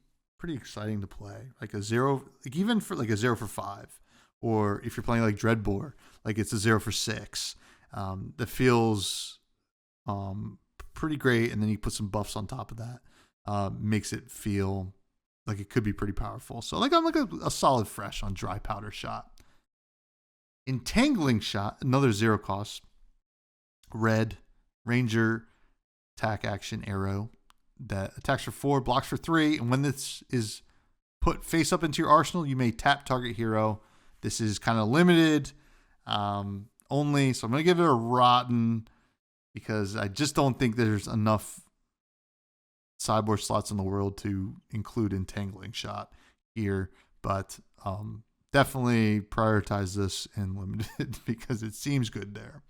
exciting to play. Like a 0, like even for like a 0 for 5, or if you're playing like Dreadbore, like it's a 0 for 6. That feels pretty great, and then you put some buffs on top of that. Makes it feel like it could be pretty powerful. So like I'm like a solid fresh on Dry Powder Shot. Entangling Shot, another 0 cost. Red Ranger attack action arrow that attacks for 4, blocks for 3, and when this is put face up into your arsenal, you may tap target hero. This is kind of limited only, so I'm going to give it a rotten because I just don't think there's enough sideboard slots in the world to include Entangling Shot here, but definitely prioritize this in limited because it seems good there.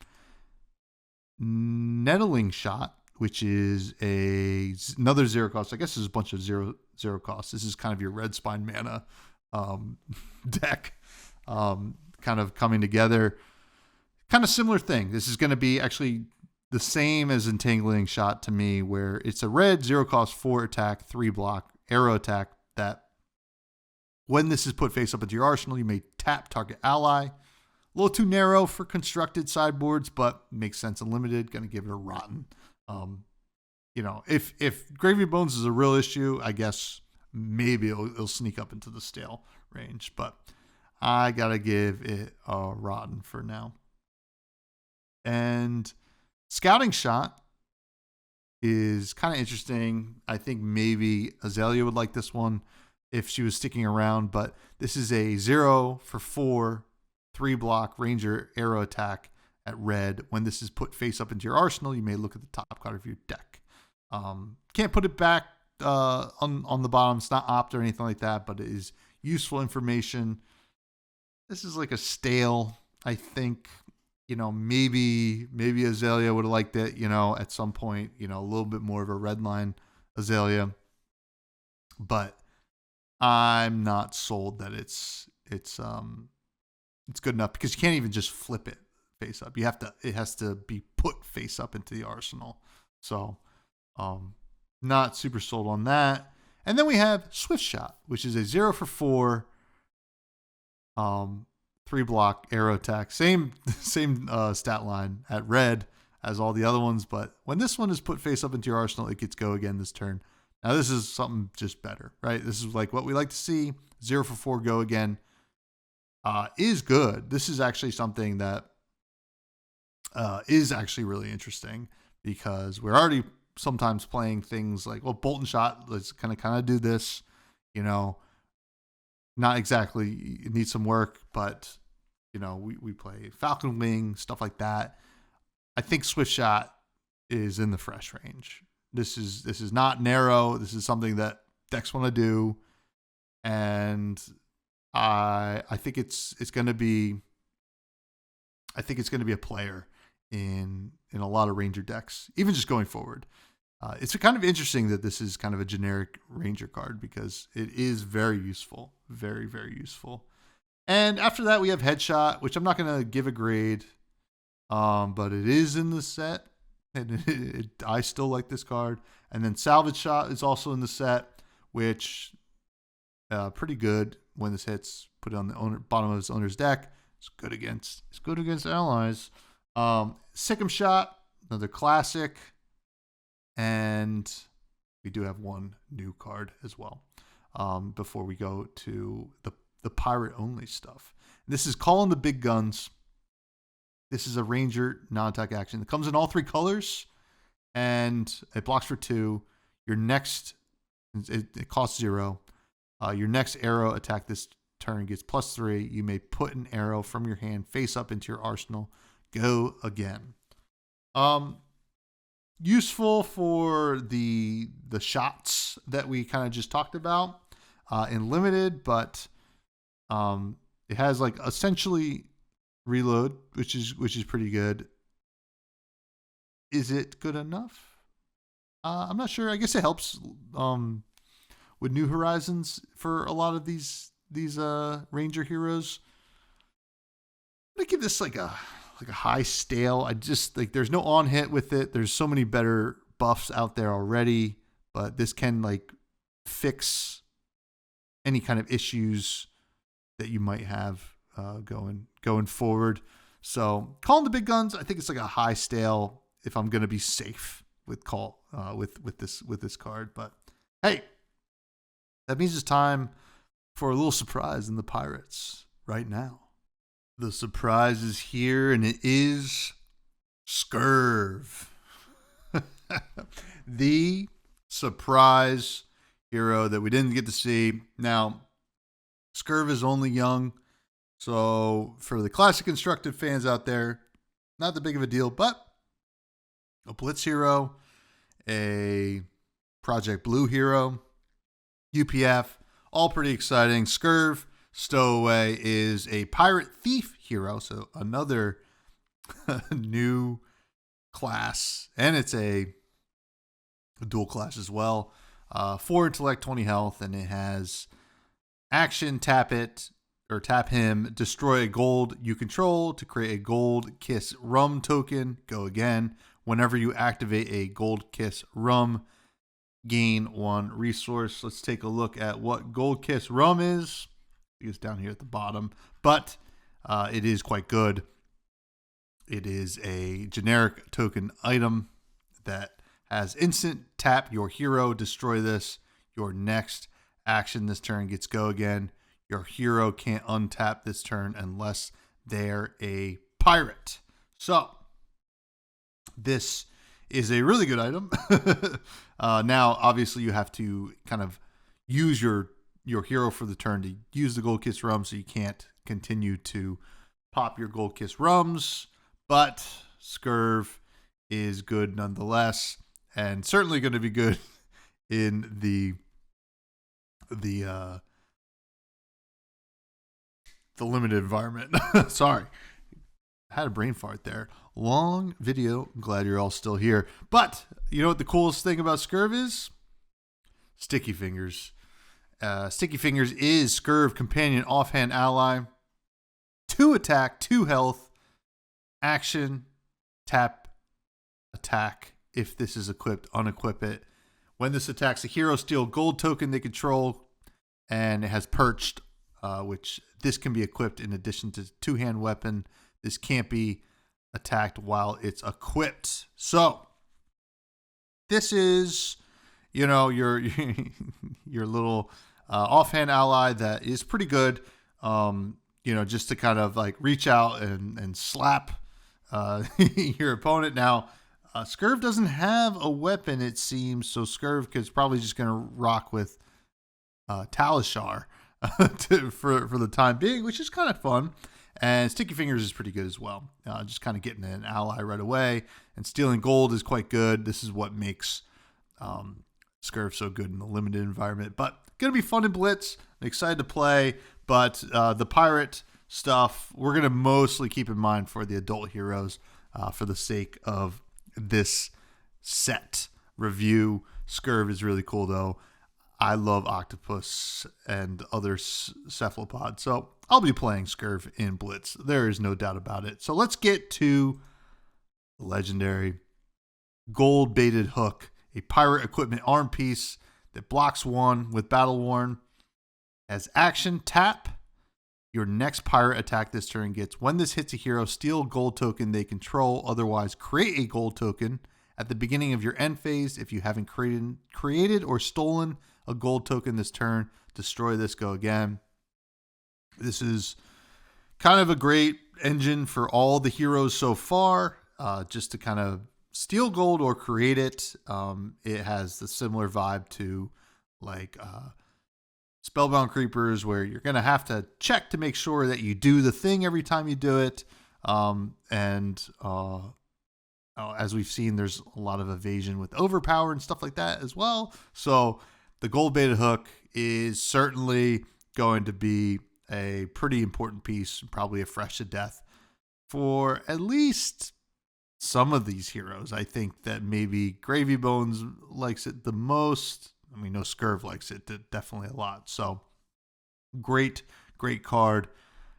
Nettling Shot, which is another 0 cost. I guess there's a bunch of zero costs. This is kind of your Red Spine Mana deck kind of coming together. Kind of similar thing. This is going to be actually the same as Entangling Shot to me, where it's a red 0 cost 4 attack, 3 block arrow attack that when this is put face up into your arsenal, you may tap target ally. A little too narrow for constructed sideboards, but makes sense and limited. Going to give it a rotten. If Gravy Bones is a real issue, I guess maybe it'll sneak up into the stale range, but I got to give it a rotten for now. And Scouting Shot is kind of interesting. I think maybe Azalea would like this one if she was sticking around, but this is a 0 for 4, 3 block Ranger arrow attack at red. When this is put face up into your arsenal, you may look at the top card of your deck. Can't put it back on the bottom. It's not opt or anything like that, but it is useful information. This is like a stale, I think. Maybe Azalea would have liked it, at some point, a little bit more of a red line Azalea. But I'm not sold that it's good enough because you can't even just flip it face up. It has to be put face up into the arsenal. So, not super sold on that. And then we have Swift Shot, which is a 0 for 4, 3 block arrow attack. Same stat line at red as all the other ones, but when this one is put face up into your arsenal, it gets go again this turn. Now this is something just better, right? This is like what we like to see. 0 for 4 go again is good. This is actually something that is actually really interesting because we're already sometimes playing things like, well, Bolt and Shot, let's kind of do this, not exactly, it needs some work, but we play Falcon Wing, stuff like that. I think Swift Shot is in the fresh range. This is not narrow. This is something that decks want to do, and I think it's going to be. I think it's going to be a player in a lot of Ranger decks, even just going forward. It's kind of interesting that this is kind of a generic Ranger card because it is very useful. Very, very useful. And after that, we have Headshot, which I'm not going to give a grade, but it is in the set. And I still like this card. And then Salvage Shot is also in the set, which pretty good when this hits. Put it on the bottom of his owner's deck. It's good against allies. Sick'em Shot, another classic. And we do have one new card as well. Before we go to the pirate only stuff. This is Calling the Big Guns. This is a Ranger non-attack action. It comes in all 3 colors, and it blocks for 2. Your next, it costs 0. Your next arrow attack this turn gets +3. You may put an arrow from your hand face up into your arsenal. Go again. Useful for the shots that we kind of just talked about in limited, but it has like essentially reload, which is pretty good. Is it good enough? I'm not sure. I guess it helps with New Horizons for a lot of these Ranger heroes. I'm gonna give this like a high stale. I just like there's no on hit with it. There's so many better buffs out there already, but this can like fix any kind of issues that you might have going forward. So Calling the Big Guns, I think it's like a high stale if I'm gonna be safe with with this card. But hey, that means it's time for a little surprise in the Pirates right now. The surprise is here, and it is Scurv. The surprise hero that we didn't get to see. Now, Scurv is only young, so for the Classic Constructed fans out there, not that big of a deal, but a Blitz hero, a Project Blue hero, UPF, all pretty exciting. Scurv, Stowaway, is a Pirate Thief hero, so another new class, and it's a dual class as well. 4 intellect, 20 health, and it has action, tap it, or tap him, destroy a gold you control to create a Gold Kiss Rum token. Go again. Whenever you activate a Gold Kiss Rum, gain 1 resource. Let's take a look at what Gold Kiss Rum is. It's down here at the bottom, but it is quite good. It is a generic token item that has instant tap your hero, destroy this. Your next action this turn gets go again. Your hero can't untap this turn unless they're a pirate. So this is a really good item. Now, obviously, you have to kind of use your hero for the turn to use the Gold Kiss Rum, so you can't continue to pop your Gold Kiss Rums. But Scurv is good nonetheless, and certainly going to be good in the limited environment. Sorry, I had a brain fart there. Long video. I'm glad you're all still here. But you know what the coolest thing about Scurv is? Sticky Fingers. Sticky Fingers is Scurv companion offhand ally. 2 attack, 2 health, action, tap, attack. If this is equipped, unequip it. When this attacks a hero, steal gold token they control, and it has perched, which this can be equipped in addition to 2-hand weapon. This can't be attacked while it's equipped. So this is, you know, your little offhand ally that is pretty good. You know, just to kind of like reach out and slap your opponent. Now, Scurv doesn't have a weapon, it seems, so Scurv is probably just going to rock with Talishar for the time being, which is kind of fun. And Sticky Fingers is pretty good as well. Just kind of getting an ally right away. And stealing gold is quite good. This is what makes Scurv so good in the limited environment. But going to be fun in Blitz. I'm excited to play. But the pirate stuff, we're going to mostly keep in mind for the adult heroes. for the sake of this set review. Scurv is really cool, though. I love octopus and other cephalopods, so I'll be playing Scurv in Blitz. There is no doubt about it. So let's get to the legendary gold baited hook, a pirate equipment arm piece that blocks 1 with battle worn. As action, tap. Your next pirate attack this turn gets, when this hits a hero, steal a gold token they control. Otherwise, create a gold token at the beginning of your end phase. If you haven't created or stolen a gold token this turn, destroy this, go again. This is kind of a great engine for all the heroes so far, just to kind of steal gold or create it. It has the similar vibe to like Spellbound Creepers, where you're going to have to check to make sure that you do the thing every time you do it. As we've seen, there's a lot of evasion with overpower and stuff like that as well. So the gold baited hook is certainly going to be a pretty important piece, probably a fresh to death for at least some of these heroes. I think that maybe Gravy Bones likes it the most. We know Scurv likes it definitely a lot. So great card.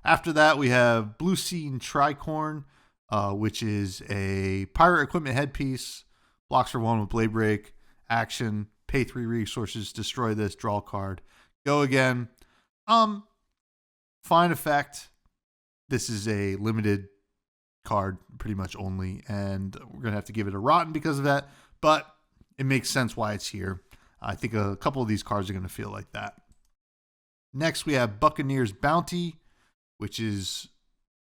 After that, we have Blue Scene Tricorn, which is a pirate equipment headpiece. Blocks for 1 with Blade Break. Action, pay 3 resources, destroy this, draw a card, go again. Fine effect. This is a limited card, pretty much only, and we're going to have to give it a rotten because of that, but it makes sense why it's here. I think a couple of these cards are going to feel like that. Next, we have Buccaneer's Bounty, which is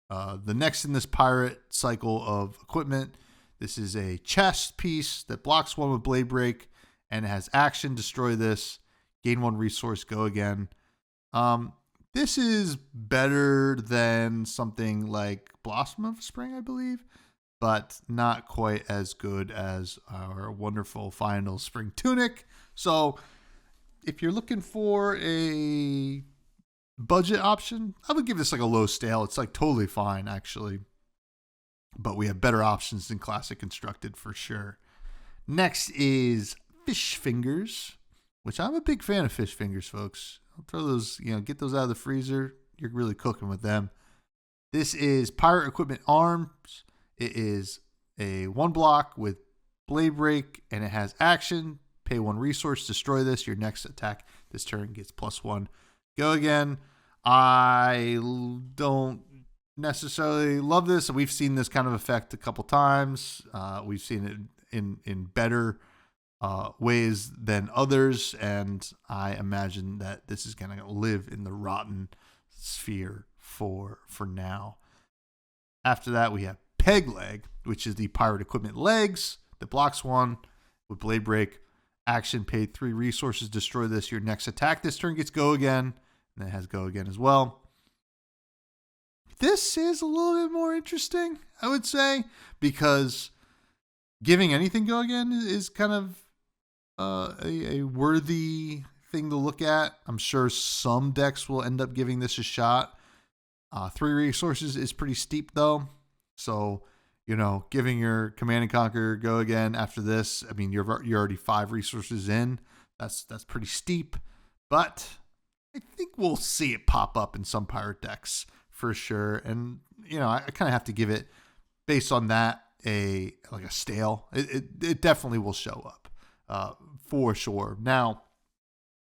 the next in this pirate cycle of equipment. This is a chest piece that blocks 1 with Blade Break, and it has action, destroy this, gain 1 resource, go again. This is better than something like Blossom of Spring, I believe, but not quite as good as our wonderful final Spring Tunic. So if you're looking for a budget option, I would give this like a low stale. It's like totally fine, actually. But we have better options than Classic Constructed for sure. Next is Fish Fingers, which I'm a big fan of Fish Fingers, folks. I'll throw those, get those out of the freezer. You're really cooking with them. This is Pirate Equipment Arms. It is a 1 block with Blade Break, and it has action. Pay 1 resource, destroy this. Your next attack this turn gets +1. Go again. I don't necessarily love this. We've seen this kind of effect a couple times. We've seen it in better ways than others, and I imagine that this is going to live in the rotten sphere for now. After that, we have Peg Leg, which is the pirate equipment legs that blocks 1 with Blade Break. Action, pay 3 resources, destroy this. Your next attack this turn gets go again, and it has go again as well. This is a little bit more interesting, I would say, because giving anything go again is kind of a worthy thing to look at. I'm sure some decks will end up giving this a shot. 3 resources is pretty steep, though. So, giving your Command and Conquer go again after this, I mean, you're already 5 resources in. That's pretty steep, but I think we'll see it pop up in some pirate decks for sure. And I kind of have to give it, based on that, a stale. It definitely will show up for sure. Now,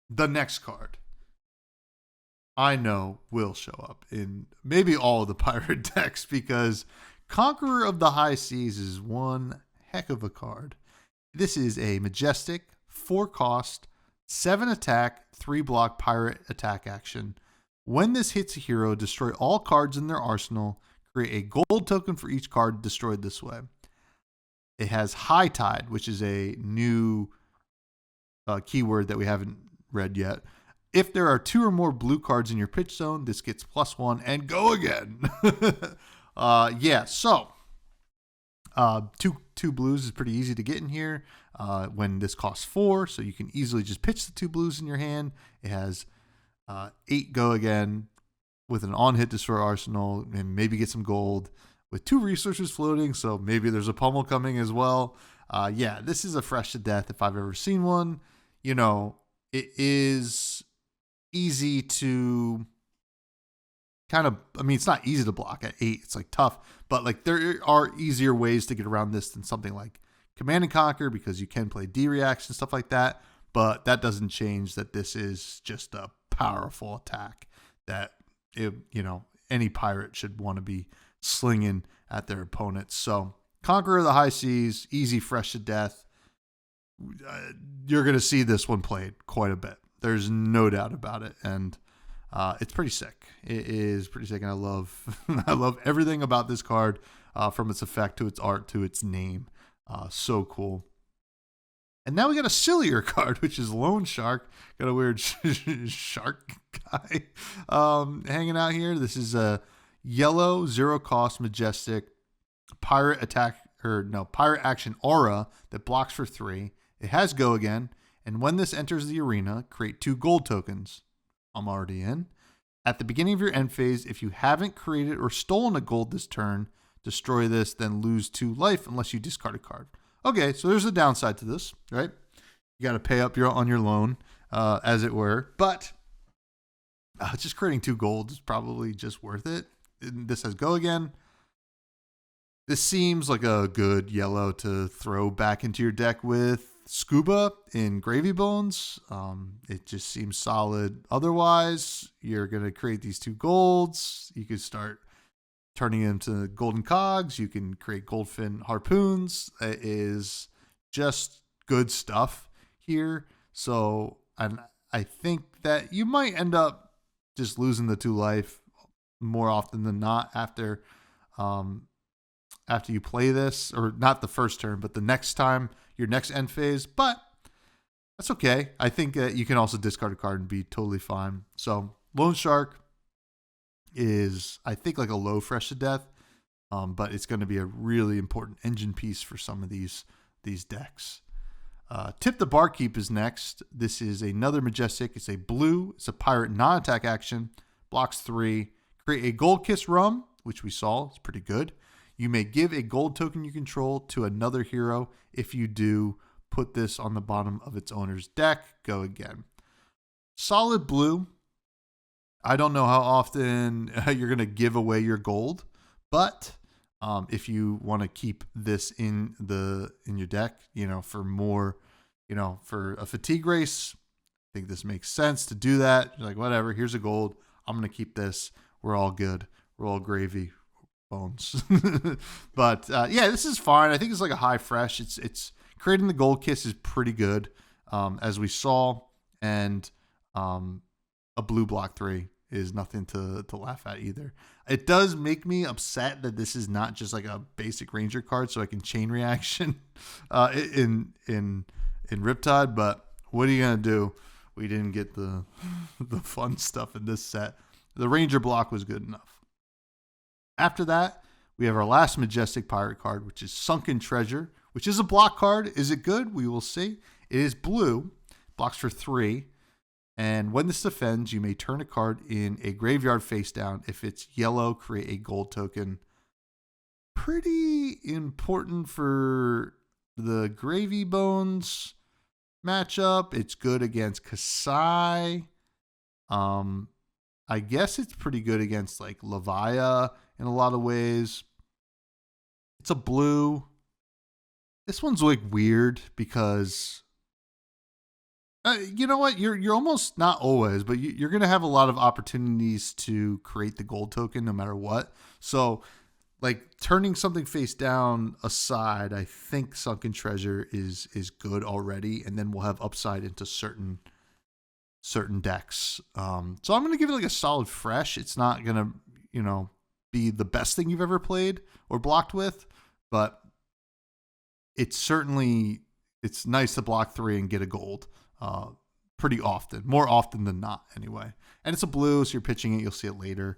the next card I know will show up in maybe all of the pirate decks, because Conqueror of the High Seas is one heck of a card. This is a majestic 4 cost, 7 attack, 3 block pirate attack action. When this hits a hero, destroy all cards in their arsenal. Create a gold token for each card destroyed this way. It has High Tide, which is a new keyword that we haven't read yet. If there are 2 or more blue cards in your pitch zone, this gets +1 and go again. So 2 blues is pretty easy to get in here when this costs 4, so you can easily just pitch the 2 blues in your hand. It has 8 go again with an on-hit destroy arsenal and maybe get some gold. with 2 resources floating, so maybe there's a pummel coming as well. Yeah, this is a fresh to death if I've ever seen one. You know, it is easy to kind of, I mean, it's not easy to block at 8. It's like tough, but like there are easier ways to get around this than something like Command and Conquer, because you can play D-reaction, stuff like that. But that doesn't change that this is just a powerful attack that, any pirate should want to be slinging at their opponents. So Conqueror of the High Seas, easy, fresh to death. You're going to see this one played quite a bit. There's no doubt about it. And it's pretty sick. It is pretty sick. And I love everything about this card, from its effect to its art to its name. So cool. And now we got a sillier card, which is Loan Shark. Got a weird shark guy hanging out here. This is a yellow, 0 cost, majestic pirate action aura that blocks for 3. It has go again. And when this enters the arena, create 2 gold tokens. I'm already in. At the beginning of your end phase, if you haven't created or stolen a gold this turn, destroy this, then lose 2 life unless you discard a card. Okay, so there's a downside to this, right? You got to pay up on your loan, as it were. But just creating 2 gold is probably just worth it. And this has go again. This seems like a good yellow to throw back into your deck with Scuba in Gravy Bones. It just seems solid. Otherwise, you're going to create these 2 golds. You could start turning into golden cogs. You can create goldfin harpoons. It is just good stuff here. So, and I think that you might end up just losing the 2 life more often than not after you play this, or not the first turn, but the next time, your next end phase. But that's okay. I think that you can also discard a card and be totally fine. So Loan Shark is, I think, like a low fresh to death, but it's going to be a really important engine piece for some of these decks. Tip the Barkeep is next. This is another majestic. It's a blue. It's a pirate non-attack action. Blocks 3. Create a Gold Kiss Rum, which we saw. It's pretty good. You may give a gold token you control to another hero. If you do, put this on the bottom of its owner's deck. Go again. Solid blue. I don't know how often you're going to give away your gold, but if you want to keep this in your deck, for more, for a fatigue race, I think this makes sense to do that. You're like, whatever, here's a gold. I'm going to keep this. We're all good. We're all gravy bones. But yeah, this is fine. I think it's like a high fresh. It's creating the gold kiss is pretty good, as we saw, and a blue block 3 is nothing to laugh at either. It does make me upset that this is not just like a basic ranger card, so I can chain reaction in Riptide. But what are you gonna do? We didn't get the fun stuff in this set. The ranger block was good enough. After that, we have our last majestic pirate card, which is Sunken Treasure, which is a block card. Is it good? We will see. It is blue, blocks for 3. And when this defends, you may turn a card in a graveyard face down. If it's yellow, create a gold token. Pretty important for the Gravy Bones matchup. It's good against Kasai. I guess it's pretty good against like Levia in a lot of ways. It's a blue. This one's like weird because you know what? You're almost, not always, but you're going to have a lot of opportunities to create the gold token no matter what. So like turning something face down aside, I think Sunken Treasure is good already, and then we'll have upside into certain decks. So I'm going to give it like a solid fresh. It's not going to, be the best thing you've ever played or blocked with, but it's nice to block 3 and get a gold pretty often, more often than not anyway. And it's a blue, so you're pitching it. You'll see it later,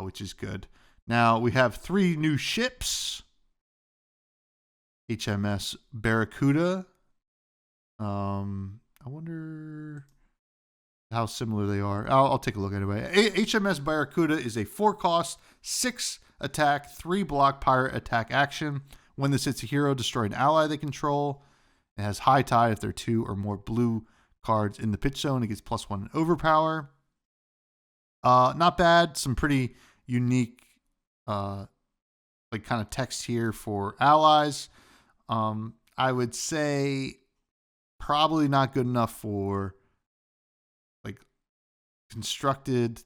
which is good. Now we have 3 new ships. HMS Barracuda. I wonder how similar they are. I'll take a look anyway. HMS Barracuda is a 4 cost, 6 attack, 3 block pirate attack action. When this hits a hero, destroy an ally they control. It has high tide if there are 2 or more blue cards in the pitch zone. It gets +1 in overpower. Not bad. Some pretty unique like kind of text here for allies. I would say probably not good enough for like constructed.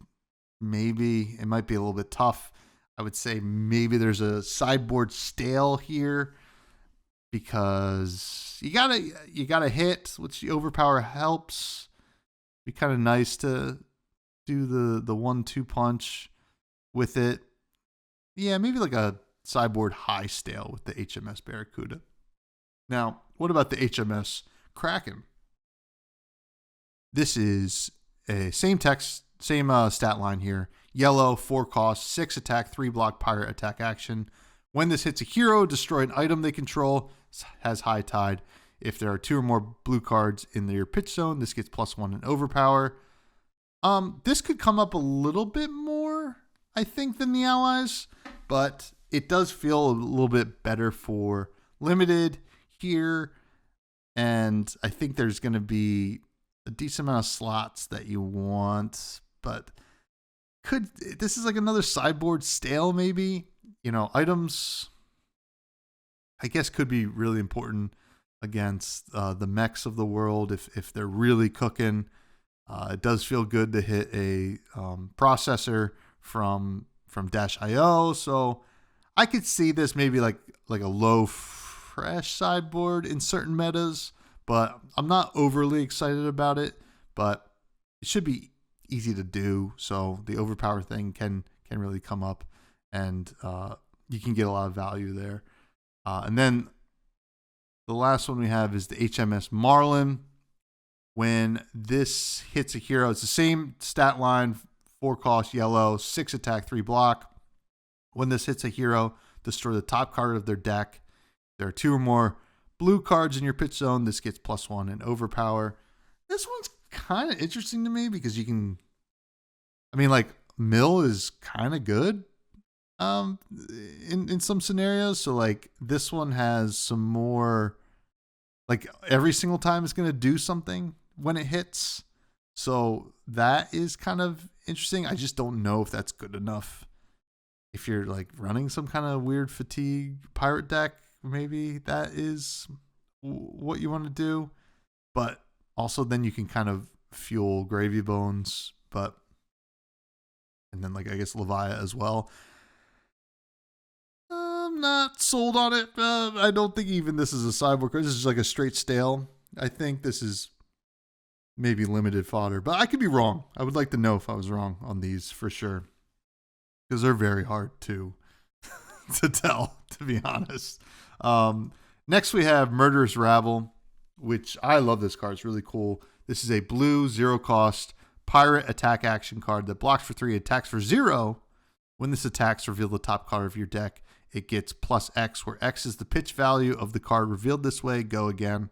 Maybe it might be a little bit tough. I would say maybe there's a sideboard stale here because you gotta hit, which the overpower helps. Be kind of nice to do the 1-2 punch with it. Yeah, maybe like a sideboard high stale with the HMS Barracuda. Now, what about the HMS Kraken? This is a same text, same stat line here. Yellow, 4 cost, 6 attack, 3 block pirate attack action. When this hits a hero, destroy an item they control. Has high tide. If there are 2 or more blue cards in your pitch zone, this gets +1 in overpower. This could come up a little bit more, I think, than the allies, but it does feel a little bit better for limited here. And I think there's going to be a decent amount of slots that you want, but this is like another sideboard stale, maybe. Items, I guess, could be really important against the mechs of the world if they're really cooking. It does feel good to hit a processor from -io, so I could see this maybe like a low fresh sideboard in certain metas, but I'm not overly excited about it. But it should be easy to do, so the overpower thing can really come up, and you can get a lot of value there. And then the last one we have is the HMS Marlin. When this hits a hero, it's the same stat line, 4 cost, yellow, 6 attack, 3 block. When this hits a hero, destroy the top card of their deck. There are 2 or more blue cards in your pitch zone. This gets +1 in overpower. This one's kind of interesting to me because you can, mill is kind of good in some scenarios. So like this one has some more, like every single time it's going to do something when it hits. So that is kind of interesting. I just don't know if that's good enough. If you're like running some kind of weird fatigue pirate deck, maybe that is what you want to do. But also then you can kind of fuel Gravy Bones, and then like I guess Leviah as well. I'm not sold on it. I don't think even this is a sideboard card. This is like a straight stale. I think this is maybe limited fodder, but I could be wrong. I would like to know if I was wrong on these for sure, because they're very hard to tell, to be honest. Next we have Murderous Rabble, which I love this card. It's really cool. This is a blue 0 cost pirate attack action card that blocks for 3, attacks for 0. When this attacks, reveal the top card of your deck. It gets +X, where X is the pitch value of the card revealed this way. Go again.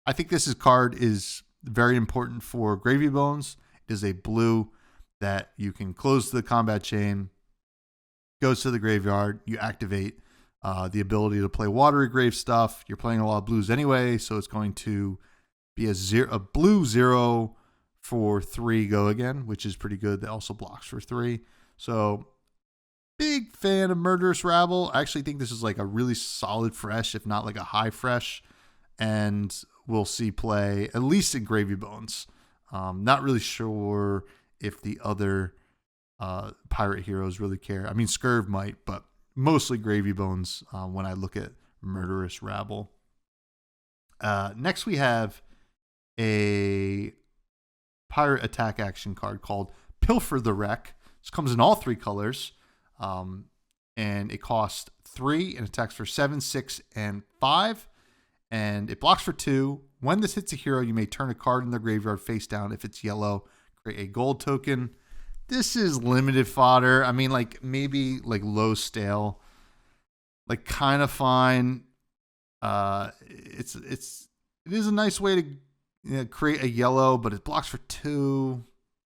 I think this card is very important for Gravy Bones. It is a blue that you can close the combat chain, goes to the graveyard, you activate the ability to play Watery Grave stuff. You're playing a lot of blues anyway, so it's going to be a blue 0 for 3 go again, which is pretty good. That also blocks for 3. So big fan of Murderous Rabble. I actually think this is like a really solid fresh, if not like a high fresh, and we'll see play at least in Gravy Bones. Not really sure if the other pirate heroes really care. I mean, Scurv might, but mostly Gravy Bones when I look at Murderous Rabble. Next we have a pirate attack action card called Pilfer the Wreck. This comes in all 3 colors. And it costs 3 and attacks for 7, 6, and 5. And it blocks for 2. When this hits a hero, you may turn a card in the graveyard face down. If it's yellow, create a gold token. This is limited fodder. I mean, like maybe like low stale, like kind of fine. It is a nice way to create a yellow, but it blocks for 2.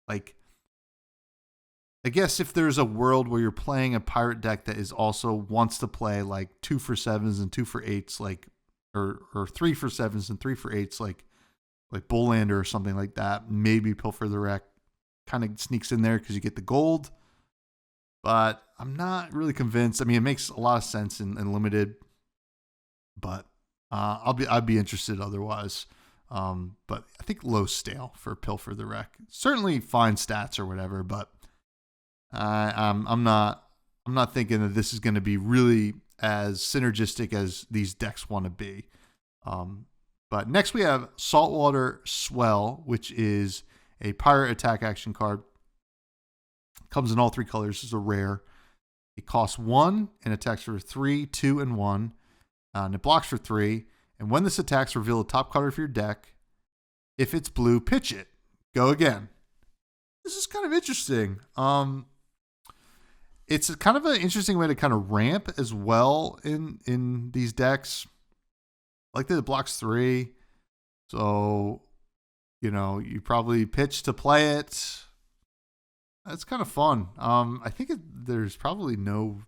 Like I guess if there's a world where you're playing a pirate deck that is also wants to play like 2 for 7s and 2 for 8s, like or 3 for 7s and 3 for 8s, like Bullander or something like that, maybe Pilfer the Wreck kind of sneaks in there because you get the gold. But I'm not really convinced. I mean, it makes a lot of sense in limited, but I'd be interested otherwise. But I think low stale for Pilfer the Wreck. Certainly fine stats or whatever, but I'm not thinking that this is going to be really as synergistic as these decks want to be. But next we have Saltwater Swell, which is a pirate attack action card. Comes in all 3 colors. It's a rare. It costs 1 and attacks for 3, 2, and 1. And it blocks for 3. And when this attacks, reveal the top card of your deck. If it's blue, pitch it. Go again. This is kind of interesting. It's kind of an interesting way to kind of ramp as well in these decks. I like that it blocks 3. So, you probably pitch to play it. That's kind of fun. I think there's probably no...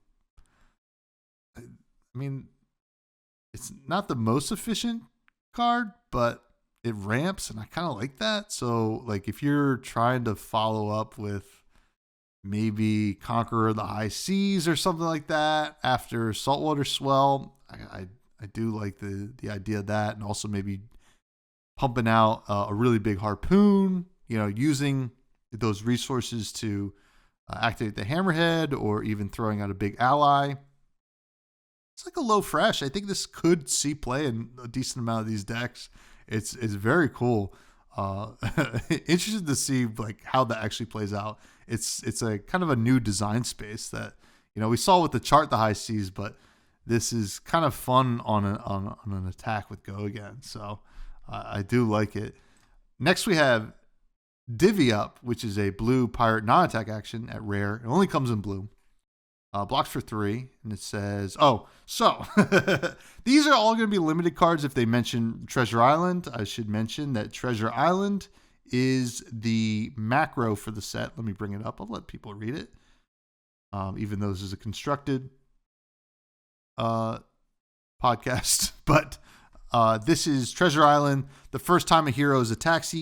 I mean, it's not the most efficient card, but it ramps, and I kind of like that. So, like, if you're trying to follow up with maybe Conqueror of the High Seas or something like that after Saltwater Swell, I do like the idea of that, and also maybe pumping out a really big harpoon, using those resources to activate the Hammerhead, or even throwing out a big ally. It's like a low fresh. I think this could see play in a decent amount of these decks. It's very cool. Interested to see like how that actually plays out. It's a kind of a new design space that we saw with the chart the High Seas, but this is kind of fun on an attack with Go Again. So I do like it. Next we have Divvy Up, which is a blue pirate non-attack action at rare. It only comes in blue. Blocks for 3, and it says, these are all going to be limited cards if they mention Treasure Island. I should mention that Treasure Island is the macro for the set. Let me bring it up. I'll let people read it. Even though this is a constructed podcast, but this is Treasure Island. The first time a hero is attacked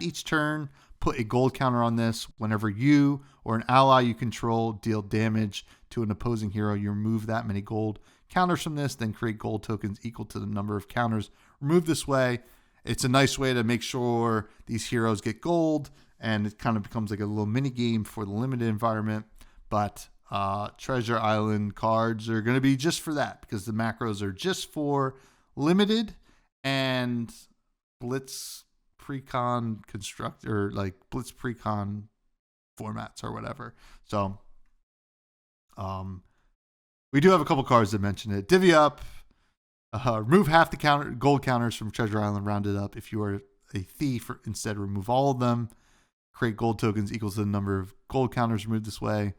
each turn, put a gold counter on this. Whenever you or an ally you control deal damage to an opposing hero, you remove that many gold counters from this, then create gold tokens equal to the number of counters removed this way. It's a nice way to make sure these heroes get gold, and it kind of becomes like a little mini game for the limited environment. But Treasure Island cards are going to be just for that, because the macros are just for limited and Blitz Precon construct, or like Blitz Precon formats or whatever. So we do have a couple cards that mention it. Divvy Up, remove half the gold counters from Treasure Island, rounded up. If you are a thief, instead remove all of them. Create gold tokens equals the number of gold counters removed this way.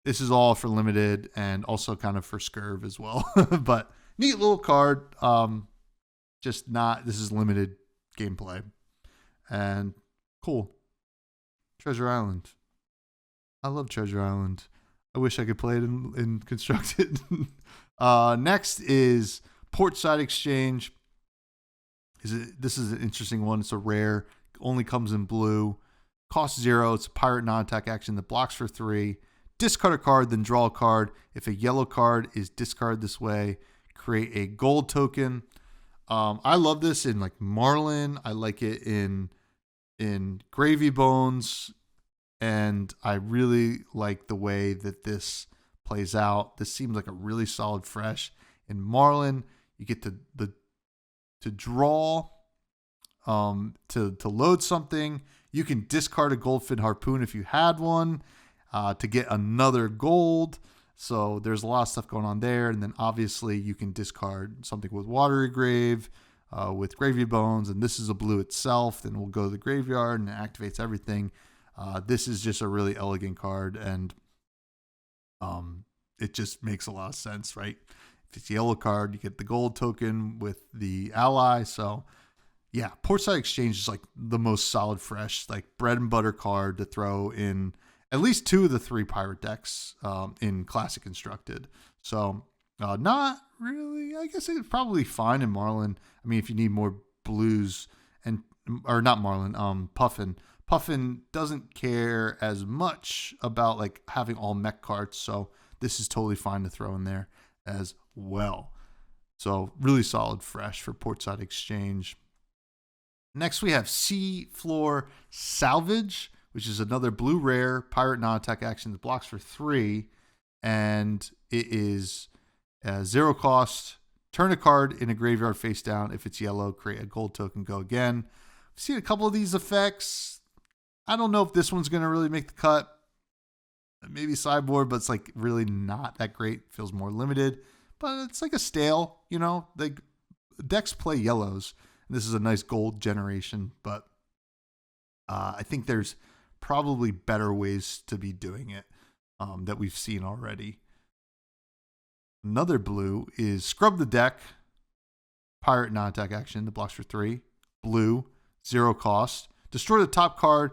This is all for limited and also kind of for Scurv as well. But neat little card. This is limited gameplay. And cool. Treasure Island. I love Treasure Island. I wish I could play it in Constructed. Next is Portside Exchange. This is an interesting one. It's a rare. Only comes in blue. Costs 0. It's a pirate non-attack action that blocks for 3. Discard a card, then draw a card. If a yellow card is discarded this way, create a gold token. I love this in like Marlin. I like it in Gravy Bones. And I really like the way that this plays out. This seems like a really solid fresh. In Marlin, you get to draw, to load something. You can discard a Goldfin Harpoon if you had one, to get another gold. So there's a lot of stuff going on there. And then obviously you can discard something with Watery Grave, with Gravy Bones. And this is a blue itself. Then we'll go to the graveyard and it activates everything. This is just a really elegant card, and it just makes a lot of sense, right? If it's a yellow card, you get the gold token with the ally. So yeah, Portside Exchange is like the most solid fresh, like bread and butter card to throw in at least 2 of the 3 pirate decks in Classic Constructed. So not really. I guess it's probably fine in Marlin. I mean, if you need more blues or not Marlin, Puffin. Puffin doesn't care as much about like having all mech cards, so this is totally fine to throw in there as well. So really solid fresh for Portside Exchange. Next we have Sea Floor Salvage, which is another blue rare pirate non-attack action that blocks for 3, and it is 0 cost. Turn a card in a graveyard face down. If it's yellow, create a gold token, go again. I've seen a couple of these effects. I don't know if this one's going to really make the cut. Maybe sideboard, but it's like really not that great. Feels more limited, but it's like a stale, like decks play yellows. And this is a nice gold generation, but I think there's probably better ways to be doing it that we've seen already. Another blue is Scrub the Deck. Pirate non-attack action that blocks for 3. Blue, 0 cost. Destroy the top card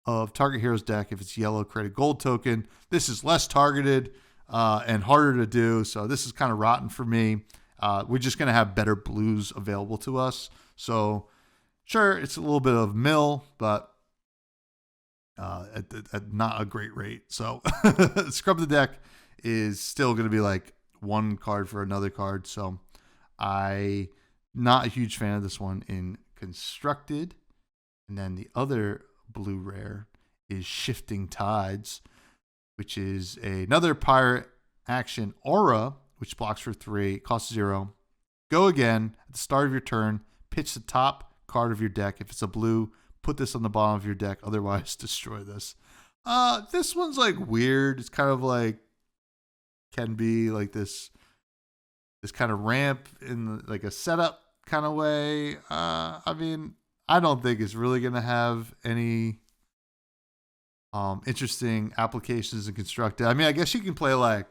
of target hero's deck. If it's yellow, create a gold token. This is less targeted and harder to do, so this is kind of rotten for me. We're just going to have better blues available to us. So sure, it's a little bit of mill, but at not a great rate. So Scrub the Deck is still going to be like 1 card for another card. So I not a huge fan of this one in Constructed. And then the other blue rare is Shifting Tides, which is another pirate action aura, which blocks for 3, costs 0. Go again at the start of your turn, pitch the top card of your deck. If it's a blue, put this on the bottom of your deck, otherwise destroy this. This one's like weird. It's kind of like can be like this kind of ramp in like a setup kind of way. I mean, I don't think it's really going to have any interesting applications in Constructed. I mean, I guess you can play like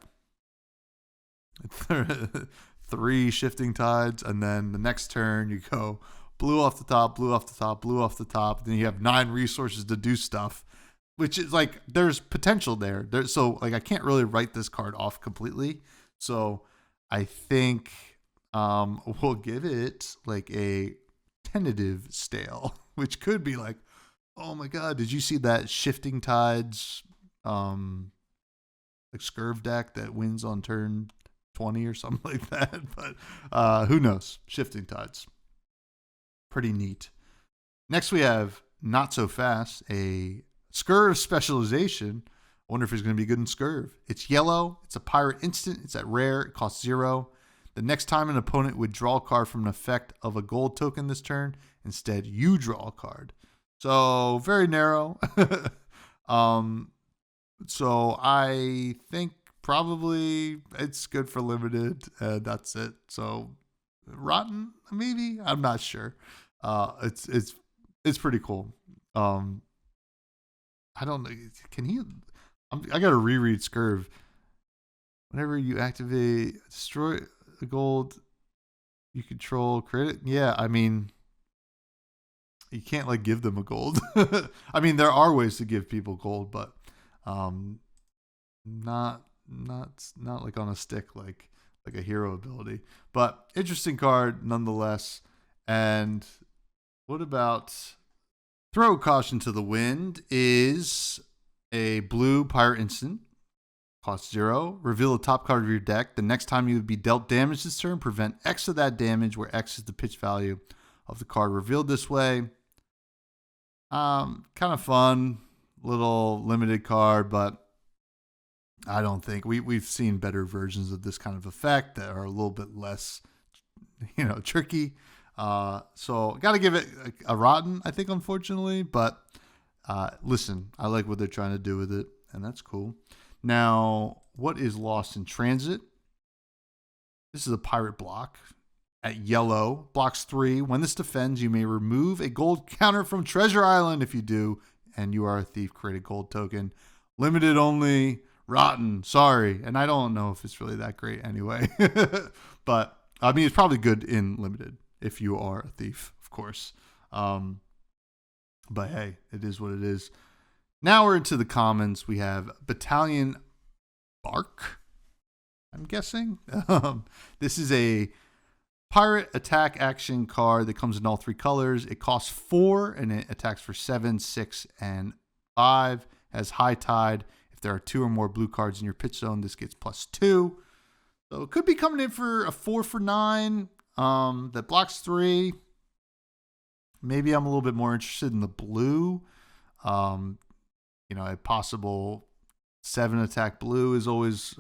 3 Shifting Tides, and then the next turn you go blue off the top, blue off the top, blue off the top. Then you have 9 resources to do stuff, which is like there's potential there. So like I can't really write this card off completely. So I think we'll give it like a tentative stale, which could be like, oh my god, did you see that Shifting Tides like Scurv deck that wins on turn 20 or something like that? But who knows? Shifting Tides, pretty neat. Next we have Not So Fast, a Scurv specialization. I wonder if it's going to be good in Scurv. It's yellow. It's a pirate instant. It's at rare. It costs 0. The next time an opponent would draw a card from an effect of a gold token this turn, instead you draw a card. So very narrow. So I think probably it's good for limited. That's it. So rotten, maybe. I'm not sure. It's pretty cool. I don't know. Can he? I got to reread Scurv. Whenever you activate, destroy the gold you control, create it. Yeah, I mean, you can't like give them a gold. I mean, there are ways to give people gold, but not like on a stick like a hero ability. But interesting card nonetheless. And what about Throw Caution to the Wind? Is a blue pirate instant. Cost 0. Reveal the top card of your deck. The next time you would be dealt damage this turn, prevent X of that damage, where X is the pitch value of the card revealed this way. Kind of fun, little limited card, but I don't think we've seen better versions of this kind of effect that are a little bit less, tricky. So got to give it a rotten, I think, unfortunately. But listen, I like what they're trying to do with it, and that's cool. Now, what is Lost in Transit? This is a pirate block at yellow. Blocks 3. When this defends, you may remove a gold counter from Treasure Island. If you do, and you are a thief, create a gold token. Limited only. Rotten. Sorry. And I don't know if it's really that great anyway. But, I mean, it's probably good in limited if you are a thief, of course. But hey, it is what it is. Now we're into the commons. We have Battalion Bark, I'm guessing. This is a pirate attack action card that comes in all 3 colors. It costs 4 and it attacks for 7, 6, and 5. Has High Tide. If there are 2 or more blue cards in your pitch zone, this gets +2. So it could be coming in for a 4 for 9 that blocks 3. Maybe I'm a little bit more interested in the blue. A possible 7 attack blue is always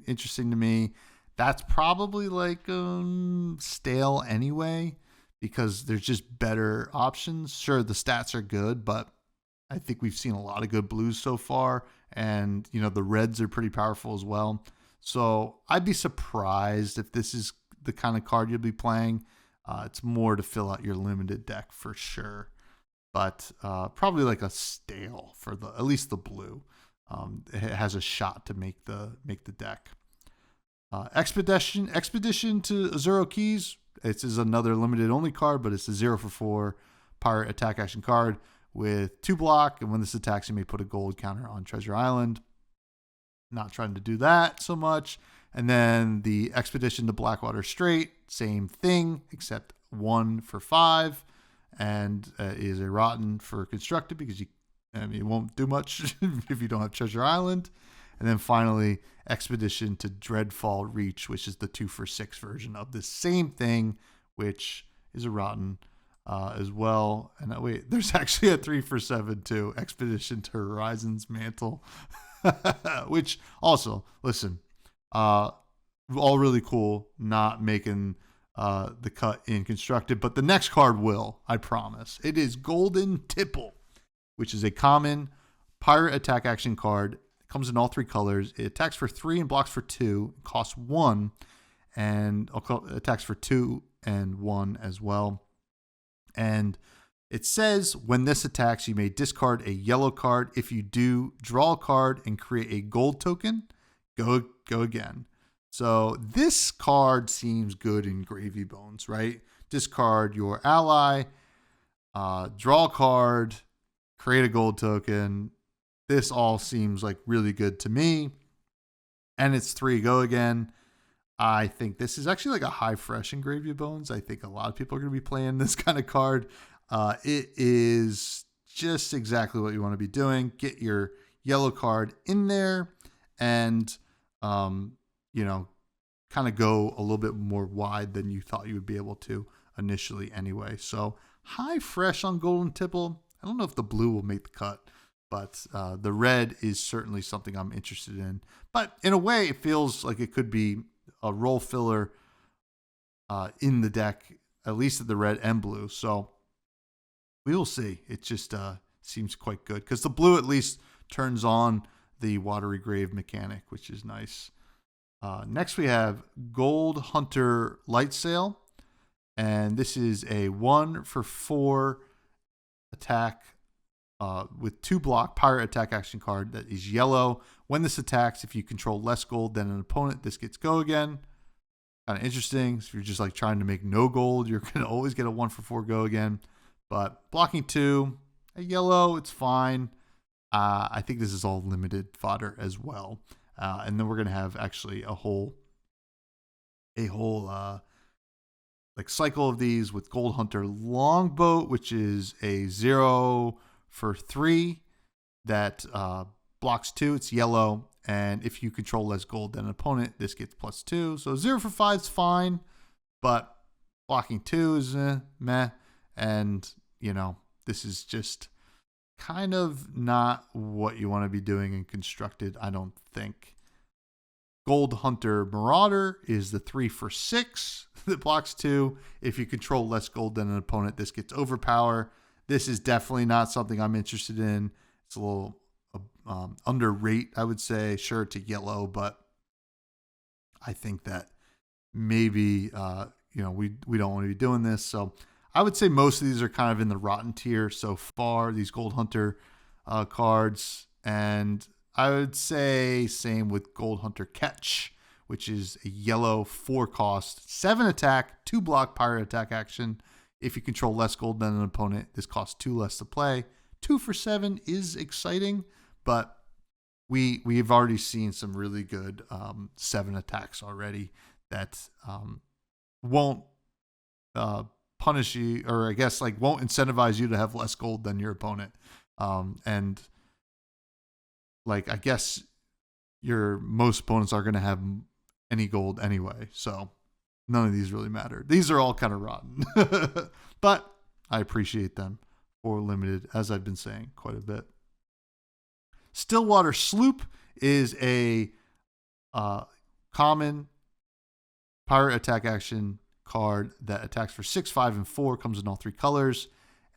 interesting to me. That's probably like stale anyway, because there's just better options. Sure, the stats are good, but I think we've seen a lot of good blues so far, and the reds are pretty powerful as well. So I'd be surprised if this is the kind of card you'll be playing. It's more to fill out your limited deck for sure, but probably like a stale for at least the blue. It has a shot to make the deck. Expedition to Azuro Keys. It is another limited only card, but it's a 0 for 4 pirate attack action card with 2 block. And when this attacks, you may put a gold counter on Treasure Island. Not trying to do that so much. And then the Expedition to Blackwater Strait, same thing, except 1 for 5, and is a rotten for constructed because it won't do much if you don't have Treasure Island. And then finally, Expedition to Dreadfall Reach, which is the 2 for 6 version of the same thing, which is a rotten as well. And wait, there's actually a 3 for 7 too, Expedition to Horizon's Mantle, which also, listen, all really cool, not making the cut in constructed, but the next card will, I promise. It is Golden Tipple, which is a common pirate attack action card. It comes in all 3 colors. It attacks for 3 and blocks for 2. It costs 1 and attacks for 2 and 1 as well. And it says when this attacks, you may discard a yellow card. If you do, draw a card and create a gold token. Go again. So this card seems good in Gravy Bones, right? Discard your ally, draw a card, create a gold token. This all seems like really good to me. And it's 3 go again. I think this is actually like a high fresh in Gravy Bones. I think a lot of people are going to be playing this kind of card. It is just exactly what you want to be doing. Get your yellow card in there and, kind of go a little bit more wide than you thought you would be able to initially anyway. So high fresh on Golden Tipple. I don't know if the blue will make the cut, but the red is certainly something I'm interested in. But in a way, it feels like it could be a role filler in the deck, at least at the red and blue. So we will see. It just seems quite good because the blue at least turns on the Watery Grave mechanic, which is nice. Next we have Gold Hunter Light Sail, and this is a 1 for 4 attack with 2 block pirate attack action card that is yellow. When this attacks, if you control less gold than an opponent, this gets go again. Kind of interesting. So if you're just like trying to make no gold, you're going to always get a 1 for 4 go again. But blocking 2, a yellow, it's fine. I think this is all limited fodder as well. And then we're going to have actually a whole like cycle of these with Gold Hunter Longboat, which is a 0 for 3 that blocks 2. It's yellow. And if you control less gold than an opponent, this gets +2. So 0 for 5 is fine, but blocking 2 is meh. And, this is just kind of not what you want to be doing in constructed, I don't think. Gold Hunter Marauder is the 3 for 6 that blocks 2. If you control less gold than an opponent, this gets overpower. This is definitely not something I'm interested in. It's a little underrate, I would say. Sure, to yellow, but I think that maybe we don't want to be doing this. So I would say most of these are kind of in the rotten tier so far, these Gold Hunter cards. And I would say same with Gold Hunter Catch, which is a yellow 4 cost, 7 attack, 2 block pirate attack action. If you control less gold than an opponent, this costs 2 less to play. 2 for 7 is exciting, but we've already seen some really good 7 attacks already that won't punish you, or I guess like won't incentivize you to have less gold than your opponent. And like I guess your most opponents are going to have any gold anyway, so none of these really matter. These are all kind of rotten, but I appreciate them for limited, as I've been saying quite a bit. Stillwater Sloop is a common pirate attack action card that attacks for 6, 5, and 4. Comes in all 3 colors,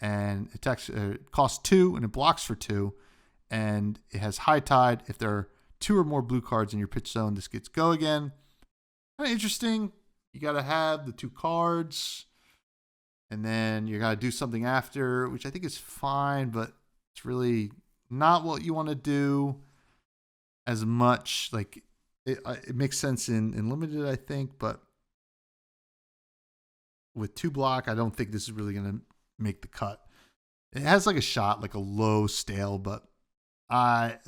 and attacks costs 2 and it blocks for 2. And it has High Tide. If there are 2 or more blue cards in your pitch zone, this gets go again. Kind of interesting. You got to have the 2 cards, and then you got to do something after, which I think is fine, but it's really not what you want to do as much. Like it makes sense in limited, I think, but with 2 block, I don't think this is really going to make the cut. It has like a shot, like a low stale, but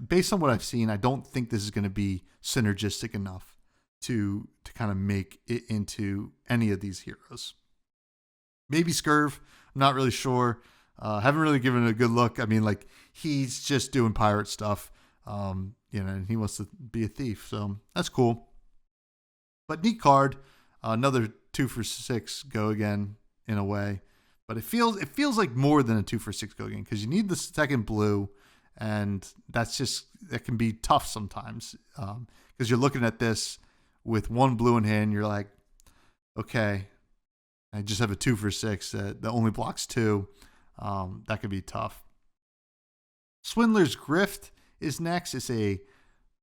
based on what I've seen, I don't think this is going to be synergistic enough to kind of make it into any of these heroes. Maybe Scurv, I'm not really sure. Haven't really given it a good look. I mean, like, he's just doing pirate stuff, and he wants to be a thief, so that's cool. But neat card, another 2 for 6 go again in a way, but it feels like more than a 2 for 6 go again, because you need the second blue, and that can be tough sometimes, because you're looking at this with 1 blue in hand, you're like, okay, I just have a 2 for 6 that only blocks 2. That could be tough. Swindler's Grift is next. It's a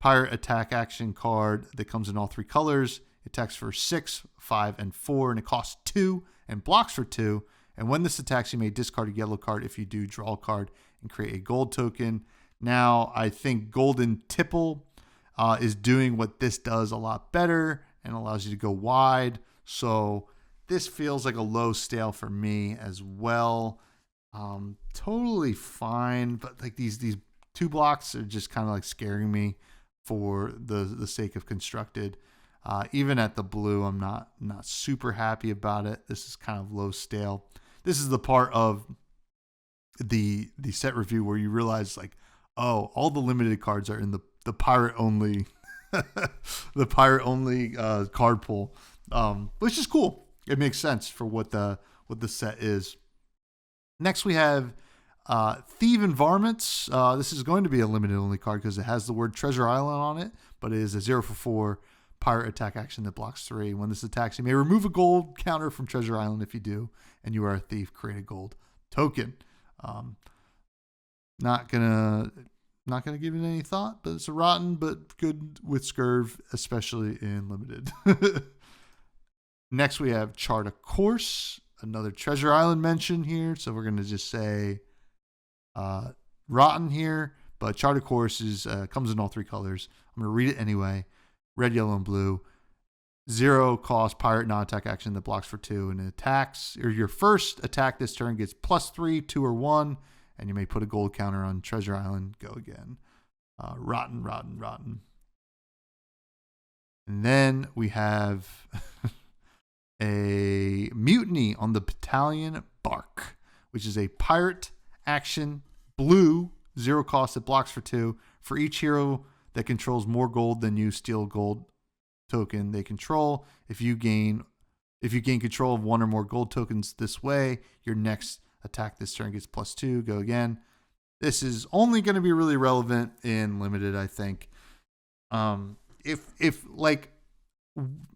pirate attack action card that comes in all 3 colors. It attacks for 6, 5, and 4, and it costs 2 and blocks for 2. And when this attacks, you may discard a yellow card. If you do, draw a card and create a gold token. Now, I think Golden Tipple is doing what this does a lot better and allows you to go wide. So this feels like a low stale for me as well. Totally fine, but like these 2 blocks are just kind of like scaring me for the sake of constructed. Even at the blue, I'm not super happy about it. This is kind of low stale. This is the part of the set review where you realize, like, oh, all the limited cards are in the pirate only the pirate only card pool, which is cool. It makes sense for what the set is. Next, we have Thieving Varmints. This is going to be a limited only card because it has the word Treasure Island on it, but it is a 0 for 4 pirate attack action that blocks 3. When this attacks, you may remove a gold counter from Treasure Island. If you do, and you are a thief, create a gold token. Not gonna give it any thought, but it's a rotten but good with Scurv, especially in limited. Next, we have Chart a Course, another Treasure Island mention here. So we're gonna just say rotten here, but Chart a Course comes in all 3 colors. I'm gonna read it anyway. Red, yellow, and blue. 0 cost pirate non-attack action that blocks for 2, and it attacks, or your first attack this turn gets +3, 2, or 1, and you may put a gold counter on Treasure Island. Go again. Rotten. And then we have a Mutiny on the Battalion Bark, which is a pirate action, blue, 0 cost that blocks for 2. For each hero that controls more gold than you, steal gold token they control. If you gain control of 1 or more gold tokens this way, your next attack this turn gets +2. Go again. This is only going to be really relevant in limited, I think. If like,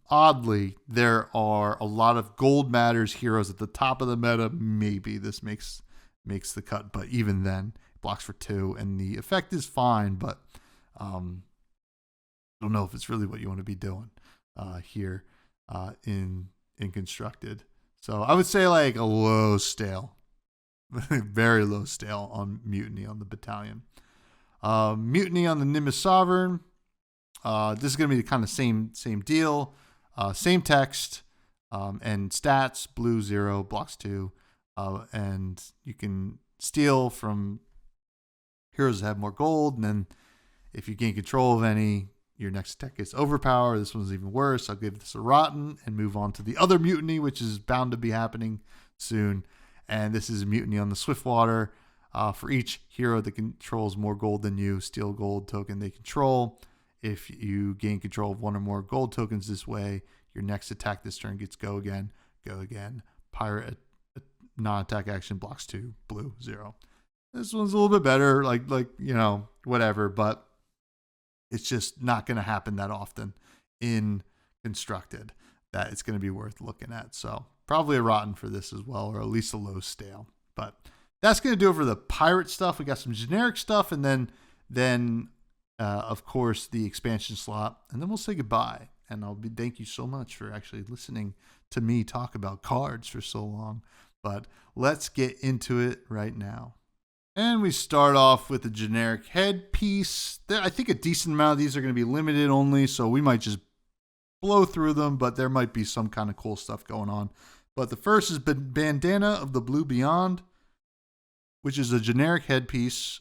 oddly, there are a lot of gold matters heroes at the top of the meta, maybe this makes the cut, but even then, it blocks for 2, and the effect is fine, but I don't know if it's really what you want to be doing here in constructed. So I would say like a low stale, very low stale on Mutiny on the Battalion. Mutiny on the Nimbus Sovereign. This is going to be the kind of same deal, same text and stats. Blue 0 blocks 2, and you can steal from heroes have more gold, and then if you gain control of any, your next attack gets overpowered. This one's even worse. I'll give this a rotten and move on to the other mutiny, which is bound to be happening soon. And this is a mutiny on the Swiftwater. For each hero that controls more gold than you, steal gold token they control. If you gain control of one or more gold tokens this way, your next attack this turn gets go again, go again. Pirate non-attack action blocks 2, blue 0. This one's a little bit better, like whatever, but it's just not going to happen that often in Constructed that it's going to be worth looking at. So probably a rotten for this as well, or at least a low stale. But that's going to do it for the pirate stuff. We got some generic stuff, and then of course the expansion slot, and then we'll say goodbye. And thank you so much for actually listening to me talk about cards for so long. But let's get into it right now. And we start off with a generic headpiece. I think a decent amount of these are going to be limited only, so we might just blow through them, but there might be some kind of cool stuff going on. But the first is Bandana of the Blue Beyond, which is a generic headpiece,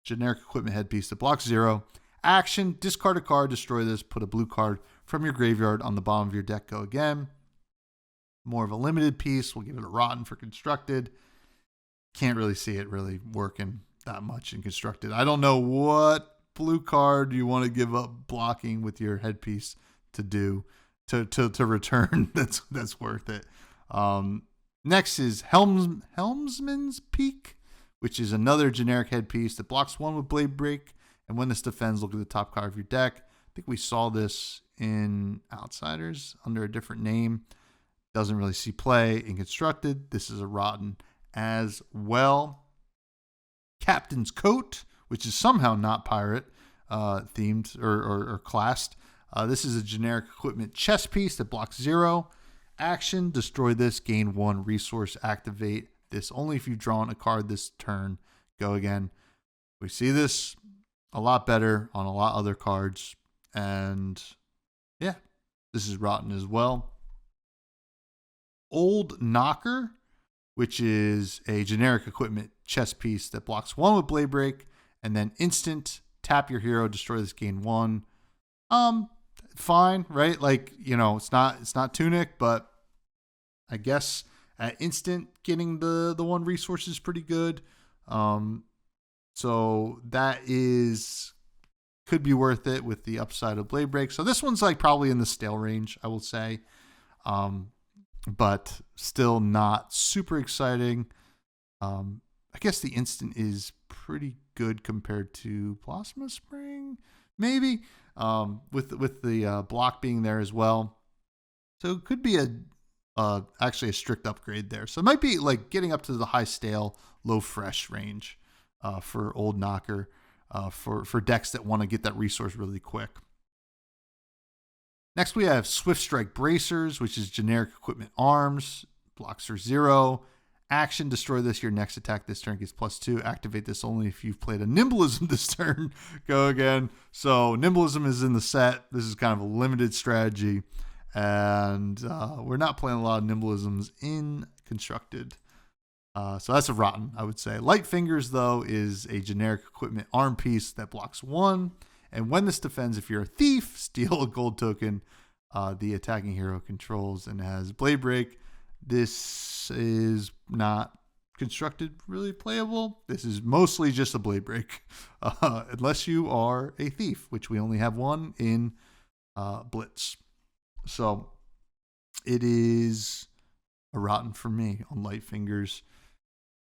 generic equipment headpiece that blocks 0. Action, discard a card, destroy this, put a blue card from your graveyard on the bottom of your deck, go again. More of a limited piece. We'll give it a rotten for Constructed. Can't really see it really working that much in Constructed. I don't know what blue card you want to give up blocking with your headpiece to do to return that's worth it. Next is Helmsman's Peak, which is another generic headpiece that blocks 1 with Blade Break. And when this defends, look at the top card of your deck. I think we saw this in Outsiders under a different name. Doesn't really see play in Constructed. This is a rotten as well. Captain's Coat, which is somehow not pirate themed or classed. This is a generic equipment chess piece that blocks 0. Action, destroy this, gain 1 resource, activate this only if you've drawn a card this turn. Go again. We see this a lot better on a lot other cards. And yeah, this is rotten as well. Old Knocker, which is a generic equipment chess piece that blocks 1 with Blade Break, and then instant, tap your hero, destroy this, gain 1. Fine, right? Like, it's not Tunic, but I guess at instant getting the 1 resource is pretty good. So that could be worth it with the upside of Blade Break. So this one's like probably in the stale range, I will say. But still not super exciting. I guess the instant is pretty good compared to Plasma Spring, maybe, with the block being there as well. So it could be actually a strict upgrade there. So it might be like getting up to the high stale, low fresh range for Old Knocker for decks that want to get that resource really quick. Next, we have Swift Strike Bracers, which is generic equipment arms. Blocks are 0. Action, destroy this. Your next attack this turn gets +2. Activate this only if you've played a Nimblism this turn. Go again. So Nimblism is in the set. This is kind of a limited strategy. And we're not playing a lot of Nimblisms in Constructed. So that's a rotten, I would say. Light Fingers, though, is a generic equipment arm piece that blocks 1. And when this defends, if you're a thief, steal a gold token the attacking hero controls and has Blade Break. This is not Constructed really playable. This is mostly just a Blade Break, unless you are a thief, which we only have 1 in Blitz. So it is a rotten for me on Light Fingers.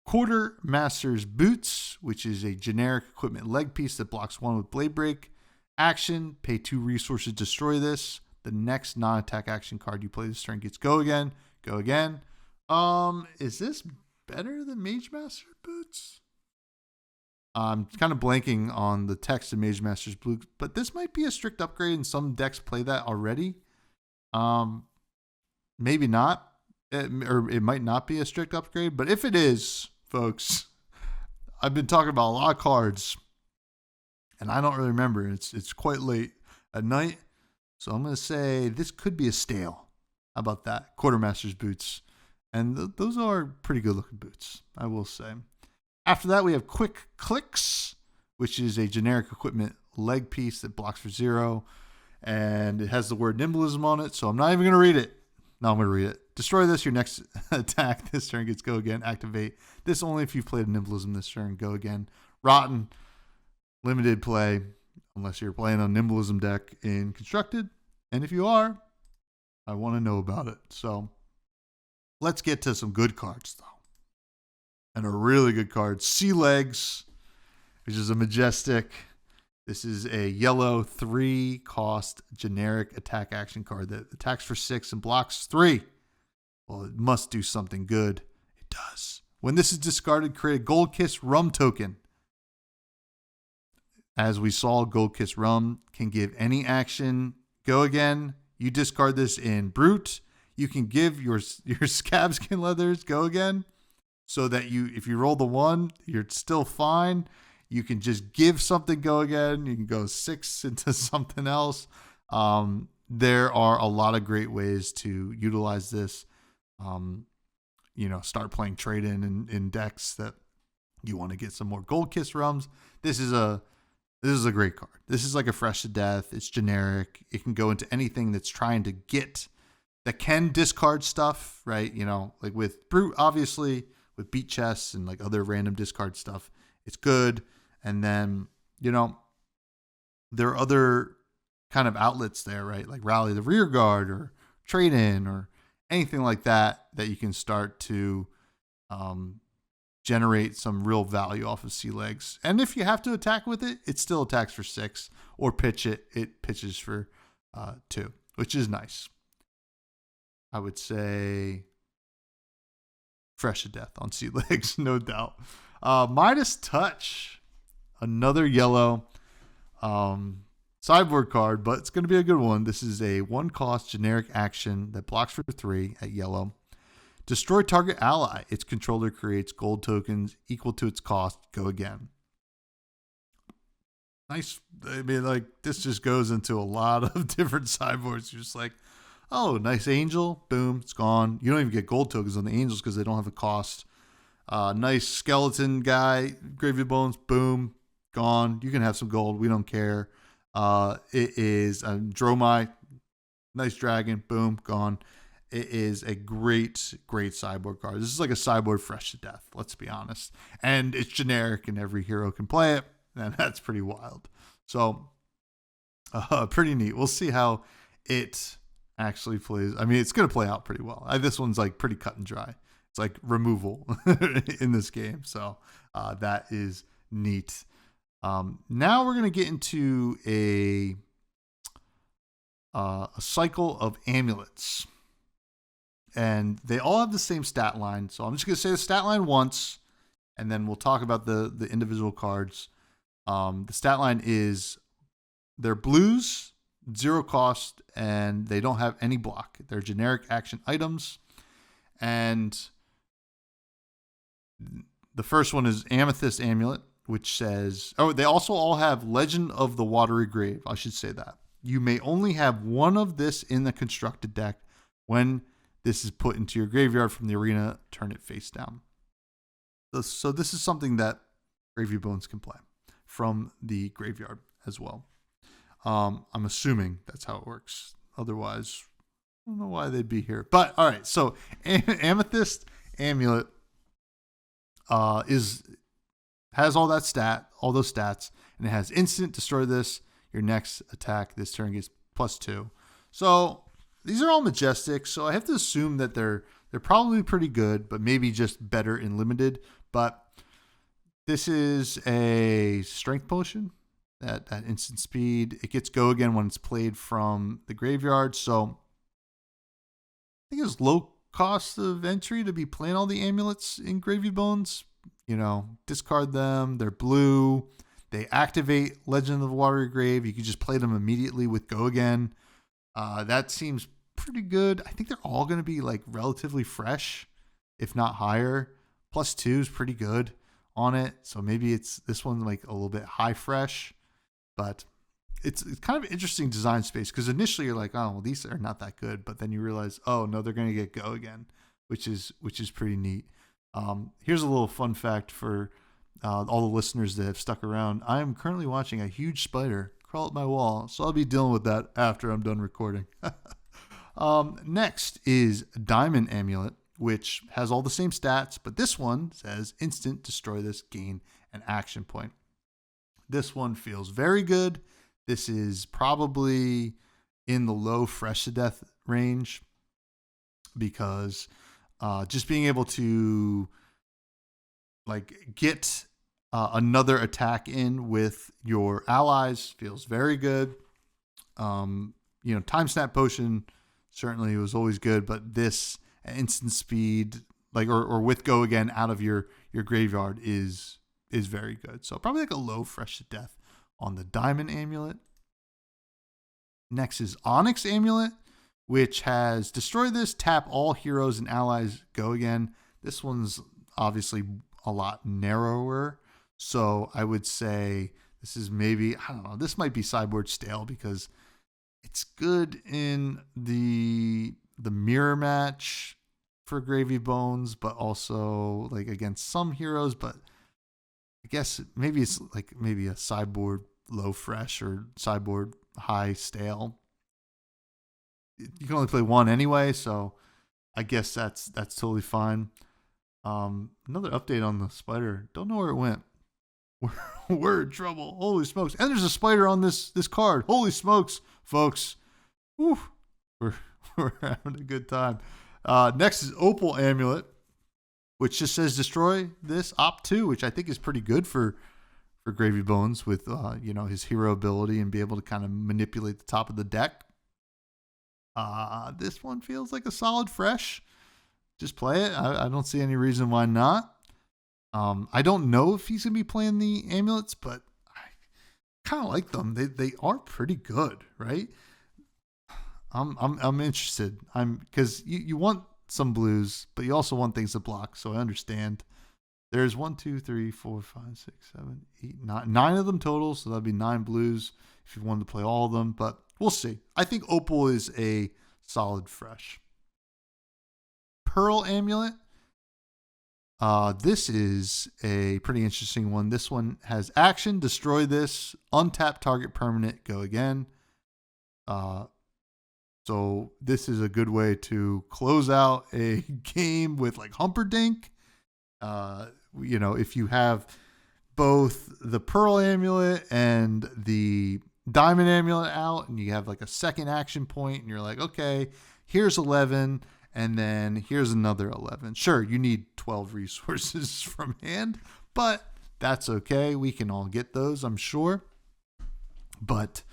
Quartermaster's Boots, which is a generic equipment leg piece that blocks 1 with Blade Break. Action, pay 2 resources, destroy this. The next non-attack action card you play this turn gets go again. Go again. Is this better than Mage Master Boots? I'm kind of blanking on the text of Mage Master's Boots, but this might be a strict upgrade and some decks play that already. Maybe not. Or it might not be a strict upgrade, but if it is, folks, I've been talking about a lot of cards and I don't really remember. It's quite late at night. So I'm going to say this could be a stale. How about that? Quartermaster's Boots. And those are pretty good looking boots, I will say. After that, we have Quick Clicks, which is a generic equipment leg piece that blocks for 0. And it has the word nimblism on it, so I'm not even going to read it. No, I'm going to read it. Destroy this. Your next attack this turn gets go again. Activate this only if you've played a nimblism this turn. Go again. Rotten. Limited play unless you're playing a nimblism deck in Constructed. And if you are, I want to know about it. So let's get to some good cards, though. And a really good card. Sea Legs, which is a majestic. This is a yellow 3-cost generic attack action card that attacks for 6 and blocks 3. Well, it must do something good. It does. When this is discarded, create a Gold Kiss Rum token. As we saw, Gold Kiss Rum can give any action go again. You discard this in Brute. You can give your Scabskin Leathers go again, so that if you roll the 1, you're still fine. You can just give something go again. You can go 6 into something else. There are a lot of great ways to utilize this. Start playing trade-in in decks that you want to get some more Gold Kiss Rums. This is a great card. This is like a Fresh to Death. It's generic. It can go into anything that's trying to that can discard stuff, right? Like with Brute, obviously, with Beat Chests and like other random discard stuff, it's good. And then, there are other kind of outlets there, right? Like Rally the Rear Guard or Trade In or anything like that you can start to generate some real value off of Sea Legs. And if you have to attack with it, it still attacks for 6, or it pitches for 2, which is nice. I would say Fresh to Death on Sea Legs, no doubt. Midas Touch. Another yellow sideboard card, but it's going to be a good one. This is a 1-cost generic action that blocks for 3 at yellow. Destroy target ally. Its controller creates gold tokens equal to its cost. Go again. Nice. I mean, like, this just goes into a lot of different sideboards. You're just like, oh, nice angel. Boom, it's gone. You don't even get gold tokens on the angels because they don't have a cost. Nice skeleton guy. Gravy Bones. Boom. Gone. You can have some gold. We don't care. It is a Dromai. Nice dragon. Boom. Gone. It is a great, great sideboard card. This is like a sideboard Fresh to Death. Let's be honest. And it's generic and every hero can play it. And that's pretty wild. So, pretty neat. We'll see how it actually plays. I mean, it's going to play out pretty well. This one's like pretty cut and dry. It's like removal in this game. So, that is neat. Now we're going to get into a cycle of amulets, and they all have the same stat line. So I'm just going to say the stat line once, and then we'll talk about the individual cards. The stat line is they're blues, 0 cost, and they don't have any block. They're generic action items. And the first one is Amethyst Amulet, which says, they also all have Legend of the Watery Grave. I should say that. You may only have one of this in the constructed deck. When this is put into your graveyard from the arena, turn it face down. So this is something that Gravy Bones can play from the graveyard as well. I'm assuming that's how it works. Otherwise, I don't know why they'd be here. But all right, so Amethyst Amulet has all those stats, and it has instant destroy this. Your next attack this turn gets +2. So these are all majestic. So I have to assume that they're probably pretty good, but maybe just better in limited. But this is a strength potion at instant speed. It gets go again when it's played from the graveyard. So I think it's low cost of entry to be playing all the amulets in Gravy Bones. Discard them. They're blue. They activate Legend of the Watery Grave. You can just play them immediately with go again. That seems pretty good. I think they're all going to be like relatively fresh, if not higher. +2 is pretty good on it. So maybe this one like a little bit high fresh, but it's kind of interesting design space because initially you're like, oh, well, these are not that good. But then you realize, oh, no, they're going to get go again, which is pretty neat. Here's a little fun fact for all the listeners that have stuck around, I am currently watching a huge spider crawl up my wall, so I'll be dealing with that after I'm done recording. Next is Diamond Amulet, which has all the same stats, but this one says instant destroy this, gain an action point. This one feels very good. This is probably in the low fresh to death range because just being able to like get another attack in with your allies feels very good. Time snap potion certainly was always good, but this instant speed, or with go again out of your graveyard is very good. So probably like a low fresh to death on the Diamond Amulet. Next is Onyx Amulet, which has destroy this, tap all heroes and allies, go again. This one's obviously a lot narrower. So I would say this is maybe, I don't know, this might be sideboard stale because it's good in the mirror match for Gravy Bones, but also like against some heroes. But I guess maybe it's like maybe a sideboard low fresh or sideboard high stale. You can only play one anyway, so I guess that's totally fine. Another update on the spider. Don't know where it went. We're in trouble. Holy smokes. And there's a spider on this card. Holy smokes, folks. Whew. We're having a good time. Next is Opal Amulet, which just says destroy this op 2, which I think is pretty good for Gravy Bones with his hero ability and be able to kind of manipulate the top of the deck. This one feels like a solid fresh. Just play it. I don't see any reason why not. I don't know if he's gonna be playing the amulets, but I kind of like them. They are pretty good, right? I'm interested. Because you want some blues, but you also want things to block. So I understand. There's 1, 2, 3, 4, 5, 6, 7, 8, 9 of them total. So that'd be 9 blues if you wanted to play all of them. But we'll see. I think Opal is a solid fresh. Pearl Amulet. This is a pretty interesting one. This one has action, destroy this, untap target permanent, go again. So this is a good way to close out a game with like Humperdinck. If you have both the Pearl Amulet and the Diamond Amulet out and you have like a second action point and you're like, okay, here's 11 and then here's another 11. Sure, you need 12 resources from hand, but that's okay. We can all get those, I'm sure. But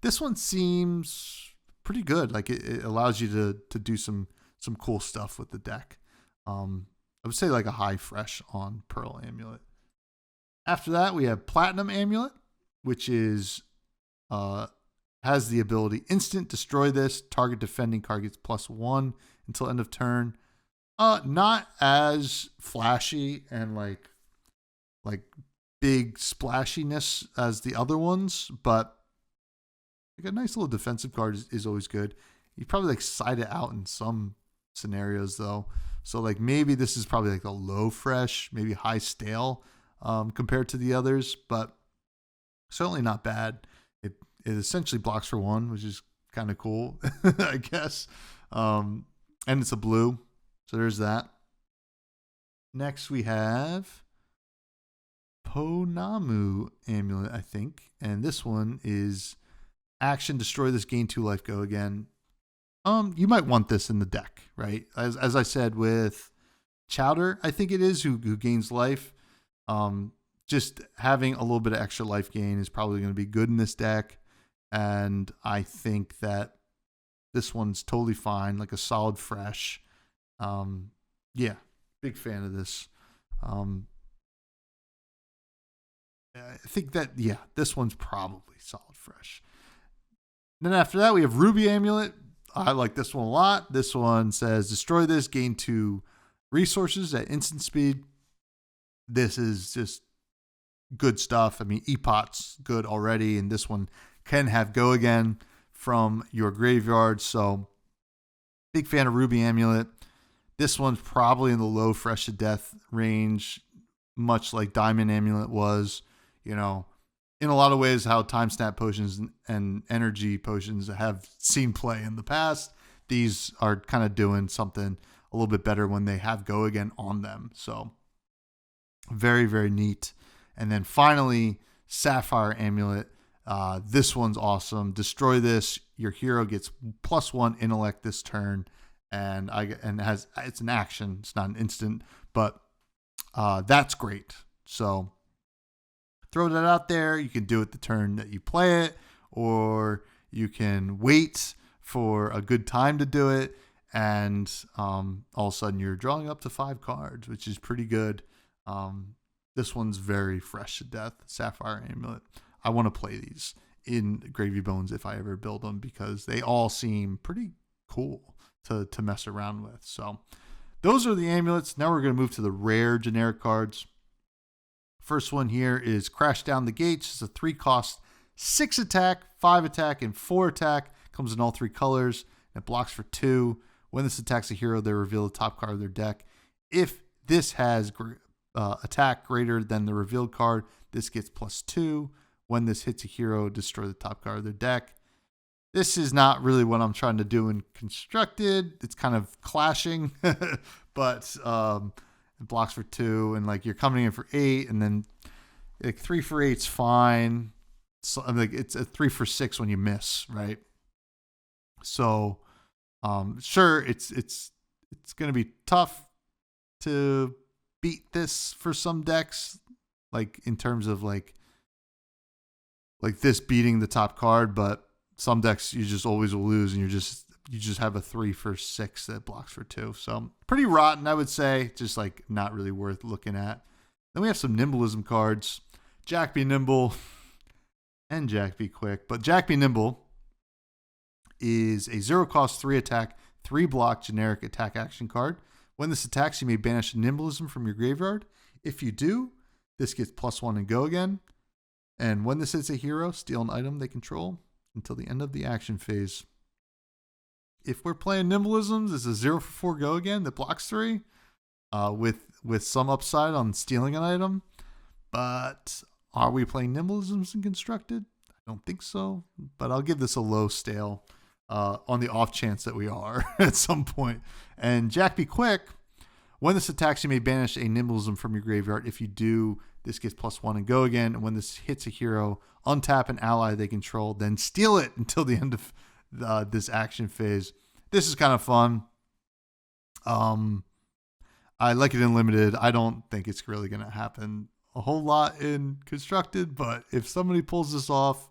this one seems pretty good. Like it allows you to do some cool stuff with the deck. I would say like a high fresh on Pearl Amulet. After that, we have Platinum Amulet, which is has the ability instant destroy this, target defending card gets +1 until end of turn. Not as flashy and like big splashiness as the other ones, but like a nice little defensive card is always good. You probably like side it out in some scenarios though. So like maybe this is probably like a low fresh, maybe high stale compared to the others, but certainly not bad. It essentially blocks for 1, which is kind of cool, I guess. And it's a blue, so there's that. Next we have Ponamu Amulet, I think, and this one is action, destroy this, gain 2 life, go again. You might want this in the deck, right? As I said with Chowder, I think it is who gains life. Just having a little bit of extra life gain is probably going to be good in this deck, and I think that this one's totally fine, like a solid fresh. Yeah, big fan of this. I think that this one's probably solid fresh. Then after that, we have Ruby Amulet. I like this one a lot. This one says, destroy this, gain 2 resources at instant speed. This is just good stuff. I mean, Epot's good already, and this one can have go again from your graveyard. So, big fan of Ruby Amulet. This one's probably in the low fresh to death range. much like Diamond Amulet was, you know, in a lot of ways how Time Snap potions and energy potions have seen play in the past. These are kind of doing something a little bit better when they have Go Again on them. So very, very neat. And then finally, Sapphire Amulet. This one's awesome. Destroy this. Your hero gets +1 intellect this turn, and it's an action. It's not an instant, but that's great. So throw that out there. You can do it the turn that you play it, or you can wait for a good time to do it, and all of a sudden you're drawing up to 5 cards, which is pretty good. This one's very fresh to death. Sapphire Amulet. I want to play these in Gravy Bones if I ever build them, because they all seem pretty cool to mess around with. So those are the amulets. Now we're going to move to the rare generic cards. First one here is Crash Down the Gates. It's a 3-cost, 6 attack, 5 attack, and 4 attack. Comes in all 3 colors. And it blocks for 2. When this attacks a hero, they reveal the top card of their deck. If this has attack greater than the revealed card, this gets +2. When this hits a hero, destroy the top card of their deck. This is not really what I'm trying to do in Constructed. It's kind of clashing, but it blocks for 2, and like you're coming in for 8, and then like 3 for 8's fine. So like it's a 3 for 6 when you miss, right? So sure, it's gonna be tough to beat this for some decks, like in terms of like this beating the top card, but some decks you just always will lose, and you just have a 3 for 6 that blocks for 2. So pretty rotten, I would say. Just like not really worth looking at. Then we have some Nimblism cards. Jack Be Nimble and Jack Be Quick. But Jack Be Nimble is a 0-cost, 3 attack, 3 block generic attack action card. When this attacks, you may banish Nimblism from your graveyard. If you do, this gets +1 and Go Again. And when this hits a hero, steal an item they control until the end of the action phase. If we're playing Nimblisms, it's a 0 for 4 Go Again that blocks 3 with some upside on stealing an item. But are we playing Nimblisms in Constructed? I don't think so. But I'll give this a low stale on the off chance that we are at some point. And Jack Be Quick, when this attacks, you may banish a Nimblism from your graveyard. If you do, this gets +1 and Go Again. And when this hits a hero, untap an ally they control, then steal it until the end of this action phase. This is kind of fun. I like it in Limited. I don't think it's really going to happen a whole lot in Constructed, but if somebody pulls this off,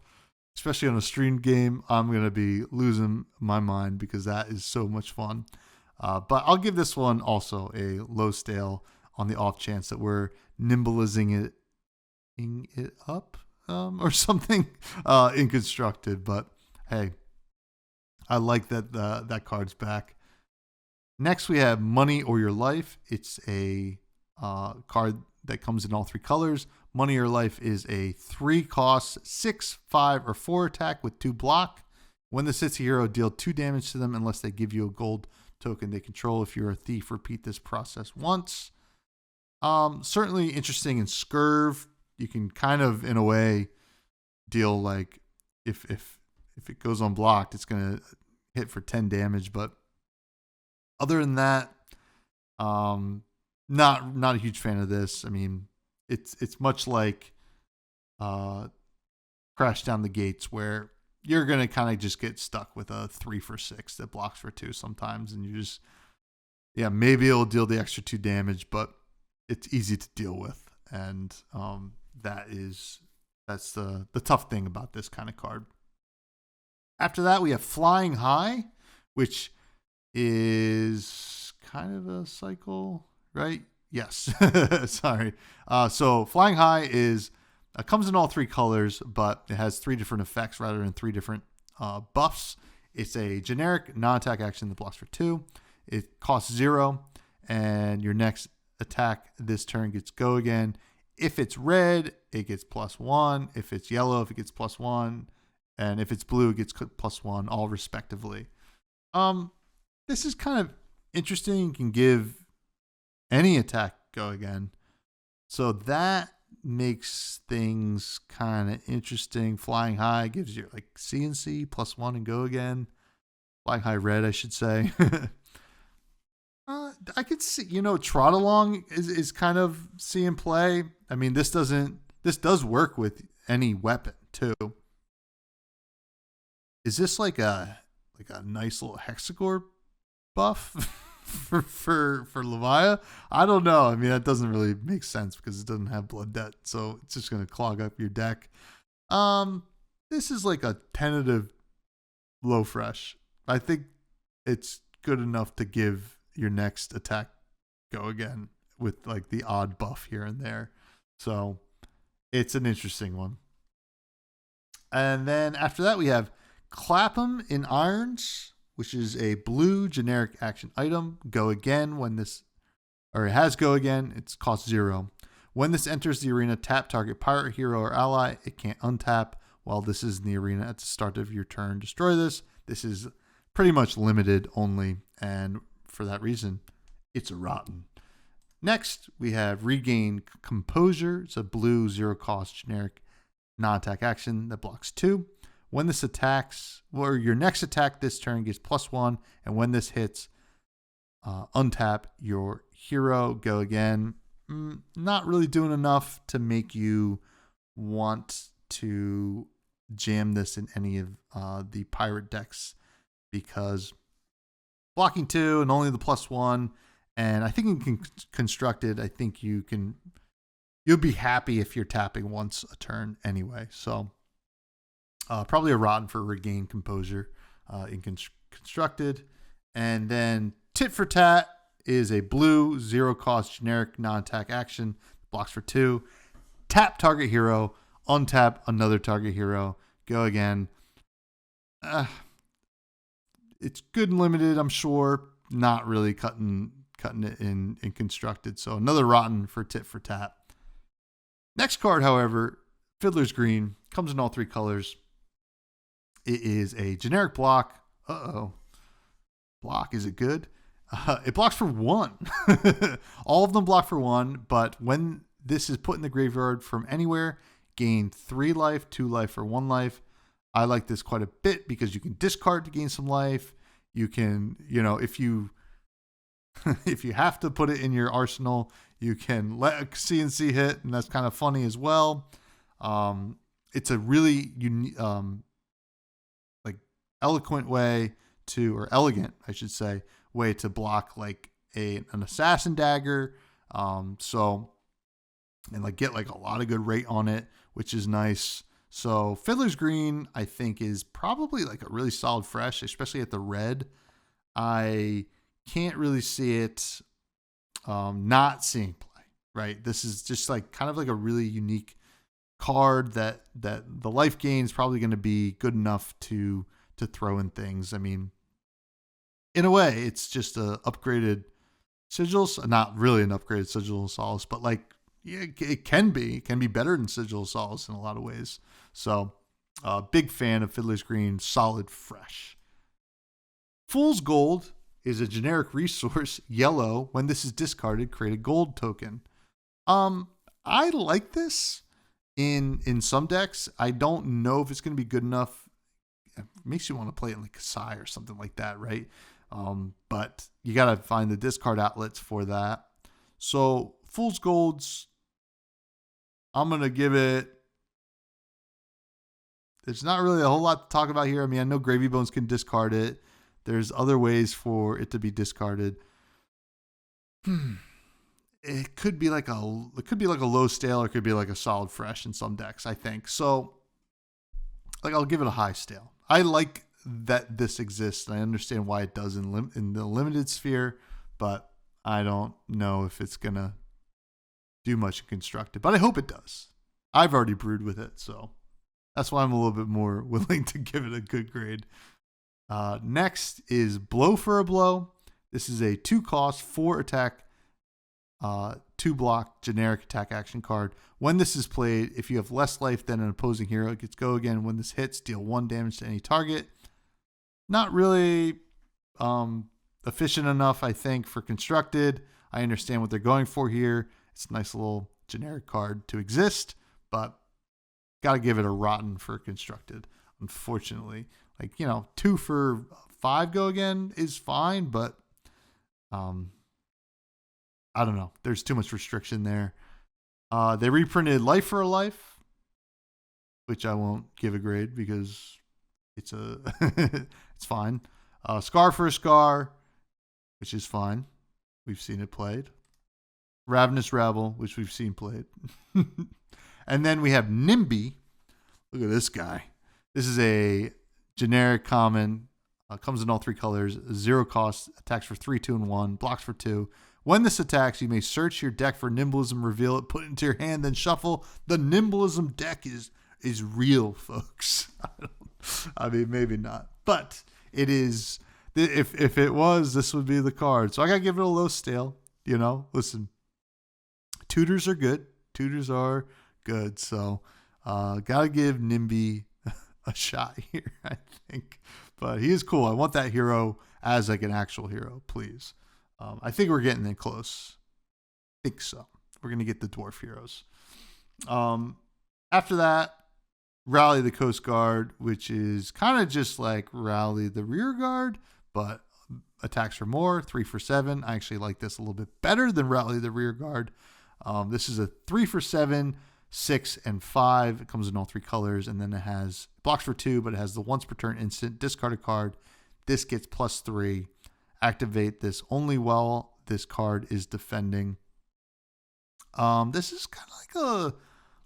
especially on a streamed game, I'm going to be losing my mind, because that is so much fun. But I'll give this one also a low stale on the off chance that we're Nimblising it up or something in Constructed. But hey, I like that that card's back. Next, we have Money or Your Life. It's a card that comes in all 3 colors. Money or Life is a 3-cost, 6, 5, or 4 attack with 2 block. When this hits a hero, deal 2 damage to them unless they give you a gold token they control. If you're a thief, repeat this process once. Certainly interesting in Scurv. You can kind of, in a way, deal like if it goes unblocked, it's gonna hit for 10 damage. But other than that, not a huge fan of this. I mean, it's much like Crash Down the Gates, where you're gonna kind of just get stuck with a 3 for 6 that blocks for 2 sometimes, and you just maybe it'll deal the extra 2 damage, but it's easy to deal with, and that's the tough thing about this kind of card. After that, we have Flying High, which is kind of a cycle, right? Yes. Sorry. So Flying High comes in all 3 colors, but it has 3 different effects rather than 3 different buffs. It's a generic non-attack action that blocks for 2. It costs 0, and your next attack this turn gets Go Again. If it's red, it gets +1. If it's yellow, it gets +1. And if it's blue, it gets +1, all respectively. This is kind of interesting. You can give any attack Go Again. So that makes things kind of interesting. Flying high gives you like CNC +1 and go again. Flying high red, I should say. I could see, Trot Along is kind of seeing play. I mean, this does work with any weapon too. Is this like a nice little hexagore buff for Levia? I don't know. I mean, that doesn't really make sense because it doesn't have blood debt, so it's just gonna clog up your deck. This is like a tentative low fresh. I think it's good enough to give your next attack go again with like the odd buff here and there. So it's an interesting one. And then after that, we have Clapham in Irons, which is a blue generic action item. Go again when this, or it has go again. It's cost 0. When this enters the arena, tap target pirate, hero, or ally. It can't untap while this is in the arena at the start of your turn. Destroy this. This is pretty much limited only, and for that reason, it's a rotten. Next, we have Regain Composure. It's a blue 0-cost generic non-attack action that blocks 2. When this attacks, or your next attack this turn gets +1, and when this hits, untap your hero, go again. Not really doing enough to make you want to jam this in any of the pirate decks, because blocking 2 and only the +1, and I think in constructed, I think you'll be happy if you're tapping once a turn anyway. So probably a rotten for Regain Composure in constructed. And then Tit for Tat is a blue 0-cost generic non-attack action, blocks for 2. Tap target hero, untap another target hero, go again. It's good and limited, I'm sure. Not really cutting it in constructed. So another rotten for Tit for Tat. Next card, however, Fiddler's Green, comes in all 3 colors. It is a generic block. Block, is it good? It blocks for 1. All of them block for 1, but when this is put in the graveyard from anywhere, gain 3 life, 2 life, or 1 life. I like this quite a bit because you can discard to gain some life. You can, if you if you have to put it in your arsenal, you can let a CNC hit, and that's kind of funny as well. It's a really eloquent way to, or elegant, I should say, way to block like an assassin dagger. And get like a lot of good rate on it, which is nice. So Fiddler's Green, I think, is probably like a really solid fresh, especially at the red. I can't really see it not seeing play, right? This is just like kind of like a really unique card that the life gain is probably going to be good enough to throw in things. I mean, in a way, it's just a upgraded Sigil, not really an upgraded Sigil of Solace, but like, yeah, it can be better than Sigil of Solace in a lot of ways. So, big fan of Fiddler's Green, solid fresh. Fool's Gold is a generic resource, yellow. When this is discarded, create a gold token. I like this in some decks. I don't know if it's going to be good enough. It makes you want to play it like Kasai or something like that, right? But you got to find the discard outlets for that. So Fool's Gold's, I'm going to give it, there's not really a whole lot to talk about here. I mean, I know Gravy Bones can discard it. There's other ways for it to be discarded. It could be like a low stale, or it could be like a solid fresh in some decks, I think. So like, I'll give it a high stale. I like that this exists, and I understand why it does in the limited sphere, but I don't know if it's gonna do much in constructed, but I hope it does. I've already brewed with it, so that's why I'm a little bit more willing to give it a good grade. Next is Blow for a Blow. This is a 2-cost, 4-attack, 2-block generic attack action card. When this is played, if you have less life than an opposing hero, it gets go again. When this hits, deal 1 damage to any target. Not really efficient enough, I think, for constructed. I understand what they're going for here. It's a nice little generic card to exist, but got to give it a rotten for constructed, unfortunately. Like, 2 for 5 go again is fine, but I don't know. There's too much restriction there. They reprinted Life for a Life, which I won't give a grade because it's it's fine. Scar for a Scar, which is fine. We've seen it played. Ravenous Rabble, which we've seen played. And then we have NIMBY. Look at this guy. This is a generic common. Comes in all 3 colors. 0 cost. Attacks for 3, 2, and 1. Blocks for 2. When this attacks, you may search your deck for Nimblism, reveal it, put it into your hand, then shuffle. The Nimblism deck is real, folks. I mean, maybe not, but it is. If it was, this would be the card. So I gotta give it a low stale. Listen, tutors are good. Tutors are good. So gotta give NIMBY a shot here, I think. But he is cool. I want that hero as like an actual hero, please. I think we're getting it close. I think so. We're going to get the dwarf heroes. After that, Rally the Coast Guard, which is kind of just like Rally the Rear Guard, but attacks for more, 3 for 7. I actually like this a little bit better than Rally the Rear Guard. This is a 3 for 7, 6, and 5. It comes in all 3 colors, and then it has blocks for 2, but it has the once per turn instant. Discard a card. This gets +3. Activate this only while this card is defending. This is kind of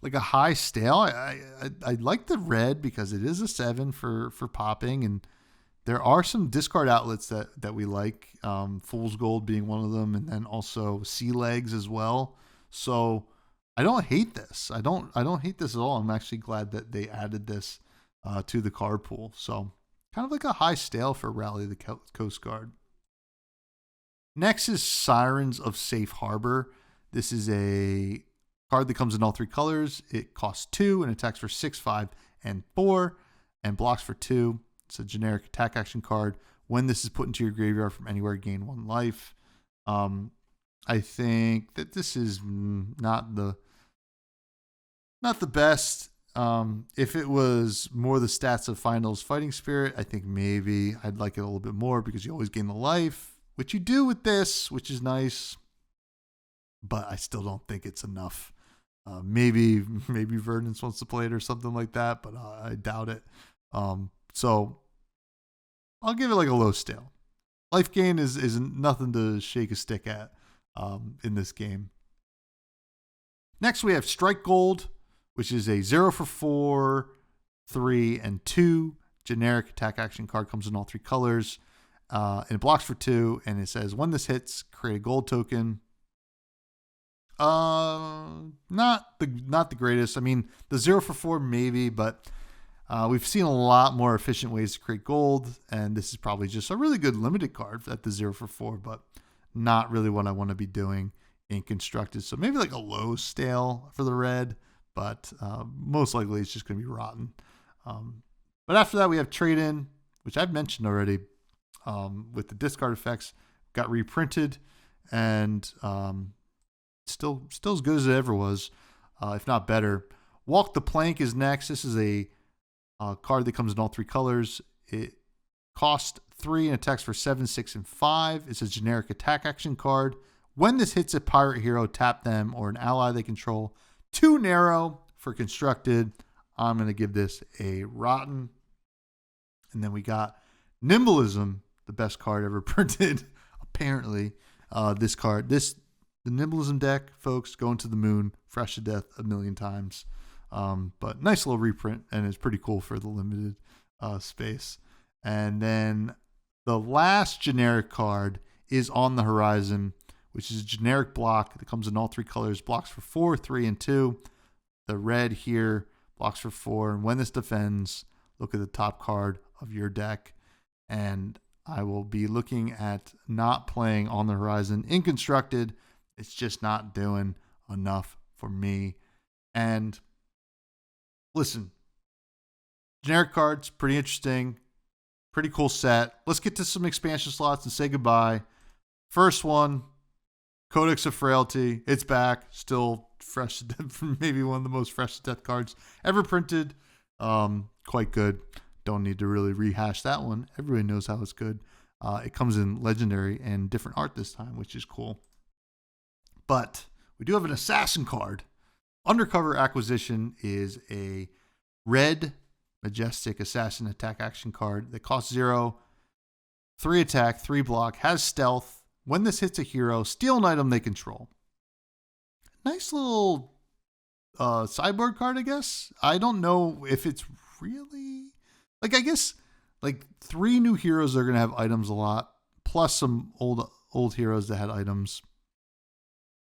like a high stale. I like the red because it is a 7 for popping, and there are some discard outlets that we like. Fool's Gold being one of them, and then also Sea Legs as well. So I don't hate this. I don't hate this at all. I'm actually glad that they added this to the card pool. So kind of like a high stale for Rally the Coast Guard. Next is Sirens of Safe Harbor. This is a card that comes in all 3 colors. It costs 2 and attacks for 6, 5, and 4, and blocks for 2. It's a generic attack action card. When this is put into your graveyard from anywhere, gain 1 life. I think that this is not the best. If it was more the stats of Finals Fighting Spirit, I think maybe I'd like it a little bit more because you always gain the life, which you do with this, which is nice, but I still don't think it's enough. Maybe Verdance wants to play it or something like that, but I doubt it. So I'll give it like a low stale. Life gain is nothing to shake a stick at in this game. Next, we have Strike Gold, which is a 0 for 4, 3, and 2 generic attack action card. Comes in all 3 colors. And it blocks for 2, and it says when this hits, create a gold token. Not the greatest. I mean, the 0 for 4 maybe, but we've seen a lot more efficient ways to create gold, and this is probably just a really good limited card at the 0 for 4, but not really what I want to be doing in constructed. So maybe like a low stale for the red, but most likely it's just going to be rotten. But after that, we have Trade In, which I've mentioned already. With the discard effects, got reprinted, and still as good as it ever was, if not better. Walk the Plank is next. This is a card that comes in all 3 colors. It costs 3 and attacks for 7, 6, and 5. It's a generic attack action card. When this hits a pirate hero, tap them or an ally they control. Too narrow for constructed. I'm going to give this a rotten. And then we got Nimblism, the best card ever printed, apparently. This card, the Nimblism deck, folks, going to the moon, fresh to death 1,000,000 times. But nice little reprint, and it's pretty cool for the limited space. And then the last generic card is On the Horizon, which is a generic block that comes in all 3 colors, blocks for 4, 3, and 2. The red here blocks for 4, and when this defends, look at the top card of your deck. And I will be looking at not playing On the Horizon in constructed. It's just not doing enough for me. And listen, generic cards, pretty interesting, pretty cool set. Let's get to some expansion slots and say goodbye. First one, Codex of Frailty. It's back, still fresh, maybe one of the most fresh to death cards ever printed. Quite good. Don't need to really rehash that one. Everybody knows how it's good. It comes in legendary and different art this time, which is cool. But we do have an assassin card. Undercover Acquisition is a red majestic assassin attack action card that costs 0, 3 attack, 3 block, has stealth. When this hits a hero, steal an item they control. Nice little sideboard card, I guess. I don't know if it's really... Like, I guess, like, 3 new heroes are going to have items a lot, plus some old heroes that had items.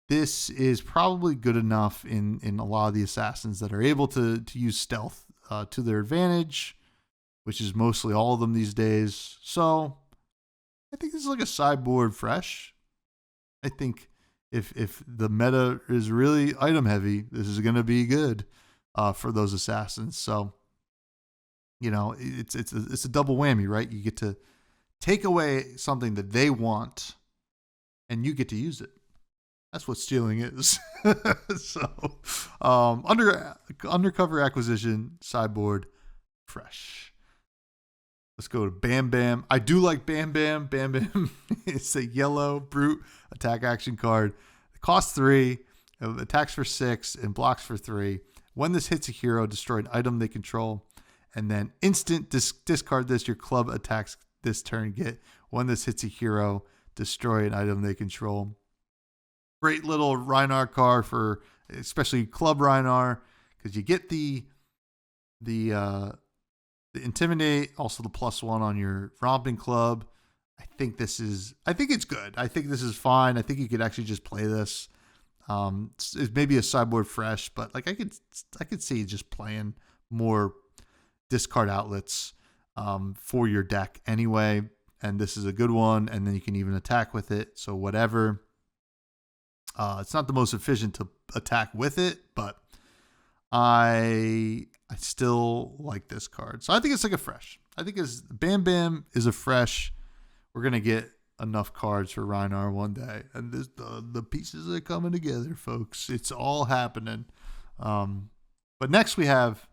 This is probably good enough in a lot of the assassins that are able to use stealth to their advantage, which is mostly all of them these days. So I think this is like a sideboard fresh. I think if the meta is really item heavy, this is going to be good for those assassins. So, you know, it's a double whammy, right? You get to take away something that they want and you get to use it. That's what stealing is. So, Undercover Acquisition, sideboard, fresh. Let's go to Bam Bam. I do like Bam Bam. Bam Bam is a yellow brute attack action card. It costs 3, it attacks for 6, and blocks for 3. When this hits a hero, destroy an item they control. And then instant discard this. Your club attacks this turn. When this hits a hero, destroy an item they control. Great little Rhinar card for especially Club Rhinar, because you get the Intimidate, also the +1 on your Romping Club. I think it's good. I think this is fine. I think you could actually just play this. It's maybe a sideboard fresh, but like I could see just playing more discard outlets for your deck anyway. And this is a good one, and then you can even attack with it. So whatever. It's not the most efficient to attack with it, but I still like this card. So I think it's like a fresh. I think Bam Bam is a fresh. We're going to get enough cards for Rhinar one day. And the pieces are coming together, folks. It's all happening. But next we have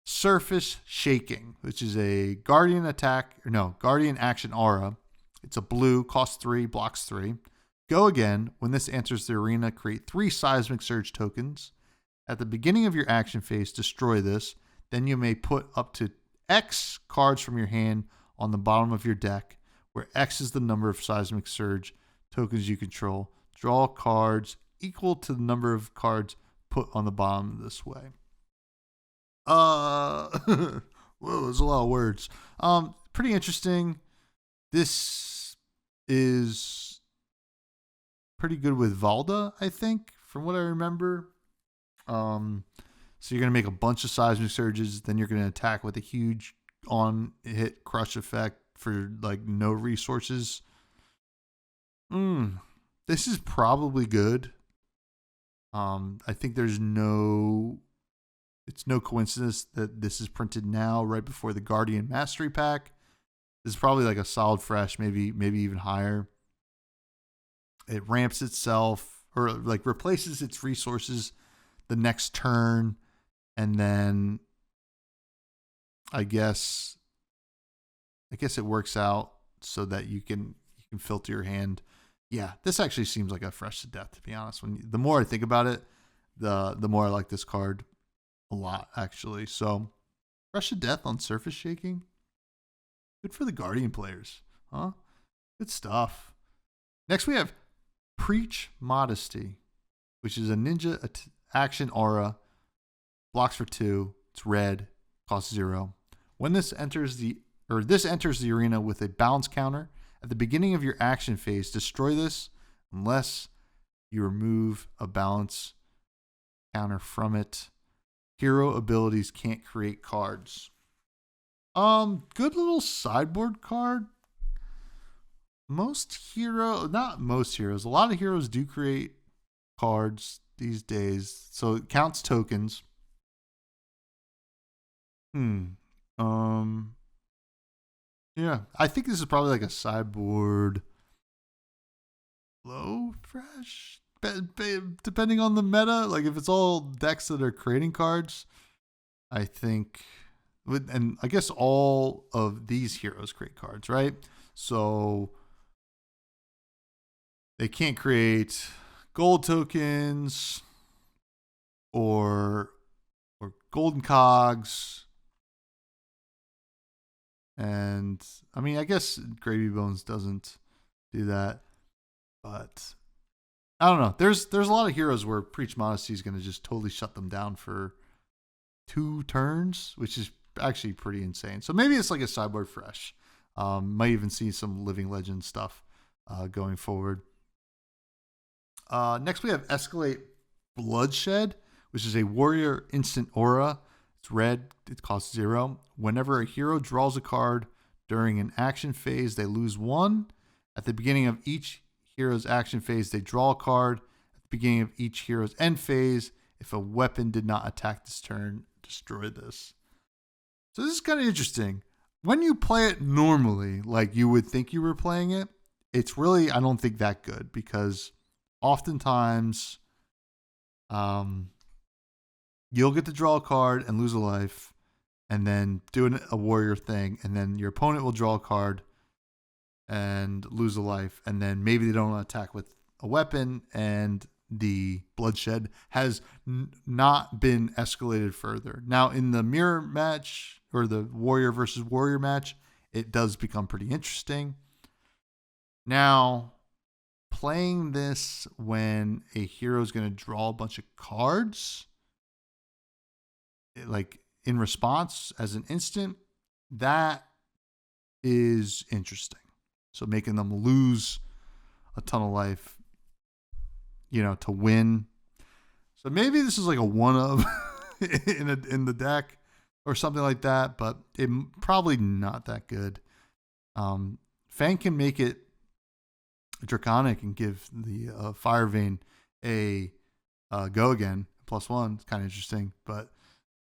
Surface Shaking, which is a Guardian action aura. It's a blue, costs 3, blocks 3. Go again. When this enters the arena, create 3 Seismic Surge tokens. At the beginning of your action phase, destroy this. Then you may put up to X cards from your hand on the bottom of your deck, where X is the number of Seismic Surge tokens you control. Draw cards equal to the number of cards put on the bottom this way. Whoa, there's a lot of words. Pretty interesting. This is pretty good with Valda, I think, from what I remember. So you're going to make a bunch of Seismic Surges, then you're going to attack with a huge on-hit crush effect for like no resources. This is probably good. I think it's no coincidence that this is printed now right before the Guardian Mastery Pack. This is probably like a solid fresh, maybe even higher. It ramps itself or like replaces its resources the next turn, and then I guess it works out so that you can filter your hand. Yeah, this actually seems like a fresh to death, to be honest. The more I think about it, the more I like this card a lot, actually. So fresh to death on Surface Shaking. Good for the Guardian players, huh? Good stuff. Next we have Preach Modesty, which is a ninja action aura, blocks for 2. It's red, costs 0. When this enters the arena with a balance counter at the beginning of your action phase, destroy this unless you remove a balance counter from it. Hero abilities can't create cards. Good little sideboard card. Not most heroes. A lot of heroes do create cards these days, so it counts tokens. Yeah, I think this is probably like a sideboard low fresh. depending on the meta, like if it's all decks that are creating cards, I think, and I guess all of these heroes create cards, right? So they can't create gold tokens or golden cogs. And I mean, I guess Gravy Bones doesn't do that, but I don't know. There's a lot of heroes where Preach Modesty is going to just totally shut them down for 2 turns, which is actually pretty insane. So maybe it's like a sideboard fresh. Might even see some Living Legend stuff going forward. Next, we have Escalate Bloodshed, which is a warrior instant aura. It's red. It costs 0. Whenever a hero draws a card during an action phase, they lose 1. At the beginning of each hero's action phase, they draw a card. At the beginning of each hero's end phase, if a weapon did not attack this turn, destroy this. So this is kind of interesting. When you play it normally, like you would think you were playing it, it's really, I don't think, that good, because oftentimes you'll get to draw a card and lose a life, and then do a warrior thing, and then your opponent will draw a card and lose a life, and then maybe they don't attack with a weapon, and the bloodshed has not been escalated further. Now, in the mirror match, or the warrior versus warrior match, it does become pretty interesting. Now, playing this when a hero is going to draw a bunch of cards, like in response as an instant, that is interesting. So making them lose a ton of life, to win. So maybe this is like a one of in the deck or something like that, but it probably not that good. Fang can make it draconic and give the Fire Vein a go again +1. It's kind of interesting, but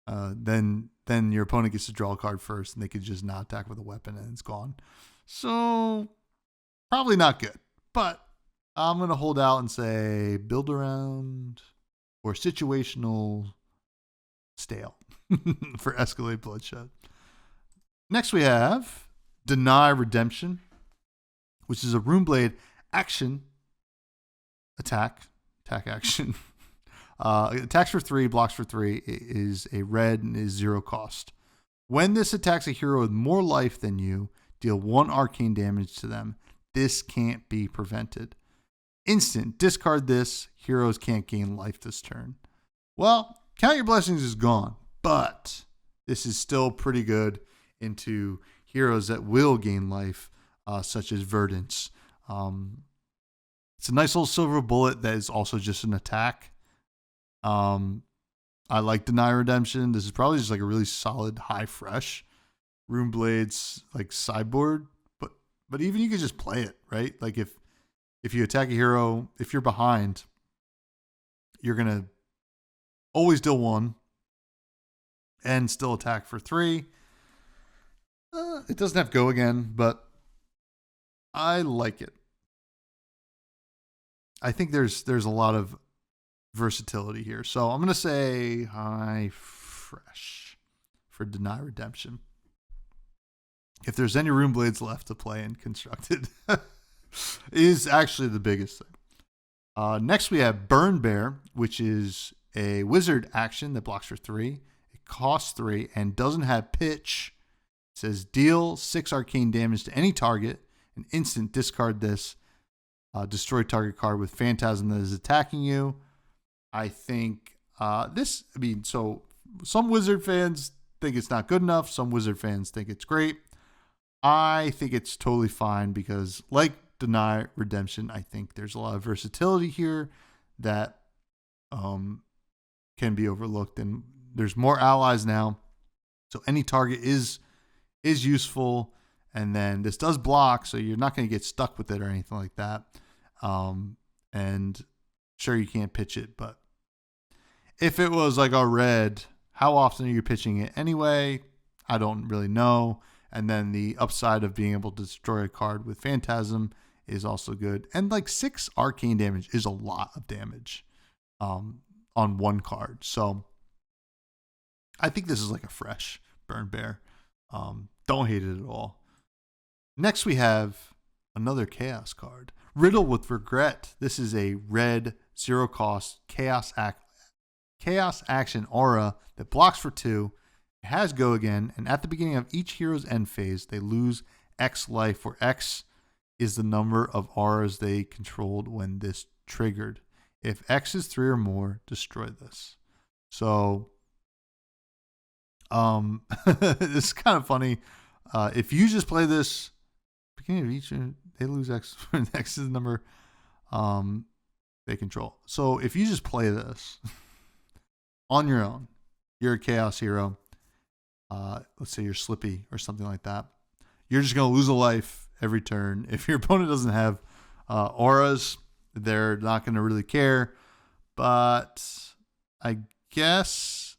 then your opponent gets to draw a card first, and they could just not attack with a weapon, and it's gone. So probably not good, but I'm going to hold out and say build around or situational stale for Escalate Bloodshed. Next we have Deny Redemption, which is a Runeblade action attack action. Attacks for 3, blocks for 3, is a red and is 0 cost. When this attacks a hero with more life than you, deal 1 arcane damage to them. This can't be prevented. Instant, discard this. Heroes can't gain life this turn. Well, Count Your Blessings is gone, but this is still pretty good into heroes that will gain life, such as Verdance. It's a nice little silver bullet that is also just an attack. I like Deny Redemption. This is probably just like a really solid high fresh Runeblade's like sideboard, but even you could just play it, right? Like if you attack a hero, if you're behind, you're gonna always deal 1 and still attack for 3. It doesn't have go again, but I like it. I think there's a lot of versatility here. So I'm going to say high fresh for Deny Redemption. If there's any Runeblades left to play in Constructed, is actually the biggest thing. Next we have Burn Bear, which is a wizard action that blocks for 3. It costs 3 and doesn't have pitch. It says deal 6 arcane damage to any target. An instant, discard this. Destroy target card with Phantasm that is attacking you. I think so some Wizard fans think it's not good enough. Some Wizard fans think it's great. I think it's totally fine because, like Deny Redemption, I think there's a lot of versatility here that can be overlooked, and there's more allies now, so any target is useful. And then this does block, so you're not going to get stuck with it or anything like that. And sure, you can't pitch it, but if it was like a red, how often are you pitching it anyway? I don't really know. And then the upside of being able to destroy a card with Phantasm is also good. And like 6 arcane damage is a lot of damage on one card. So I think this is like a fresh Burn Bear. Don't hate it at all. Next we have another Chaos card. Riddle with Regret. This is a red 0 cost Chaos action aura that blocks for 2. It has Go Again, and at the beginning of each hero's end phase, they lose X life, where X is the number of auras they controlled when this triggered. If X is 3 or more, destroy this. So, this is kind of funny. If you just play this, beginning of each, they lose X. X is the number they control. So if you just play this on your own, you're a Chaos hero. Let's say you're Slippy or something like that. You're just going to lose a life every turn. If your opponent doesn't have auras, they're not going to really care. But I guess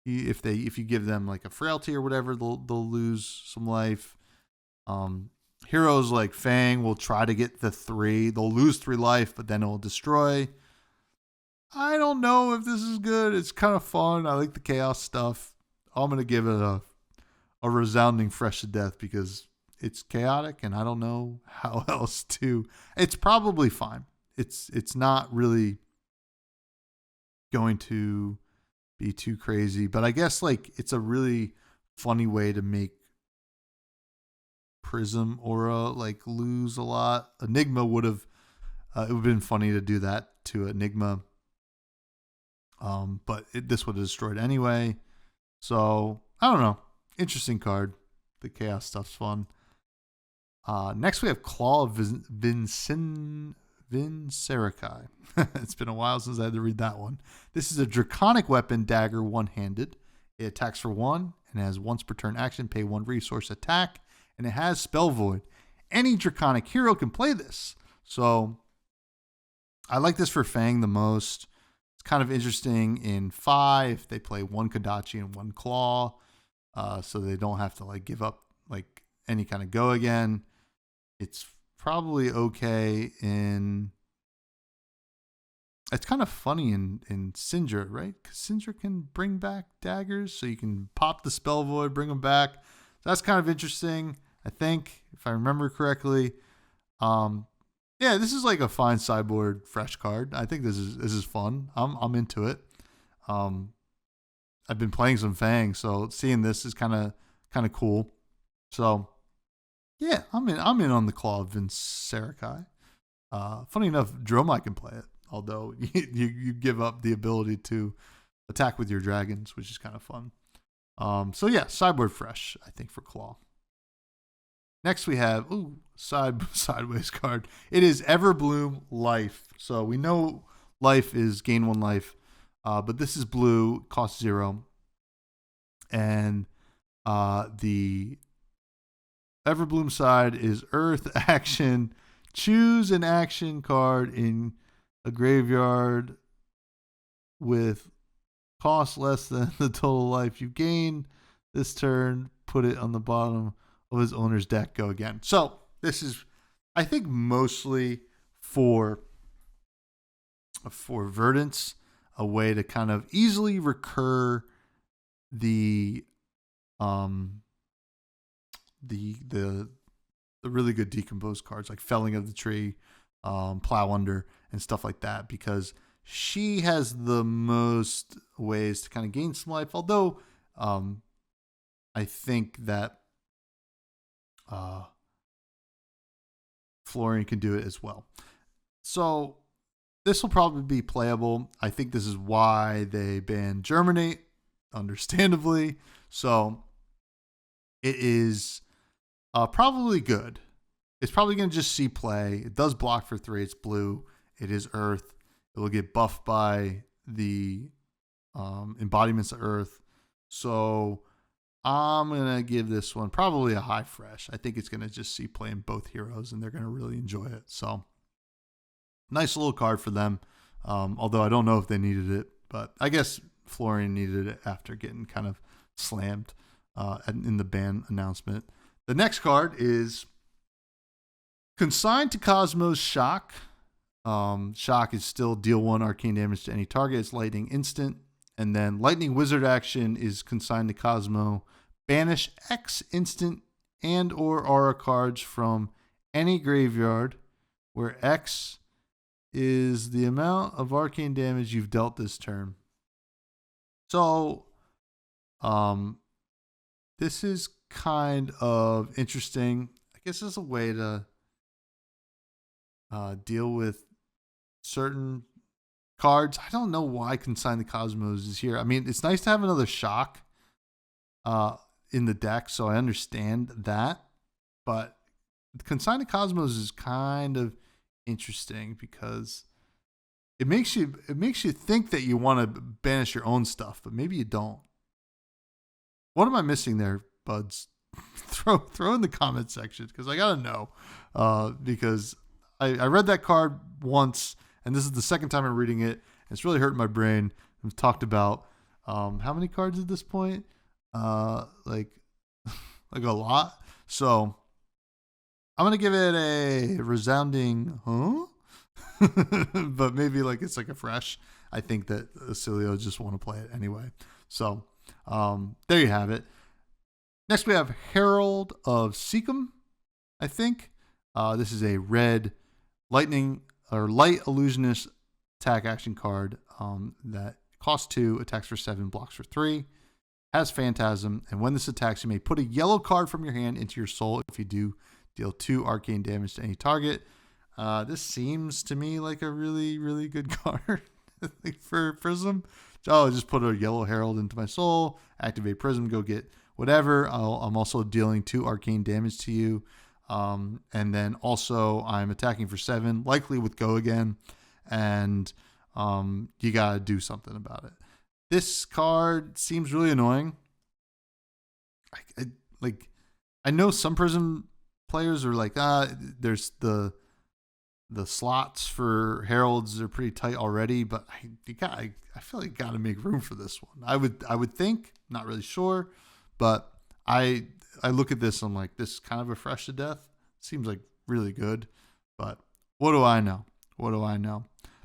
if you give them like a frailty or whatever, they'll lose some life. Heroes like Fang will try to get the 3. They'll lose 3 life, but then it will destroy. I don't know if this is good. It's kind of fun. I like the Chaos stuff. I'm going to give it a resounding fresh to death because it's chaotic and I don't know how else to. It's probably fine. It's not really going to be too crazy, but I guess like it's a really funny way to make Prism Aura like lose a lot. Enigma would have it would have been funny to do that to Enigma, but this would have destroyed anyway. So I don't know. Interesting card. The Chaos stuff's fun. Next we have Claw of Vincerikai. It's been a while since I had to read that one. This is a draconic weapon dagger, one-handed. It attacks for 1 and has once per turn action, pay 1 resource, attack, and it has Spell Void. Any draconic hero can play this. So I like this for Fang the most. It's kind of interesting in 5. They play 1 Kodachi and 1 Claw. So they don't have to like give up like any kind of Go Again. It's probably okay in. It's kind of funny in Syndra, right? Because Syndra can bring back daggers, so you can pop the Spell Void, bring them back. So that's kind of interesting, I think, if I remember correctly. Yeah, this is like a fine sideboard fresh card. I think this is fun. I'm into it. I've been playing some Fang, so seeing this is kind of cool. So yeah, I'm in on the Claw of Vincerikai. Funny enough, Dromai can play it, although you give up the ability to attack with your dragons, which is kind of fun. So yeah, sideboard fresh, I think, for Claw. Next we have sideways card. It is Everbloom Life. So we know life is gain 1 life, but this is blue, costs 0, and the Everbloom side is Earth action. Choose an action card in a graveyard with cost less than the total life you gain this turn. Put it on the bottom of his owner's deck. Go again. So this is, I think, mostly for Verdance, a way to kind of easily recur the really good decomposed cards like Felling of the Tree, Plow Under, and stuff like that, because she has the most ways to kind of gain some life. Although I think that Florian can do it as well. So this will probably be playable. I think this is why they banned Germinate, understandably. So it is probably good. It's probably going to just see play. It does block for 3. It's blue. It is Earth. It will get buffed by the embodiments of Earth. So I'm going to give this one probably a high fresh. I think it's going to just see play in both heroes, and they're going to really enjoy it. So nice little card for them. Although I don't know if they needed it, but I guess Florian needed it after getting kind of slammed in the ban announcement. The next card is Consigned to Cosmos Shock. Shock is still deal 1 arcane damage to any target. It's lightning instant. And then Lightning Wizard action is consigned to Cosmo. Banish X instant and or aura cards from any graveyard where X is the amount of arcane damage you've dealt this turn. So, this is kind of interesting. I guess it's a way to deal with certain cards. I don't know why Consign the Cosmos is here. I mean, it's nice to have another shock in the deck, so I understand that. But Consign the Cosmos is kind of interesting because it makes you think that you want to banish your own stuff, but maybe you don't. What am I missing there, buds? throw in the comment section because I gotta know. Because I read that card once, and this is the second time I'm reading it. It's really hurting my brain. We've talked about how many cards at this point? Like a lot. So I'm gonna give it a resounding but maybe like it's like a fresh. I think that Acilio just want to play it anyway. So there you have it. Next we have Herald of Seekum, I think. This is a red lightning or light illusionist attack action card that costs 2, attacks for 7, blocks for 3, has Phantasm, and when this attacks, you may put a yellow card from your hand into your soul. If you do, deal 2 arcane damage to any target. This seems to me like a really, really good card for Prism. Oh, just put a yellow Herald into my soul, activate Prism, go get whatever. I'm also dealing 2 arcane damage to you. And then also I'm attacking for 7, likely with Go Again. And you got to do something about it. This card seems really annoying. I know some Prism players are like, there's the slots for Heralds are pretty tight already, but I feel like you got to make room for this one. I would think, not really sure, but I look at this, I'm like, this is kind of a fresh to death. Seems like really good, but what do I know?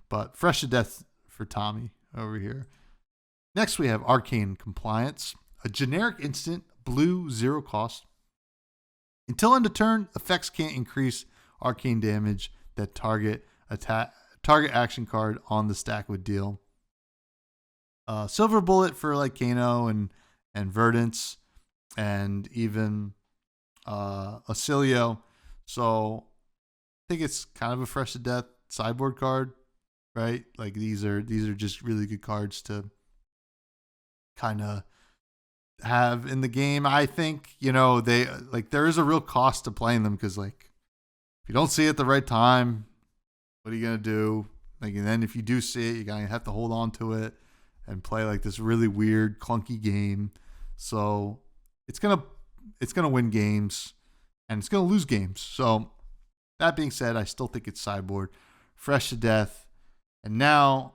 But fresh to death for Tommy over here. Next we have Arcane Compliance, a generic instant, blue, 0 cost. Until end of turn, effects can't increase arcane damage that target action card on the stack would deal. Silver Bullet for like Kano and Verdance and even Acilio. So I think it's kind of a fresh to death sideboard card, right? Like these are just really good cards to kind of have in the game. I think, they like there is a real cost to playing them because like if you don't see it at the right time, what are you gonna do? Like, and then if you do see it, you're gonna have to hold on to it and play like this really weird, clunky game. So it's gonna win games and it's gonna lose games. So that being said, I still think it's sideboard, fresh to death. And now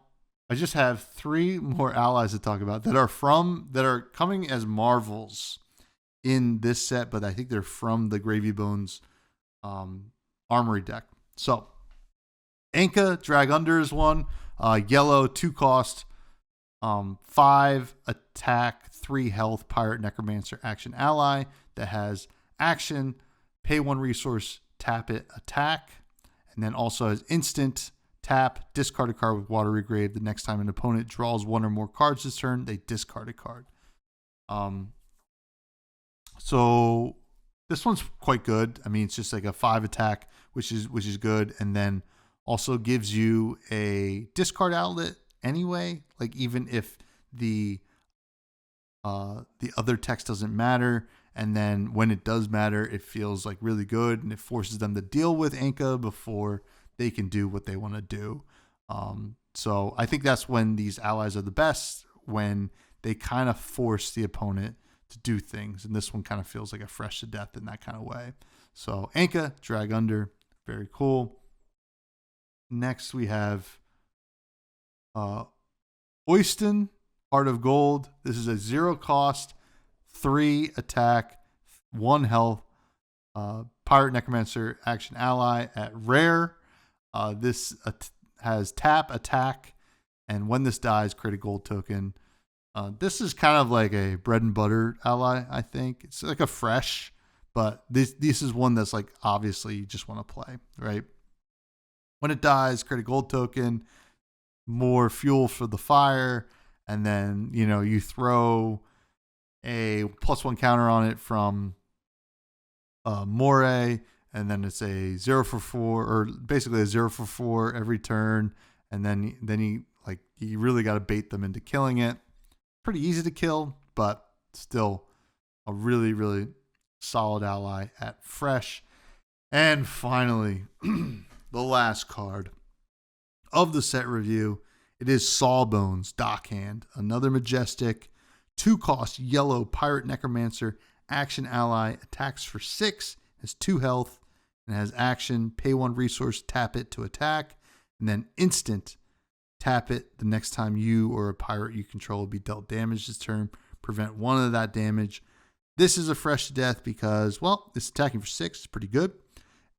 I just have 3 more allies to talk about that are coming as marvels in this set, but I think they're from the Gravy Bones Armory deck. So Anka, Drag Under is one. Yellow, 2 cost, 5 attack, 3 health, Pirate Necromancer action ally that has action, pay 1 resource, tap it, attack, and then also has instant, tap, discard a card with Watery Grave. The next time an opponent draws 1 or more cards this turn, they discard a card. So this one's quite good. I mean, it's just like a 5 attack, which is good, and then also gives you a discard outlet anyway. Like even if the other text doesn't matter, and then when it does matter, it feels like really good, and it forces them to deal with Anka before they can do what they want to do. So I think that's when these allies are the best, when they kind of force the opponent to do things. And this one kind of feels like a fresh to death in that kind of way. So Anka, Drag Under, very cool. Next we have Oyston, Heart of Gold. This is a 0 cost, 3 attack, 1 health, Pirate Necromancer action ally at rare. This has tap, attack, and when this dies, create a gold token. This is kind of like a bread and butter ally, I think. It's like a fresh, but this is one that's like obviously you just want to play, right? When it dies, create a gold token, more fuel for the fire, and then you throw a +1 counter on it from Moray, and then it's a 0 for 4, or basically a 0 for 4 every turn, and then you really got to bait them into killing it. Pretty easy to kill, but still a really, really solid ally at fresh. And finally, the last card of the set review. It is Sawbones Dockhand, another majestic 2-cost yellow pirate necromancer action ally, attacks for 6, has 2 health, and has action, pay 1 resource, tap it to attack, and then instant tap it the next time you or a pirate you control will be dealt damage this turn. Prevent 1 of that damage. This is a fresh to death because, well, it's attacking for 6. It's pretty good.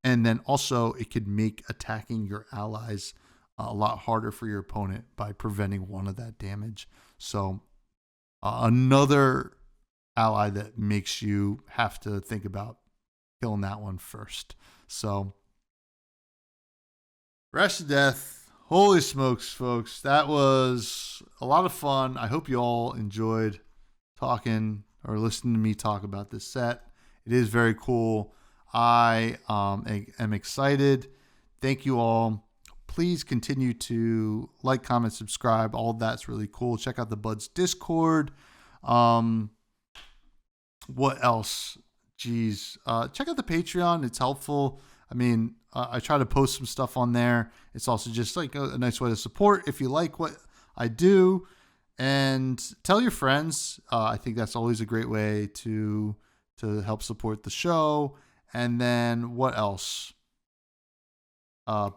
And then also it could make attacking your allies a lot harder for your opponent by preventing 1 of that damage. So another ally that makes you have to think about killing that one first. So fresh to death. Holy smokes, folks. That was a lot of fun. I hope you all enjoyed talking or listening to me talk about this set. It is very cool. I am excited. Thank you all. Please continue to like, comment, subscribe. All of that's really cool. Check out the Buds Discord. What else? Jeez. Check out the Patreon. It's helpful. I mean, I try to post some stuff on there. It's also just like a nice way to support if you like what I do. And tell your friends. I think that's always a great way to help support the show. And then what else?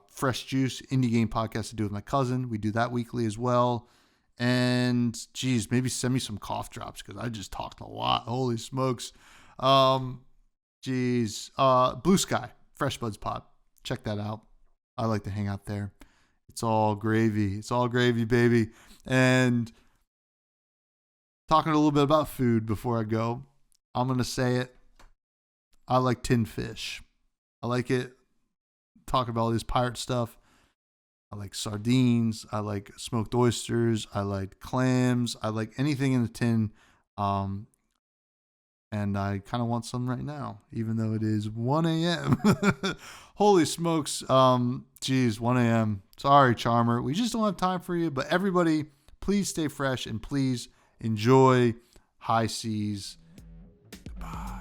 Fresh Juice, indie game podcast to do with my cousin. We do that weekly as well. And geez, maybe send me some cough drops because I just talked a lot. Holy smokes. Geez. Blue Sky, Fresh Buds Pod. Check that out. I like to hang out there. It's all gravy. It's all gravy, baby. And talking a little bit about food before I go, I'm going to say it. I like tinned fish. I like it. Talking about all this pirate stuff. I like sardines. I like smoked oysters. I like clams. I like anything in the tin. And I kind of want some right now, even though it is 1 a.m. Holy smokes. Geez, 1 a.m. Sorry, Charmer. We just don't have time for you. But everybody, please stay fresh and please enjoy high seas. Goodbye.